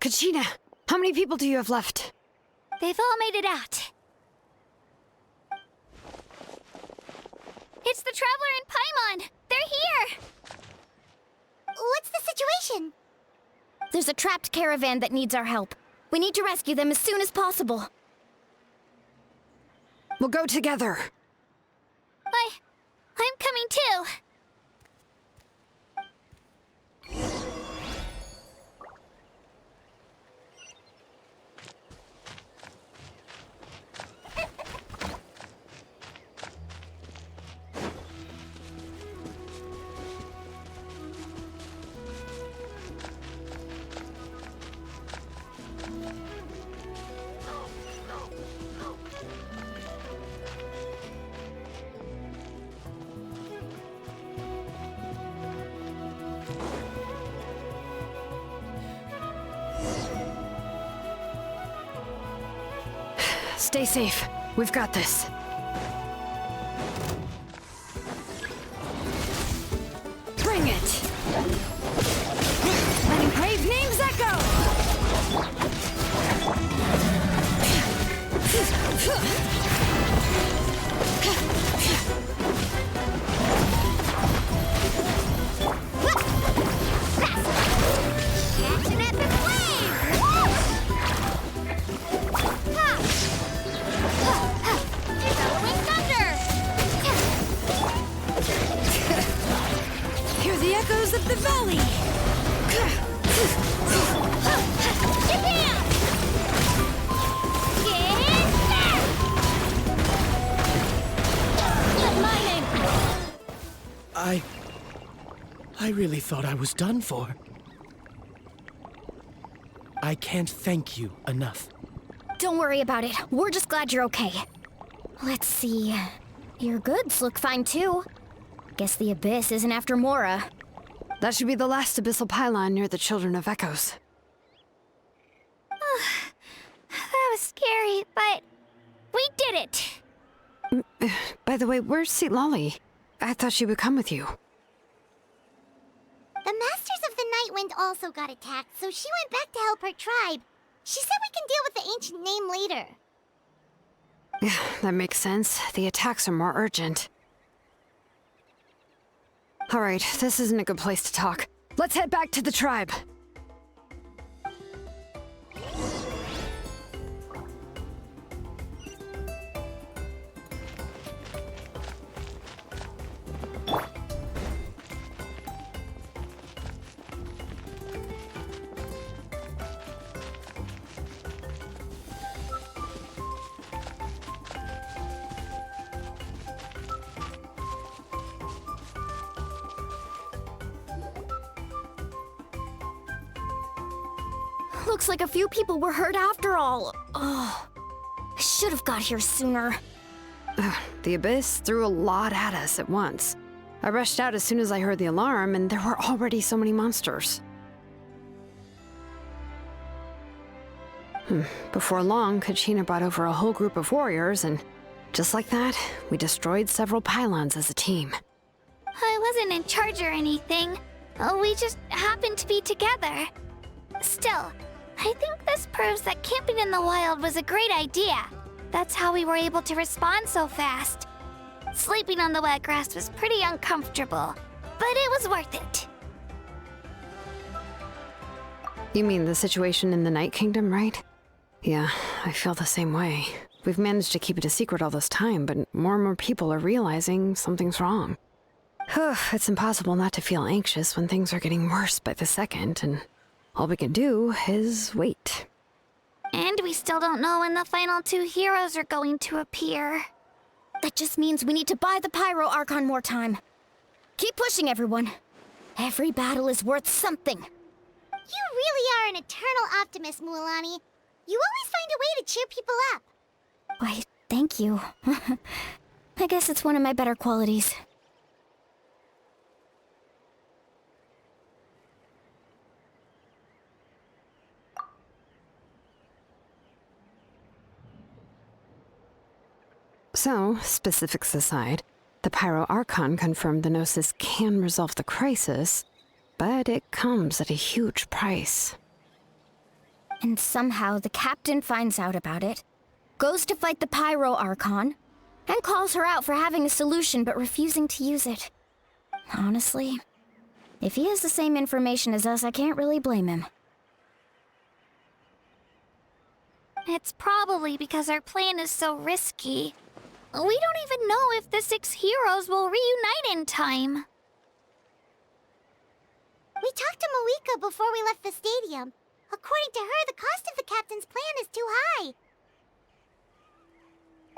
Speaker 5: Kachina, how many people do you have left?
Speaker 4: They've all made it out. It's the Traveler and Paimon! They're here!
Speaker 6: What's the situation?
Speaker 19: There's a trapped caravan that needs our help. We need to rescue them as soon as possible.
Speaker 5: We'll go together.
Speaker 4: I'm coming too.
Speaker 5: Stay safe. We've got this. Bring it! Letting brave names echo!
Speaker 6: Action at the flame! Bellowing thunder!
Speaker 5: Hear the echoes of the valley!
Speaker 6: Japan!
Speaker 16: I really thought I was done for. I can't thank you enough.
Speaker 19: Don't worry about it. We're just glad you're okay. Let's see. Your goods look fine too. Guess the Abyss isn't after Mora.
Speaker 5: That should be the last abyssal pylon near the Children of Echoes.
Speaker 4: That was scary, but we did it.
Speaker 5: By the way, where's Lolly? I thought she would come with you.
Speaker 6: The Masters of the Night Wind also got attacked, so she went back to help her tribe. She said we can deal with the ancient name later.
Speaker 5: Yeah, that makes sense. The attacks are more urgent. Alright, this isn't a good place to talk. Let's head back to the tribe.
Speaker 19: Looks like a few people were hurt after all. Oh, I should have got here sooner.
Speaker 5: The Abyss threw a lot at us at once. I rushed out as soon as I heard the alarm, and there were already so many monsters. Before long, Kachina brought over a whole group of warriors, and just like that, we destroyed several pylons as a team.
Speaker 4: I wasn't in charge or anything. We just happened to be together. Still, I think this proves that camping in the wild was a great idea. That's how we were able to respond so fast. Sleeping on the wet grass was pretty uncomfortable, but it was worth it.
Speaker 5: You mean the situation in the Night Kingdom, right? Yeah, I feel the same way. We've managed to keep it a secret all this time, but more and more people are realizing something's wrong. It's impossible not to feel anxious when things are getting worse by the second, and all we can do is wait.
Speaker 4: And we still don't know when the final 2 heroes are going to appear.
Speaker 19: That just means we need to buy the Pyro Archon more time. Keep pushing, everyone. Every battle is worth something.
Speaker 6: You really are an eternal optimist, Mualani. You always find a way to cheer people up.
Speaker 19: Why, thank you. I guess it's one of my better qualities.
Speaker 5: So, specifics aside, the Pyro Archon confirmed the Gnosis can resolve the crisis, but it comes at a huge price.
Speaker 19: And somehow the captain finds out about it, goes to fight the Pyro Archon, and calls her out for having a solution but refusing to use it. Honestly, if he has the same information as us, I can't really blame him.
Speaker 4: It's probably because our plan is so risky. We don't even know if the 6 heroes will reunite in time.
Speaker 6: We talked to Malika before we left the stadium. According to her, the cost of the captain's plan is too high.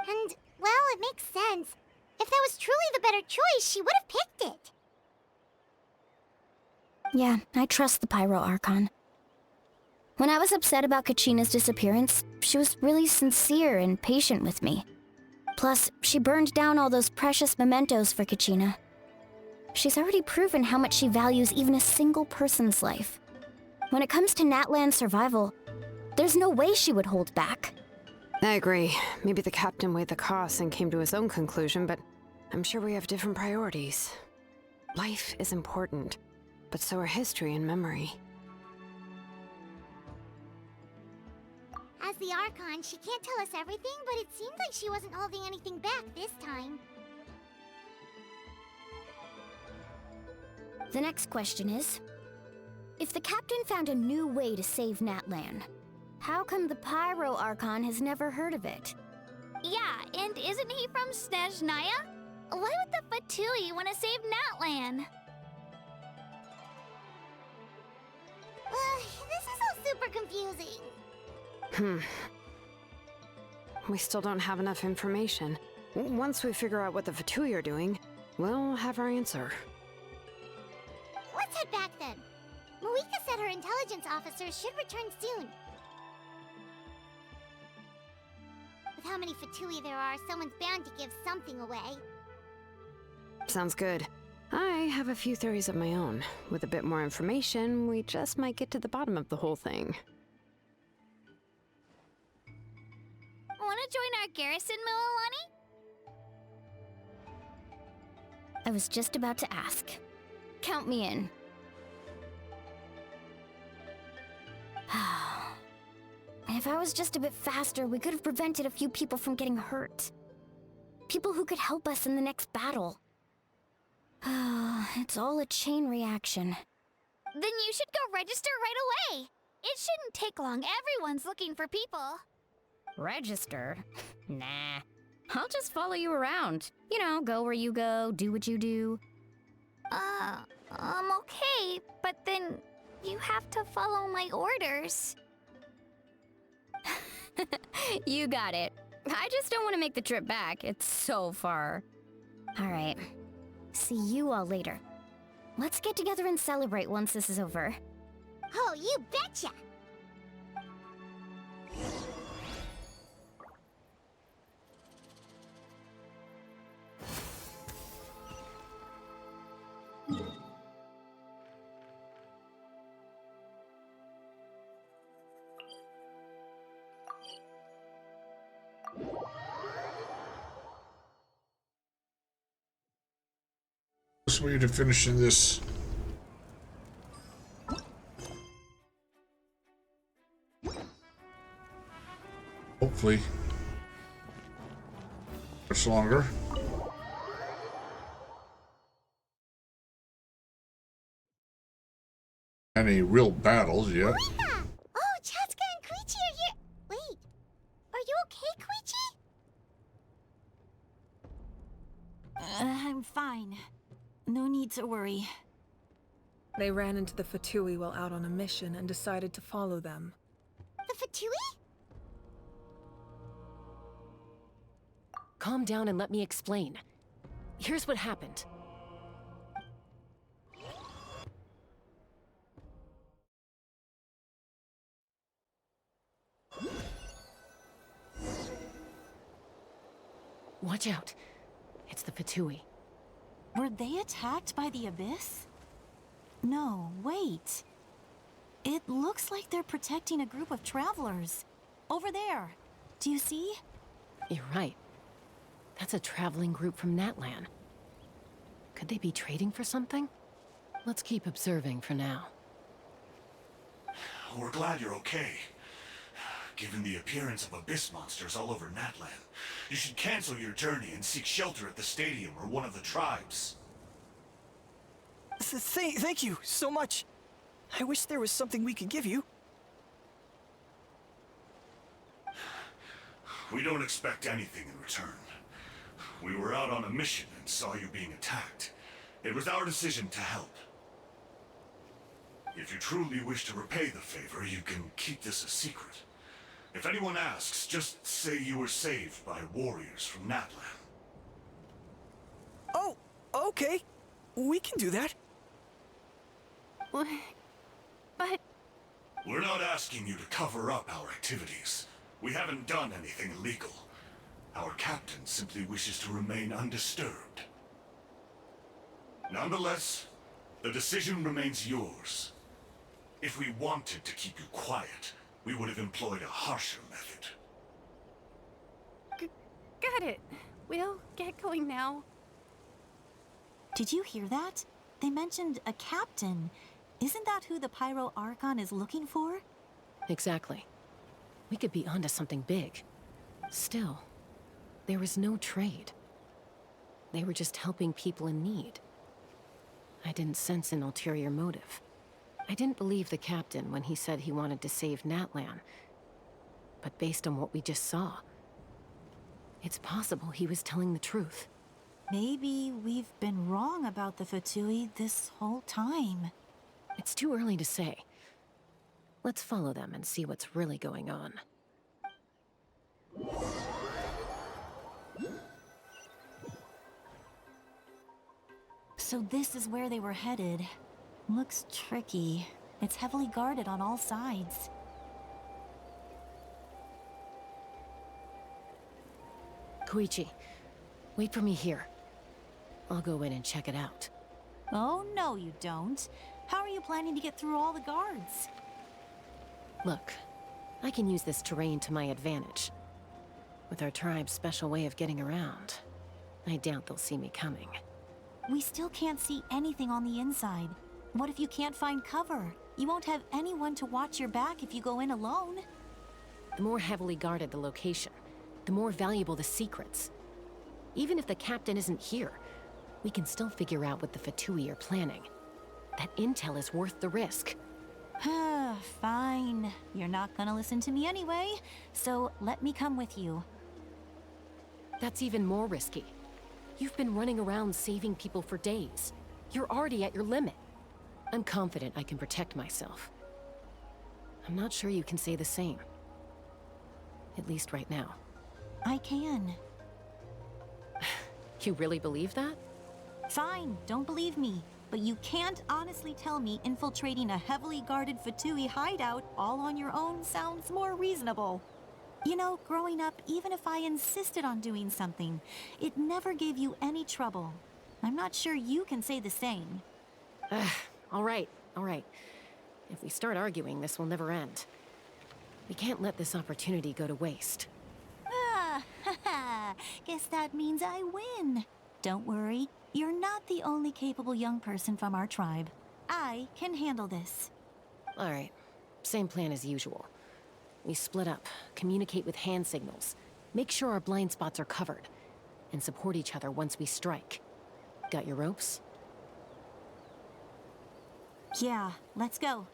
Speaker 6: And, well, it makes sense. If that was truly the better choice, she would have picked it.
Speaker 19: Yeah, I trust the Pyro Archon. When I was upset about Kachina's disappearance, she was really sincere and patient with me. Plus, she burned down all those precious mementos for Kachina. She's already proven how much she values even a single person's life. When it comes to Natlan's survival, there's no way she would hold back.
Speaker 5: I agree. Maybe the captain weighed the costs and came to his own conclusion, but I'm sure we have different priorities. Life is important, but so are history and memory.
Speaker 6: As the Archon, she can't tell us everything, but it seemed like she wasn't holding anything back this time.
Speaker 19: The next question is, if the captain found a new way to save Natlan, how come the Pyro Archon has never heard of it?
Speaker 4: Yeah, and isn't he from Snezhnaya? Why would the Fatui want to save Natlan?
Speaker 6: This is all super confusing.
Speaker 5: We still don't have enough information. Once we figure out what the Fatui are doing, we'll have our answer.
Speaker 6: Let's head back then. Malika said her intelligence officers should return soon. With how many Fatui there are, someone's bound to give something away.
Speaker 5: Sounds good. I have a few theories of my own. With a bit more information, we just might get to the bottom of the whole thing.
Speaker 4: Want to join our garrison, Mualani?
Speaker 19: I was just about to ask. Count me in. If I was just a bit faster, we could have prevented a few people from getting hurt. People who could help us in the next battle. It's all a chain reaction.
Speaker 4: Then you should go register right away. It shouldn't take long. Everyone's looking for people.
Speaker 19: Register? Nah. I'll just follow you around. You know, go where you go, do what you do.
Speaker 4: Okay, but then you have to follow my orders.
Speaker 19: You got it. I just don't want to make the trip back. It's so far. All right. See you all later. Let's get together and celebrate once this is over.
Speaker 6: Oh, you betcha!
Speaker 1: This way to finishing this. Hopefully, much longer. Any real battles yet?
Speaker 6: Oh, Chaska and Koichi are here. Wait, are you okay, Koichi?
Speaker 2: I'm fine. No need to worry.
Speaker 21: They ran into the Fatui while out on a mission and decided to follow them.
Speaker 6: The Fatui?
Speaker 20: Calm down and let me explain. Here's what happened. Watch out. It's the Fatui.
Speaker 2: Were they attacked by the Abyss? No, wait. It looks like they're protecting a group of travelers. Over there. Do you see?
Speaker 20: You're right. That's a traveling group from Natlan. Could they be trading for something? Let's keep observing for now.
Speaker 14: We're glad you're okay. Given the appearance of abyss monsters all over Natlan, you should cancel your journey and seek shelter at the stadium or one of the tribes.
Speaker 9: Thank you so much. I wish there was something we could give you.
Speaker 14: We don't expect anything in return. We were out on a mission and saw you being attacked. It was our decision to help. If you truly wish to repay the favor, you can keep this a secret. If anyone asks, just say you were saved by warriors from Natlan.
Speaker 9: Oh, okay. We can do that.
Speaker 10: But...
Speaker 14: We're not asking you to cover up our activities. We haven't done anything illegal. Our captain simply wishes to remain undisturbed. Nonetheless, the decision remains yours. If we wanted to keep you quiet, we would have employed a harsher method.
Speaker 11: Got it. We'll get going now.
Speaker 2: Did you hear that? They mentioned a captain. Isn't that who the Pyro Archon is looking for?
Speaker 20: Exactly. We could be onto something big. Still, there was no trade. They were just helping people in need. I didn't sense an ulterior motive. I didn't believe the captain when he said he wanted to save Natlan. But based on what we just saw, it's possible he was telling the truth.
Speaker 2: Maybe we've been wrong about the Fatui this whole time.
Speaker 20: It's too early to say. Let's follow them and see what's really going on.
Speaker 2: So this is where they were headed. Looks tricky. It's heavily guarded on all sides.
Speaker 20: Koichi, wait for me here. I'll go in and check it out.
Speaker 2: Oh, no you don't. How are you planning to get through all the guards?
Speaker 20: Look, I can use this terrain to my advantage. With our tribe's special way of getting around, I doubt they'll see me coming.
Speaker 2: We still can't see anything on the inside. What if you can't find cover? You won't have anyone to watch your back if you go in alone.
Speaker 20: the more heavily guarded the location, the more valuable the secrets. Even if the captain isn't here, we can still figure out what the Fatui are planning. That intel is worth the risk.
Speaker 10: Fine. You're not gonna listen to me anyway, so let me come with you.
Speaker 20: That's even more risky. You've been running around saving people for days. You're already at your limit. I'm confident I can protect myself. I'm not sure you can say the same. At least right now.
Speaker 10: I can.
Speaker 20: You really believe that?
Speaker 10: Fine, don't believe me. But you can't honestly tell me infiltrating a heavily guarded Fatui hideout all on your own sounds more reasonable. You know, growing up, even if I insisted on doing something, it never gave you any trouble. I'm not sure you can say the same.
Speaker 20: All right. If we start arguing, this will never end. We can't let this opportunity go to waste.
Speaker 10: Guess that means I win. Don't worry, you're not the only capable young person from our tribe. I can handle this.
Speaker 20: All right, same plan as usual. We split up, communicate with hand signals, make sure our blind spots are covered, and support each other once we strike. Got your ropes?
Speaker 10: Yeah, let's go.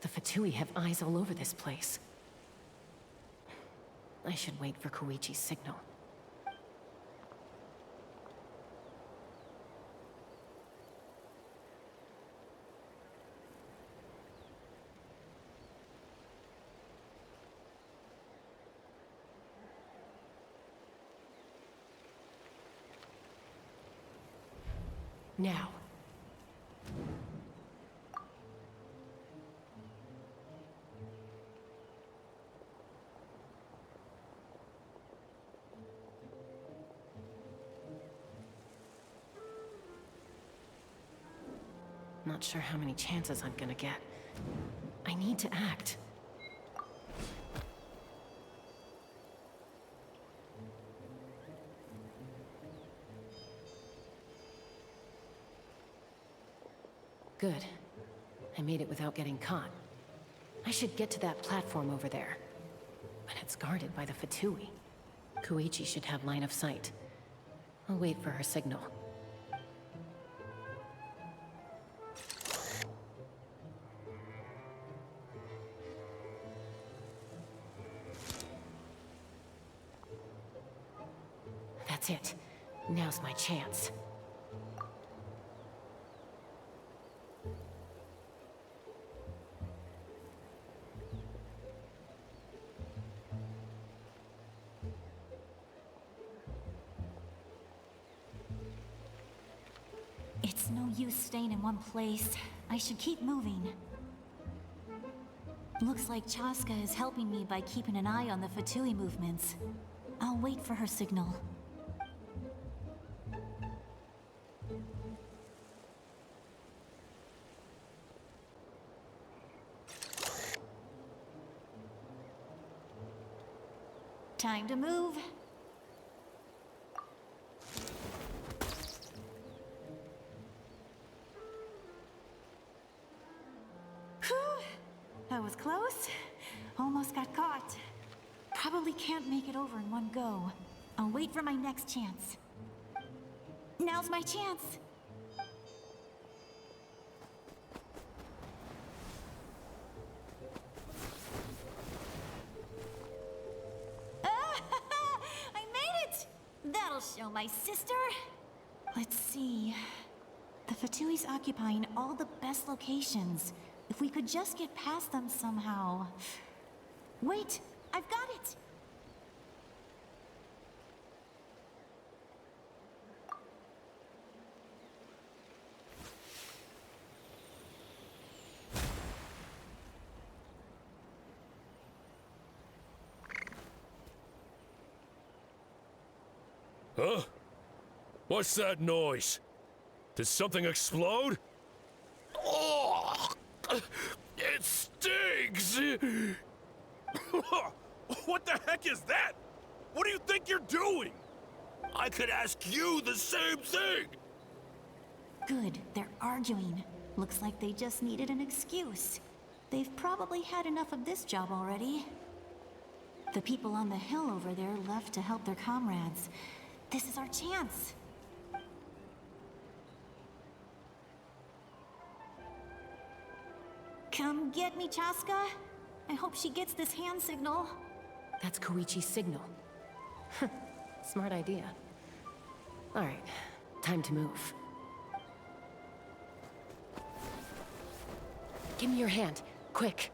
Speaker 20: The Fatui have eyes all over this place. I should wait for Koichi's signal. Now. Not sure how many chances I'm gonna get. I need to act. Good. I made it without getting caught. I should get to that platform over there. But it's guarded by the Fatui. Koichi should have line of sight. I'll wait for her signal. That's it. Now's my chance.
Speaker 10: It's no use staying in one place. I should keep moving. Looks like Chaska is helping me by keeping an eye on the Fatui movements. I'll wait for her signal. Time to move. Whew. That was close. Almost got caught. Probably can't make it over in one go. I'll wait for my next chance. Now's my chance. I made it! That'll show my sister. Let's see. The Fatui's occupying all the best locations. If we could just get past them somehow. Wait, I've got it!
Speaker 16: Huh?
Speaker 7: What's that noise? Did something explode? Oh! It stinks!
Speaker 16: What the heck is that? What do you think you're doing?
Speaker 7: I could ask you the same thing!
Speaker 22: Good, they're arguing. Looks like they just needed an excuse. They've probably had enough of this job already. The people on the hill over there left to help their comrades. This is our chance. Come get me, Chaska. I hope she gets this hand signal.
Speaker 20: That's Koichi's signal. Smart idea. Alright, time to move. Give me your hand, quick.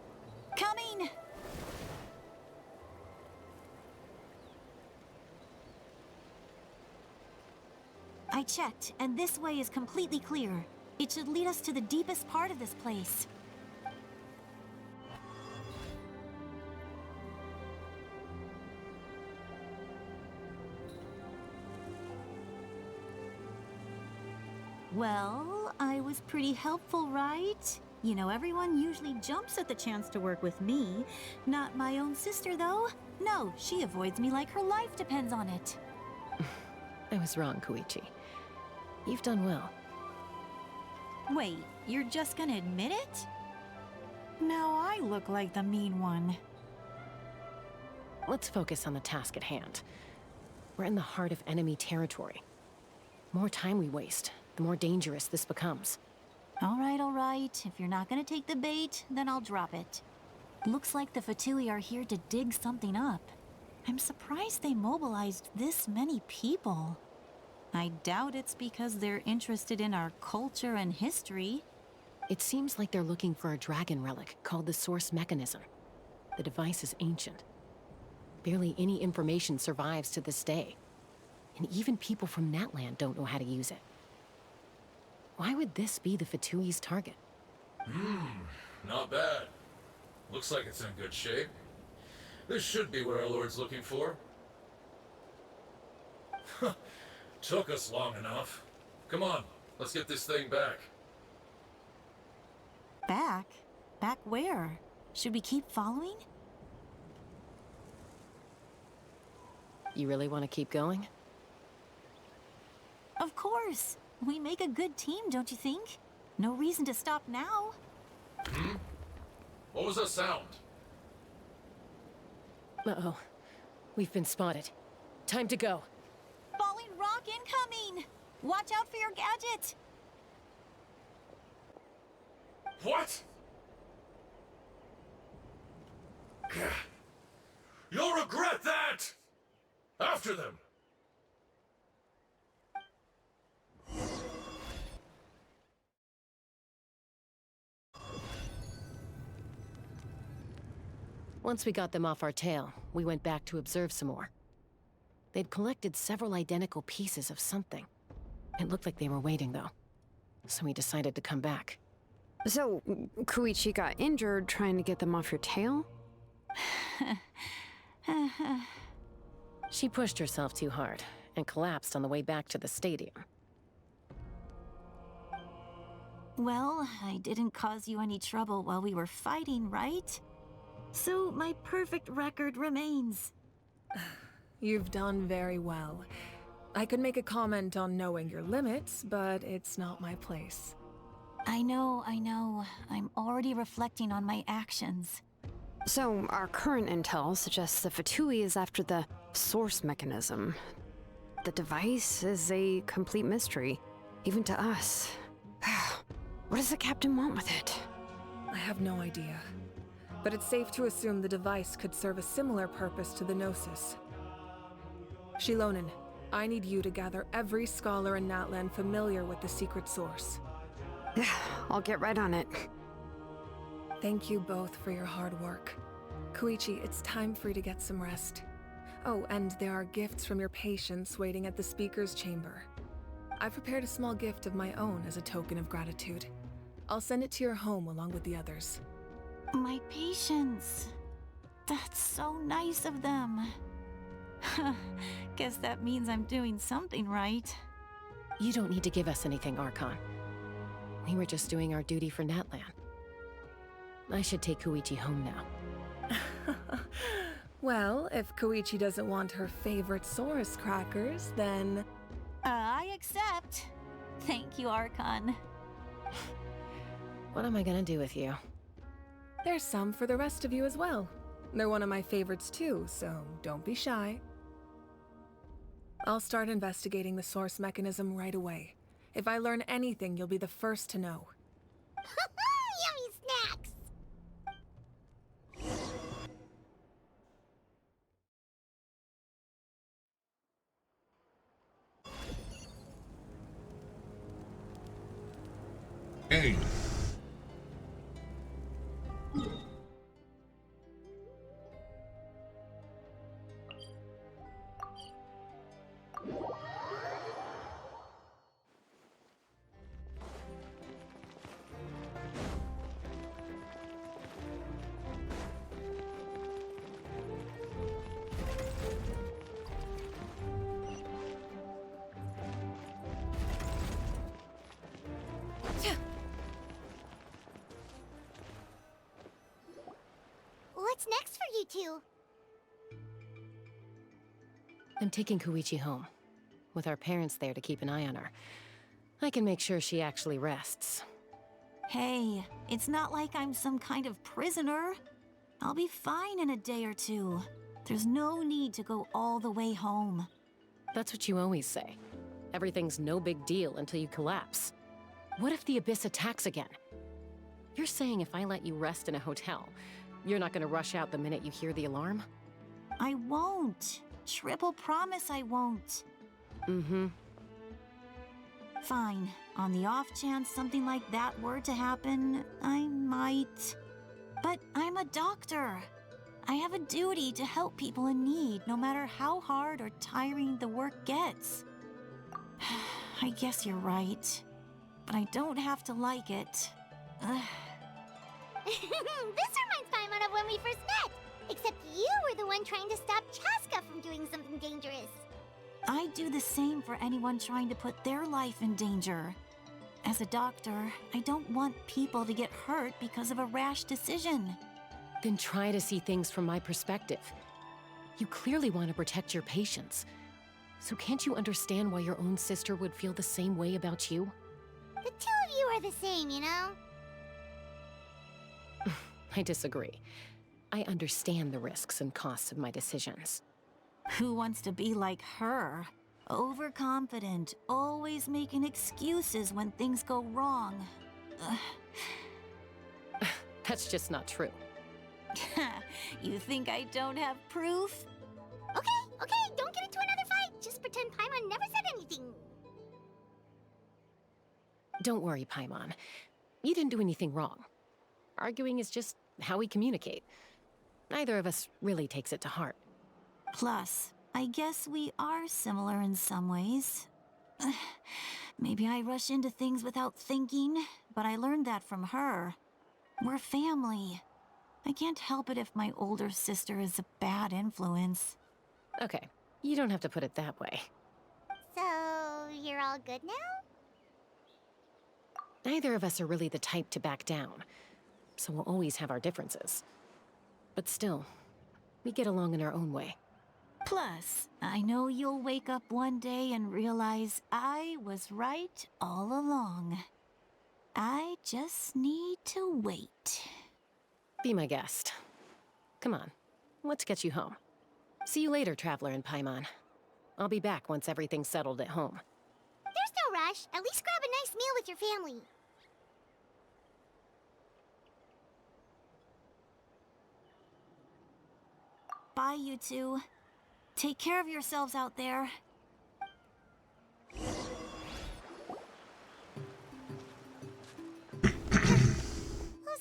Speaker 22: Coming! I checked, and this way is completely clear. It should lead us to the deepest part of this place. Well, I was pretty helpful, right? You know, everyone usually jumps at the chance to work with me. Not my own sister, though. No, she avoids me like her life depends on it.
Speaker 20: I was wrong, Koichi. You've done well.
Speaker 22: Wait, you're just gonna admit it? Now I look like the mean one.
Speaker 20: Let's focus on the task at hand. We're in the heart of enemy territory. The more time we waste, the more dangerous this becomes.
Speaker 22: All right. If you're not gonna take the bait, then I'll drop it. Looks like the Fatui are here to dig something up. I'm surprised they mobilized this many people. I doubt it's because they're interested in our culture and history.
Speaker 20: It seems like they're looking for a dragon relic called the Source Mechanism. The device is ancient. Barely any information survives to this day. And even people from Natlan don't know how to use it. Why would this be the Fatui's target?
Speaker 23: Not bad. Looks like it's in good shape. This should be what our Lord's looking for. Took us long enough. Come on, let's get this thing back.
Speaker 22: Back? Back where? Should we keep following?
Speaker 20: You really want to keep going?
Speaker 22: Of course. We make a good team, don't you think? No reason to stop now.
Speaker 23: What was that sound?
Speaker 20: Uh-oh. We've been spotted. Time to go.
Speaker 22: Falling rock incoming! Watch out for your gadget!
Speaker 23: What? You'll regret that! After them!
Speaker 20: Once we got them off our tail, we went back to observe some more. They'd collected several identical pieces of something. It looked like they were waiting, though. So we decided to come back.
Speaker 5: So, Koichi got injured trying to get them off your tail?
Speaker 20: She pushed herself too hard and collapsed on the way back to the stadium.
Speaker 22: Well, I didn't cause you any trouble while we were fighting, right? So my perfect record remains.
Speaker 21: You've done very well. I could make a comment on knowing your limits, but it's not my place.
Speaker 22: I know. I'm already reflecting on my actions.
Speaker 5: So, our current intel suggests the Fatui is after the source mechanism. The device is a complete mystery, even to us. What does the captain want with it?
Speaker 21: I have no idea. But it's safe to assume the device could serve a similar purpose to the Gnosis. Shilonen, I need you to gather every scholar in Natlan familiar with the secret source.
Speaker 5: I'll get right on it.
Speaker 21: Thank you both for your hard work. Koichi, it's time for you to get some rest. Oh, and there are gifts from your patients waiting at the speaker's chamber. I've prepared a small gift of my own as a token of gratitude. I'll send it to your home along with the others.
Speaker 22: My patience. That's so nice of them. Guess that means I'm doing something right.
Speaker 20: You don't need to give us anything, Archon. We were just doing our duty for Natlan. I should take Koichi home now.
Speaker 21: Well, if Koichi doesn't want her favorite Saurus crackers, then...
Speaker 22: I accept. Thank you, Archon.
Speaker 20: What am I gonna do with you?
Speaker 21: There's some for the rest of you as well. They're one of my favorites too, so don't be shy. I'll start investigating the source mechanism right away. If I learn anything, you'll be the first to know.
Speaker 6: Yummy snacks!
Speaker 1: Hey.
Speaker 6: What's next for you two?
Speaker 20: I'm taking Koichi home. With our parents there to keep an eye on her. I can make sure she actually rests.
Speaker 22: Hey, it's not like I'm some kind of prisoner. I'll be fine in a day or two. There's no need to go all the way home.
Speaker 20: That's what you always say. Everything's no big deal until you collapse. What if the Abyss attacks again? You're saying if I let you rest in a hotel, you're not gonna rush out the minute you hear the alarm?
Speaker 22: I won't. Triple promise I won't.
Speaker 20: Mm-hmm.
Speaker 22: Fine. On the off chance something like that were to happen, I might. But I'm a doctor. I have a duty to help people in need, no matter how hard or tiring the work gets. I guess you're right. But I don't have to like it.
Speaker 6: This reminds Paimon of when we first met! Except you were the one trying to stop Chaska from doing something dangerous.
Speaker 22: I do the same for anyone trying to put their life in danger. As a doctor, I don't want people to get hurt because of a rash decision.
Speaker 20: Then try to see things from my perspective. You clearly want to protect your patients. So can't you understand why your own sister would feel the same way about you?
Speaker 6: The two of you are the same, you know?
Speaker 20: I disagree. I understand the risks and costs of my decisions.
Speaker 22: Who wants to be like her? Overconfident, always making excuses when things go wrong.
Speaker 20: That's just not true.
Speaker 22: You think I don't have proof?
Speaker 6: Okay, don't get into another fight. Just pretend Paimon never said anything.
Speaker 20: Don't worry, Paimon. You didn't do anything wrong. Arguing is just how we communicate. Neither of us really takes it to heart.
Speaker 22: Plus, I guess we are similar in some ways. Maybe I rush into things without thinking, but I learned that from her. We're family. I can't help it if my older sister is a bad influence.
Speaker 20: Okay, you don't have to put it that way.
Speaker 6: So, you're all good now?
Speaker 20: Neither of us are really the type to back down, so we'll always have our differences. But still, we get along in our own way.
Speaker 22: Plus, I know you'll wake up one day and realize I was right all along. I just need to wait.
Speaker 20: Be my guest. Come on, let's get you home. See you later, Traveler and Paimon. I'll be back once everything's settled at home.
Speaker 6: There's no rush. At least grab a nice meal with your family.
Speaker 22: Bye, you two. Take care of yourselves out there.
Speaker 6: Those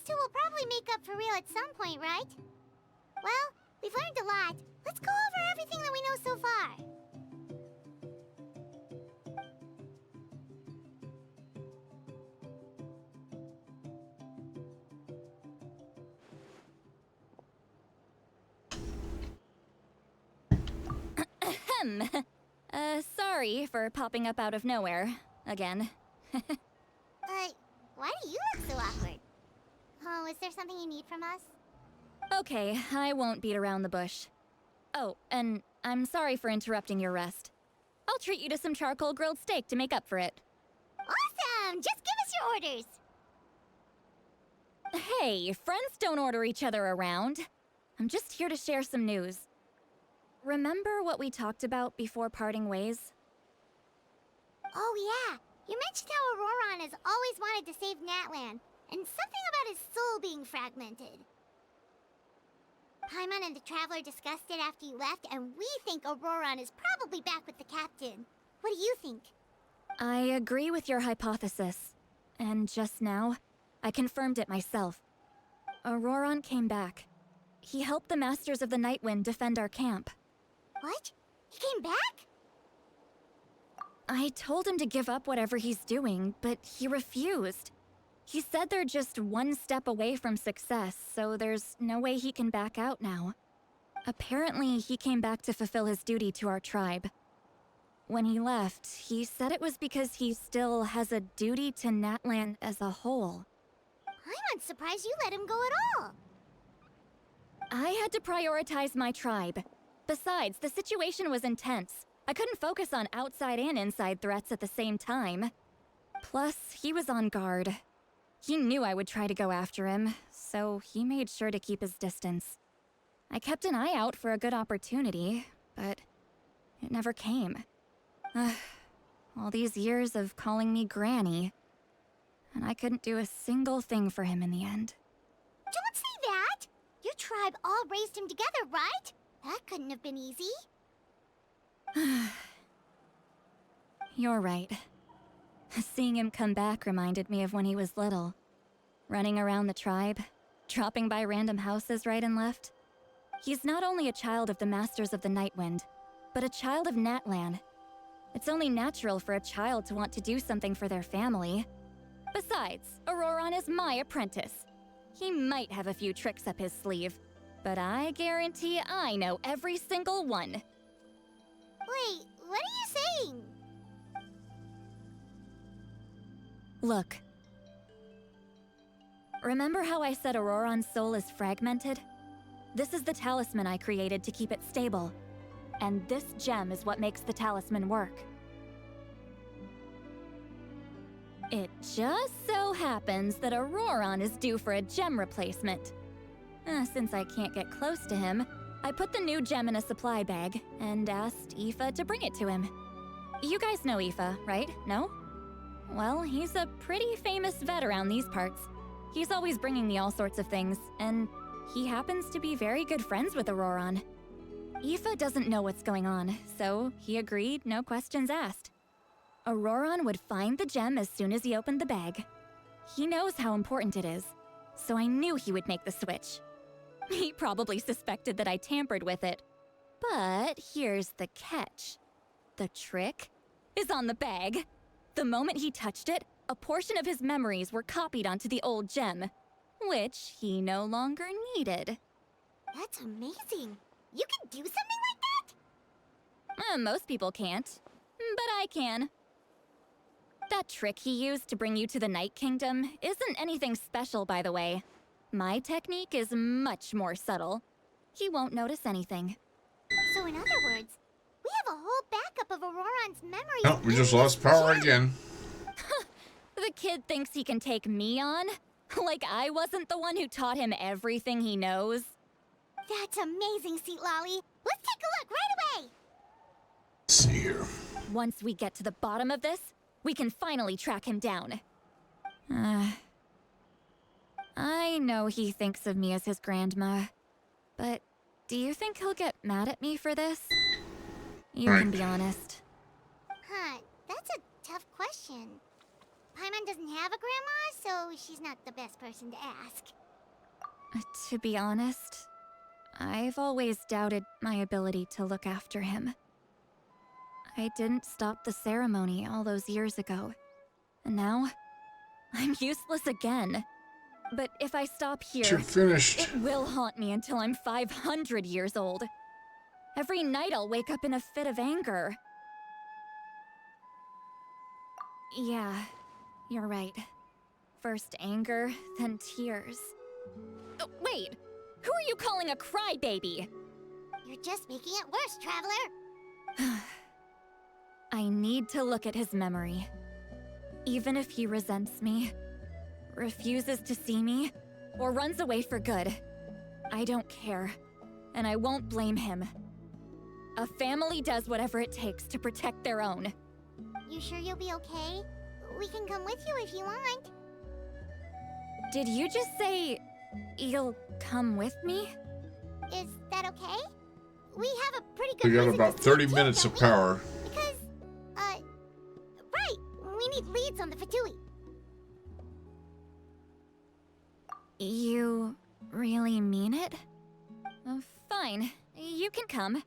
Speaker 6: two will probably make up for real at some point, right? Well, we've learned a lot. Let's go over everything that we know so far.
Speaker 10: Sorry for popping up out of nowhere. again.
Speaker 6: Why do you look so awkward? Oh, is there something you need from us?
Speaker 10: Okay, I won't beat around the bush. Oh, and I'm sorry for interrupting your rest. I'll treat you to some charcoal grilled steak to make up for it.
Speaker 6: Awesome! Just give us your orders!
Speaker 10: Hey, friends don't order each other around. I'm just here to share some news. Remember what we talked about before parting ways?
Speaker 6: Oh yeah, you mentioned how Auroron has always wanted to save Natlan, and something about his soul being fragmented. Paimon and the Traveler discussed it after you left, and we think Auroron is probably back with the captain. What do you think?
Speaker 10: I agree with your hypothesis. And just now, I confirmed it myself. Auroron came back. He helped the Masters of the Nightwind defend our camp.
Speaker 6: What? He came back?
Speaker 10: I told him to give up whatever he's doing, but he refused. He said they're just one step away from success, so there's no way he can back out now. Apparently, he came back to fulfill his duty to our tribe. When he left, he said it was because he still has a duty to Natlan as a whole.
Speaker 6: I'm surprised you let him go at all.
Speaker 10: I had to prioritize my tribe. Besides, the situation was intense. I couldn't focus on outside and inside threats at the same time. Plus, he was on guard. He knew I would try to go after him, so he made sure to keep his distance. I kept an eye out for a good opportunity, but it never came. All these years of calling me Granny, and I couldn't do a single thing for him in the end.
Speaker 6: Don't say that! Your tribe all raised him together, right? That couldn't have been easy.
Speaker 10: You're right. Seeing him come back reminded me of when he was little. Running around the tribe, dropping by random houses right and left. He's not only a child of the Masters of the Nightwind, but a child of Natlan. It's only natural for a child to want to do something for their family. Besides, Auroron is my apprentice. He might have a few tricks up his sleeve, but I guarantee I know every single one.
Speaker 6: Wait, what are you saying?
Speaker 10: Look. Remember how I said Auroron's soul is fragmented? This is the talisman I created to keep it stable. And this gem is what makes the talisman work. It just so happens that Auroron is due for a gem replacement. Since I can't get close to him, I put the new gem in a supply bag and asked Aoife to bring it to him. You guys know Aoife, right? No? Well, he's a pretty famous vet around these parts. He's always bringing me all sorts of things, and he happens to be very good friends with Auroron. Aoife doesn't know what's going on, so he agreed, no questions asked. Auroron would find the gem as soon as he opened the bag. He knows how important it is, so I knew he would make the switch. He probably suspected that I tampered with it. But here's the catch. The trick is on the bag. The moment he touched it, a portion of his memories were copied onto the old gem, which he no longer needed.
Speaker 6: That's amazing. You can do something like that?
Speaker 10: Most people can't, but I can. That trick he used to bring you to the Night Kingdom isn't anything special, by the way. My technique is much more subtle. He won't notice anything.
Speaker 6: So in other words, we have a whole backup of Auroron's memories.
Speaker 1: Oh, we just lost power again.
Speaker 10: The kid thinks he can take me on? Like I wasn't the one who taught him everything he knows?
Speaker 6: That's amazing, Seat Lolly. Let's take a look right away.
Speaker 1: Let's see here.
Speaker 10: Once we get to the bottom of this, we can finally track him down. I know he thinks of me as his grandma, but do you think he'll get mad at me for this? You can be honest.
Speaker 6: Huh, that's a tough question. Paimon doesn't have a grandma, so she's not the best person to ask.
Speaker 10: To be honest, I've always doubted my ability to look after him. I didn't stop the ceremony all those years ago, and now I'm useless again. But if I stop here,
Speaker 1: you're finished.
Speaker 10: It will haunt me until I'm 500 years old. Every night I'll wake up in a fit of anger. Yeah, you're right. First anger, then tears. Oh, wait! Who are you calling a crybaby?
Speaker 6: You're just making it worse, Traveler.
Speaker 10: I need to look at his memory. Even if he resents me, refuses to see me, or runs away for good, I don't care, and I won't blame him. A family does whatever it takes to protect their own.
Speaker 6: You sure you'll be okay? We can come with you if you want.
Speaker 10: Did you just say you'll come with me?
Speaker 6: Is that okay? We have a pretty good
Speaker 1: We got
Speaker 6: reason
Speaker 1: about
Speaker 6: to stay
Speaker 1: 30
Speaker 6: tuned,
Speaker 1: minutes
Speaker 6: don't
Speaker 1: of
Speaker 6: we?
Speaker 1: power.
Speaker 6: Because, right, we need leads on the Fatui.
Speaker 10: You really mean it? Fine, you can come.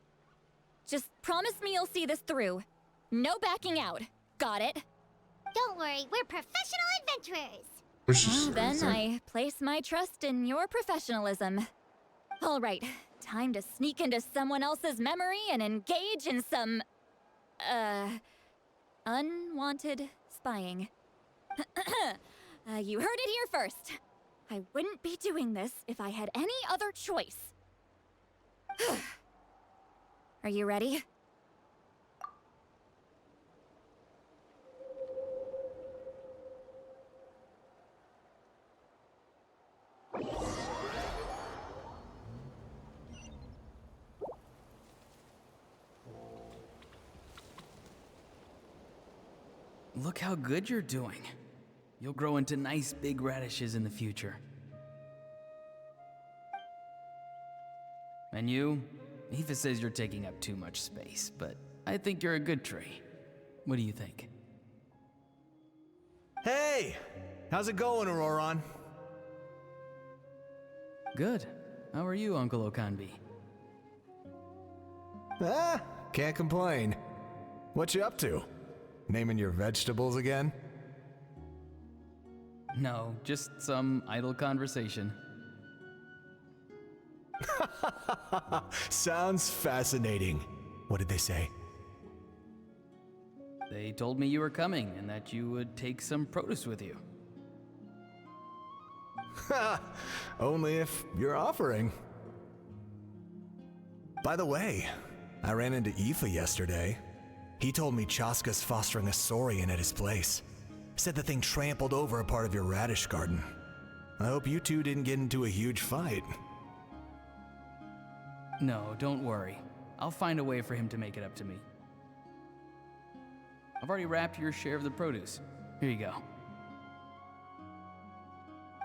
Speaker 10: Just promise me you'll see this through. No backing out. Got it?
Speaker 6: Don't worry, we're professional adventurers.
Speaker 10: Then I place my trust in your professionalism. All right, time to sneak into someone else's memory and engage in some, unwanted spying. You heard it here first. I wouldn't be doing this if I had any other choice. Are you ready?
Speaker 12: Look how good you're doing. You'll grow into nice big radishes in the future. And you? Aoife says you're taking up too much space, but I think you're a good tree. What do you think?
Speaker 8: Hey! How's it going, Auroron?
Speaker 12: Good. How are you, Uncle Okanbi?
Speaker 8: Can't complain. What you up to? Naming your vegetables again?
Speaker 12: No, just some idle conversation.
Speaker 8: Sounds fascinating. What did they say?
Speaker 12: They told me you were coming and that you would take some produce with you.
Speaker 8: Only if you're offering. By the way, I ran into Aoife yesterday. He told me Chaska's fostering a saurian at his place. Said the thing trampled over a part of your radish garden. I hope you two didn't get into a huge fight.
Speaker 12: No, don't worry. I'll find a way for him to make it up to me. I've already wrapped your share of the produce. Here you go.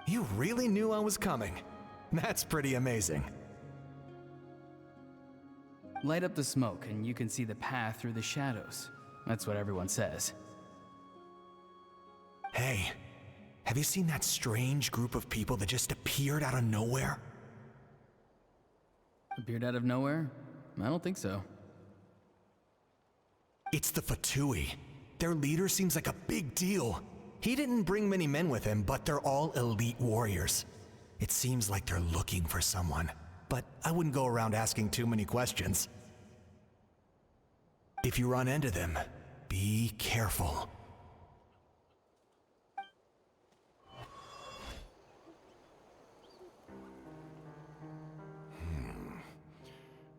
Speaker 8: You really knew I was coming. That's pretty amazing.
Speaker 12: Light up the smoke and you can see the path through the shadows. That's what everyone says.
Speaker 8: Hey, have you seen that strange group of people that just appeared out of nowhere?
Speaker 12: Appeared out of nowhere? I don't think so.
Speaker 8: It's the Fatui. Their leader seems like a big deal. He didn't bring many men with him, but they're all elite warriors. It seems like they're looking for someone, but I wouldn't go around asking too many questions. If you run into them, be careful.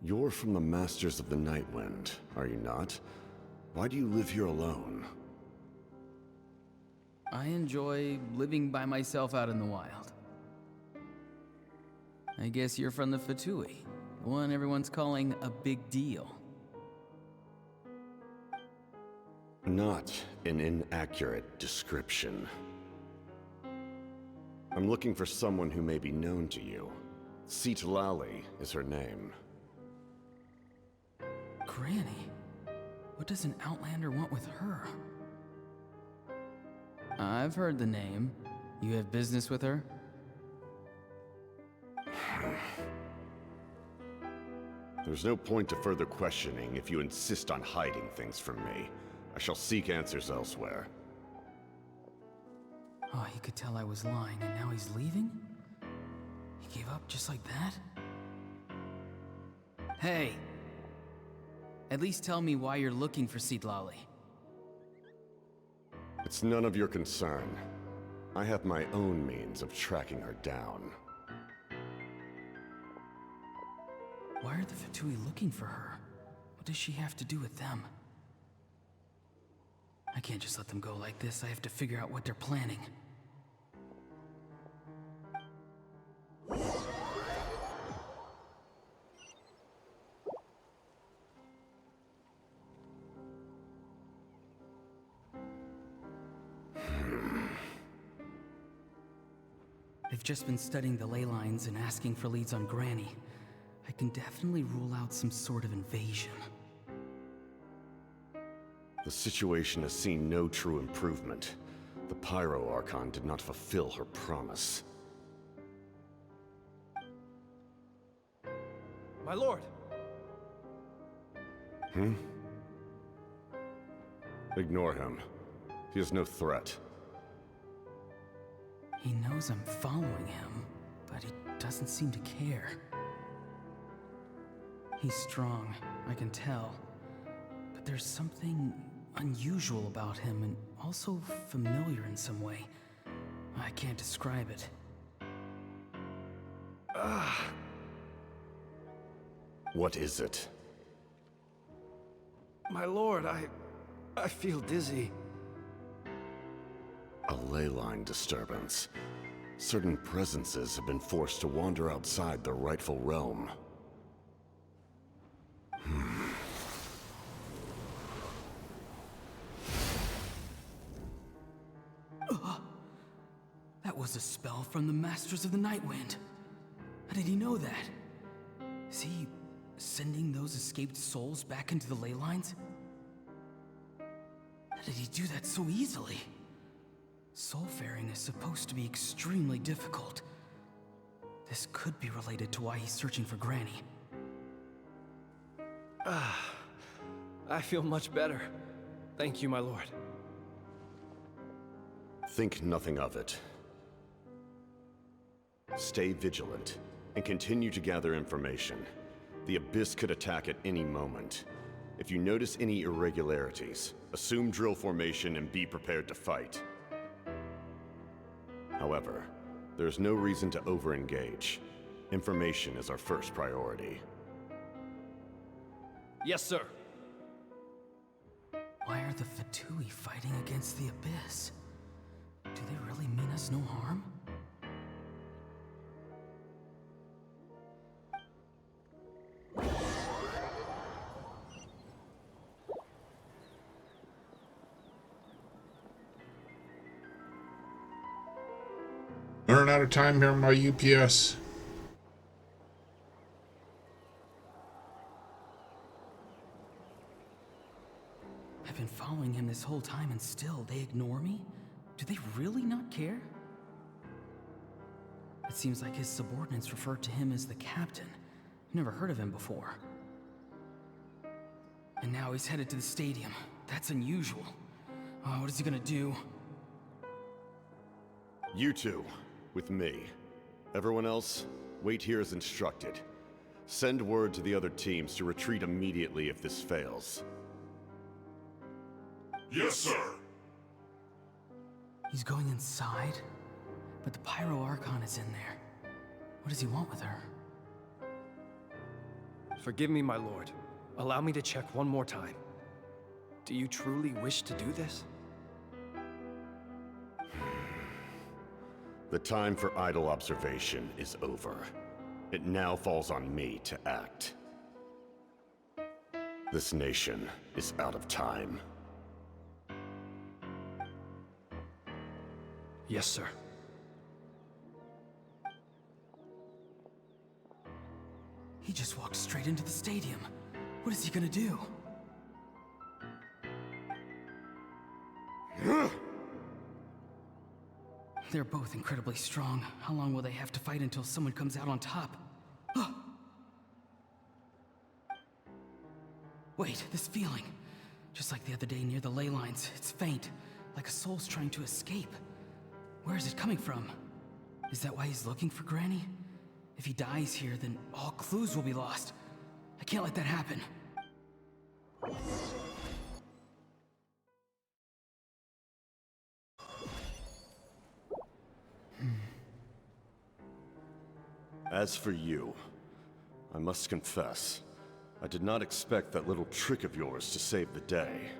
Speaker 13: You're from the Masters of the Nightwind, are you not? Why do you live here alone?
Speaker 12: I enjoy living by myself out in the wild. I guess you're from the Fatui, the one everyone's calling a big deal.
Speaker 13: Not an inaccurate description. I'm looking for someone who may be known to you. Citlali is her name.
Speaker 12: Granny? What does an Outlander want with her? I've heard the name. You have business with her?
Speaker 13: There's no point to further questioning if you insist on hiding things from me. I shall seek answers elsewhere.
Speaker 12: Oh, he could tell I was lying and now he's leaving? He gave up just like that? Hey! At least tell me why you're looking for Citlali.
Speaker 13: It's none of your concern. I have my own means of tracking her down.
Speaker 12: Why are the Fatui looking for her? What does she have to do with them? I can't just let them go like this. I have to figure out what they're planning. They've just been studying the ley lines and asking for leads on Granny. I can definitely rule out some sort of invasion.
Speaker 13: The situation has seen no true improvement. The Pyro Archon did not fulfill her promise.
Speaker 9: My lord!
Speaker 13: Ignore him. He is no threat.
Speaker 12: He knows I'm following him, but he doesn't seem to care. He's strong, I can tell. But there's something unusual about him and also familiar in some way. I can't describe it.
Speaker 13: What is it?
Speaker 9: My lord, I feel dizzy.
Speaker 13: A ley line disturbance. Certain presences have been forced to wander outside their rightful realm.
Speaker 12: That was a spell from the Masters of the Nightwind. How did he know that? Is he sending those escaped souls back into the ley lines? How did he do that so easily? Soulfaring is supposed to be extremely difficult. This could be related to why he's searching for Granny.
Speaker 9: I feel much better. Thank you, my lord.
Speaker 13: Think nothing of it. Stay vigilant, and continue to gather information. The Abyss could attack at any moment. If you notice any irregularities, assume drill formation and be prepared to fight. However, there is no reason to over-engage. Information is our first priority.
Speaker 9: Yes, sir.
Speaker 12: Why are the Fatui fighting against the Abyss? Do they really mean us no harm?
Speaker 1: Run out of time here on my UPS.
Speaker 12: I've been following him this whole time and still they ignore me? Do they really not care? It seems like his subordinates refer to him as the captain. Never heard of him before. And now he's headed to the stadium. That's unusual. Oh, what is he gonna do?
Speaker 13: You two, with me. Everyone else, wait here as instructed. Send word to the other teams to retreat immediately if this fails.
Speaker 14: Yes, sir.
Speaker 12: He's going inside? But the Pyro Archon is in there. What does he want with her?
Speaker 9: Forgive me, my lord. Allow me to check one more time. Do you truly wish to do this?
Speaker 13: The time for idle observation is over. It now falls on me to act. This nation is out of time.
Speaker 9: Yes, sir.
Speaker 12: He just walked straight into the stadium. What is he gonna do? They're both incredibly strong. How long will they have to fight until someone comes out on top? Wait, this feeling. Just like the other day near the ley lines, it's faint, like a soul's trying to escape. Where is it coming from? Is that why he's looking for Granny? If he dies here, then all clues will be lost. I can't let that happen.
Speaker 13: As for you, I must confess, I did not expect that little trick of yours to save the day.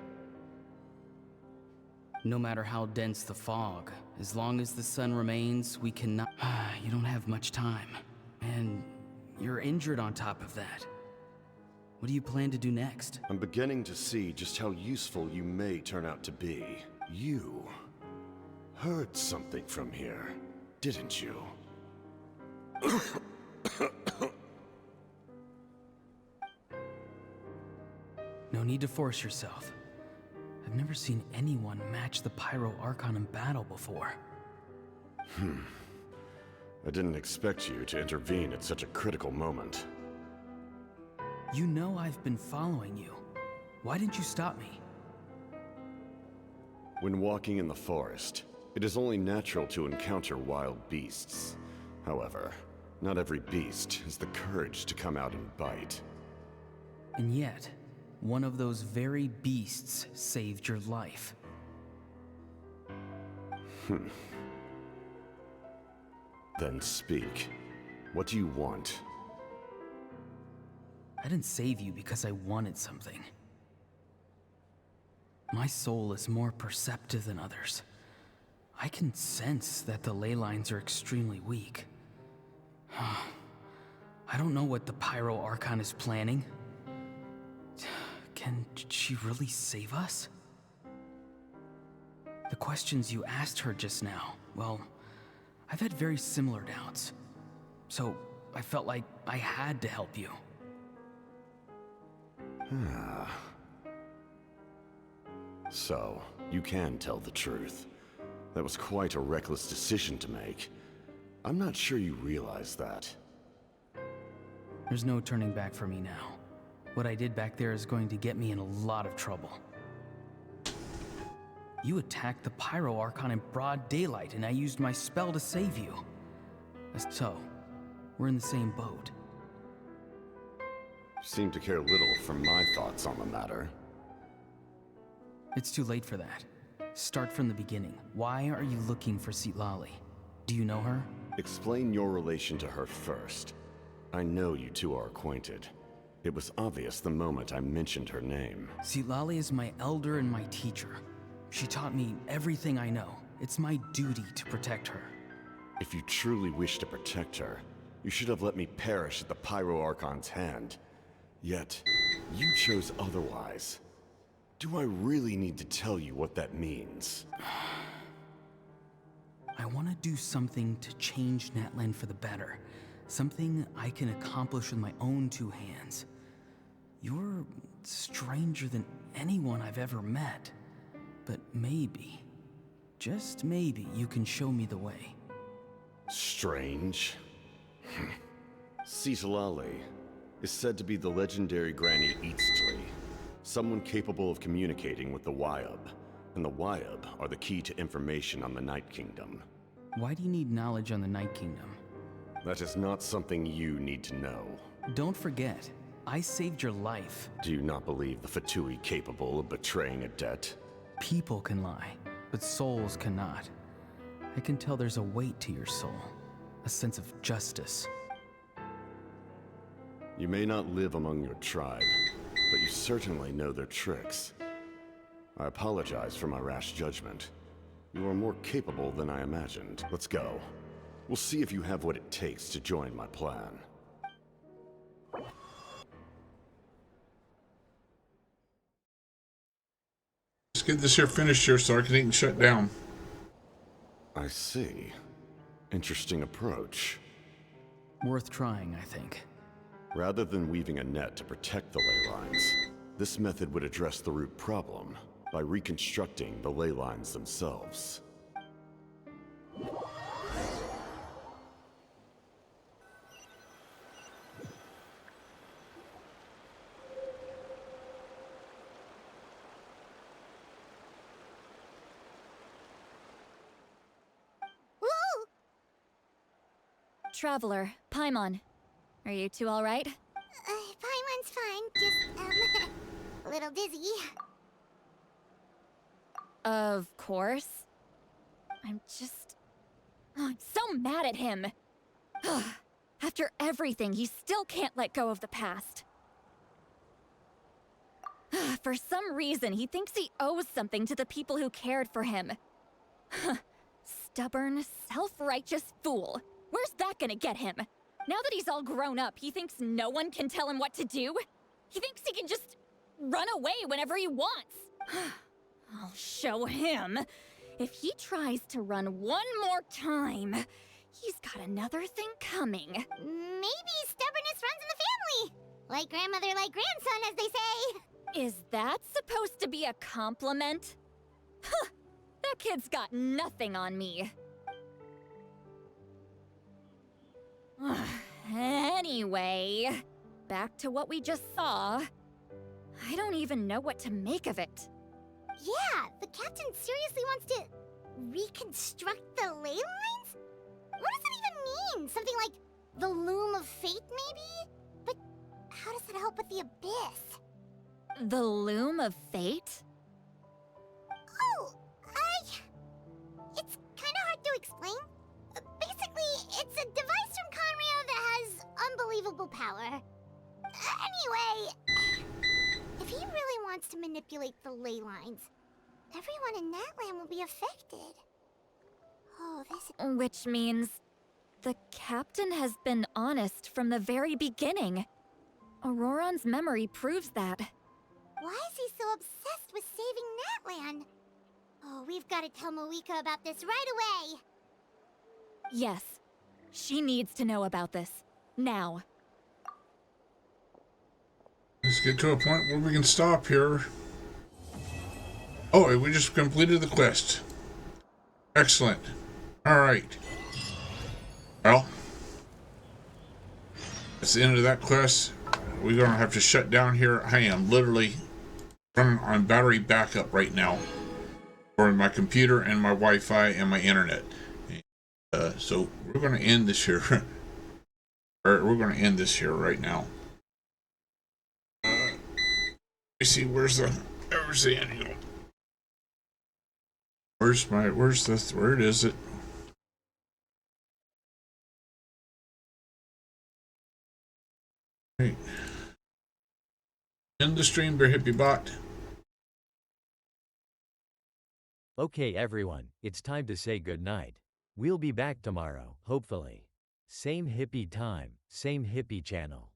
Speaker 12: No matter how dense the fog, as long as the sun remains, we cannot... You don't have much time. And you're injured on top of that. What do you plan to do next?
Speaker 13: I'm beginning to see just how useful you may turn out to be. You heard something from here, didn't you?
Speaker 12: No need to force yourself. I've never seen anyone match the Pyro Archon in battle before.
Speaker 13: I didn't expect you to intervene at such a critical moment.
Speaker 12: You know I've been following you. Why didn't you stop me?
Speaker 13: When walking in the forest, it is only natural to encounter wild beasts. However, not every beast has the courage to come out and bite.
Speaker 12: And yet, one of those very beasts saved your life.
Speaker 13: Then speak. What do you want?
Speaker 12: I didn't save you because I wanted something. My soul is more perceptive than others. I can sense that the ley lines are extremely weak. I don't know what the Pyro Archon is planning. Can she really save us? The questions you asked her just now, well, I've had very similar doubts. So I felt like I had to help you.
Speaker 13: So, you can tell the truth. That was quite a reckless decision to make. I'm not sure you realize that.
Speaker 12: There's no turning back for me now. What I did back there is going to get me in a lot of trouble. You attacked the Pyro Archon in broad daylight, and I used my spell to save you. So, we're in the same boat.
Speaker 13: Seem to care little for my thoughts on the matter.
Speaker 12: It's too late for that. Start from the beginning. Why are you looking for Citlali? Do you know her?
Speaker 13: Explain your relation to her first. I know you two are acquainted. It was obvious the moment I mentioned her name.
Speaker 12: Citlali is my elder and my teacher. She taught me everything I know. It's my duty to protect her.
Speaker 13: If you truly wish to protect her, you should have let me perish at the Pyro Archon's hand. Yet, you chose otherwise. Do I really need to tell you what that means?
Speaker 12: I want to do something to change Natlan for the better. Something I can accomplish with my own two hands. You're stranger than anyone I've ever met. But maybe, just maybe, you can show me the way.
Speaker 13: Strange? Citlali is said to be the legendary Granny Eastly, someone capable of communicating with the Wyub, and the Wyub are the key to information on the Night Kingdom.
Speaker 12: Why do you need knowledge on the Night Kingdom?
Speaker 13: That is not something you need to know.
Speaker 12: Don't forget, I saved your life.
Speaker 13: Do you not believe the Fatui capable of betraying a debt?
Speaker 12: People can lie, but souls cannot. I can tell there's a weight to your soul, a sense of justice.
Speaker 13: You may not live among your tribe, but you certainly know their tricks. I apologize for my rash judgment. You are more capable than I imagined. Let's go. We'll see if you have what it takes to join my plan.
Speaker 1: Let's get this here finished here so I can shut down.
Speaker 13: I see. Interesting approach.
Speaker 12: Worth trying, I think.
Speaker 13: Rather than weaving a net to protect the ley lines, this method would address the root problem by reconstructing the ley lines themselves.
Speaker 10: Traveler, Paimon. Are you two all right?
Speaker 6: Paimon's fine, just, a little dizzy.
Speaker 10: Of course. I'm so mad at him. After After everything, he still can't let go of the past. For some reason, he thinks he owes something to the people who cared for him. Stubborn, self-righteous fool. Where's that gonna get him? Now that he's all grown up, he thinks no one can tell him what to do? He thinks he can just run away whenever he wants. I'll show him. If he tries to run one more time, he's got another thing coming.
Speaker 6: Maybe stubbornness runs in the family. Like grandmother, like grandson, as they say.
Speaker 10: Is that supposed to be a compliment? Huh, that kid's got nothing on me. Anyway, back to what we just saw. I don't even know what to make of it.
Speaker 6: Yeah, the captain seriously wants to reconstruct the ley lines? What does that even mean? Something like the loom of fate, maybe? But how does that help with the abyss?
Speaker 10: The loom of fate?
Speaker 6: Oh, it's kind of hard to explain. Basically, it's a device from Conrio that has unbelievable power. Anyway, if he really wants to manipulate the ley lines, everyone in Natlan will be affected. Oh, this...
Speaker 10: Which means the captain has been honest from the very beginning. Auroron's memory proves that.
Speaker 6: Why is he so obsessed with saving Natlan? Oh, we've got to tell Moeka about this right away.
Speaker 10: Yes, she needs to know about this. Now.
Speaker 1: Let's get to a point where we can stop here. Oh, we just completed the quest. Excellent. Alright. Well, that's the end of that quest. We're going to have to shut down here. I am literally running on battery backup right now for my computer and my Wi-Fi and my internet. So we're going to end this here. We're going to end this here right now. Let me see, where's the annual? Where is it? Right. End the stream, Bear Hippie Bot.
Speaker 15: Okay, everyone, it's time to say goodnight. We'll be back tomorrow, hopefully. Same hippie time, same hippie channel.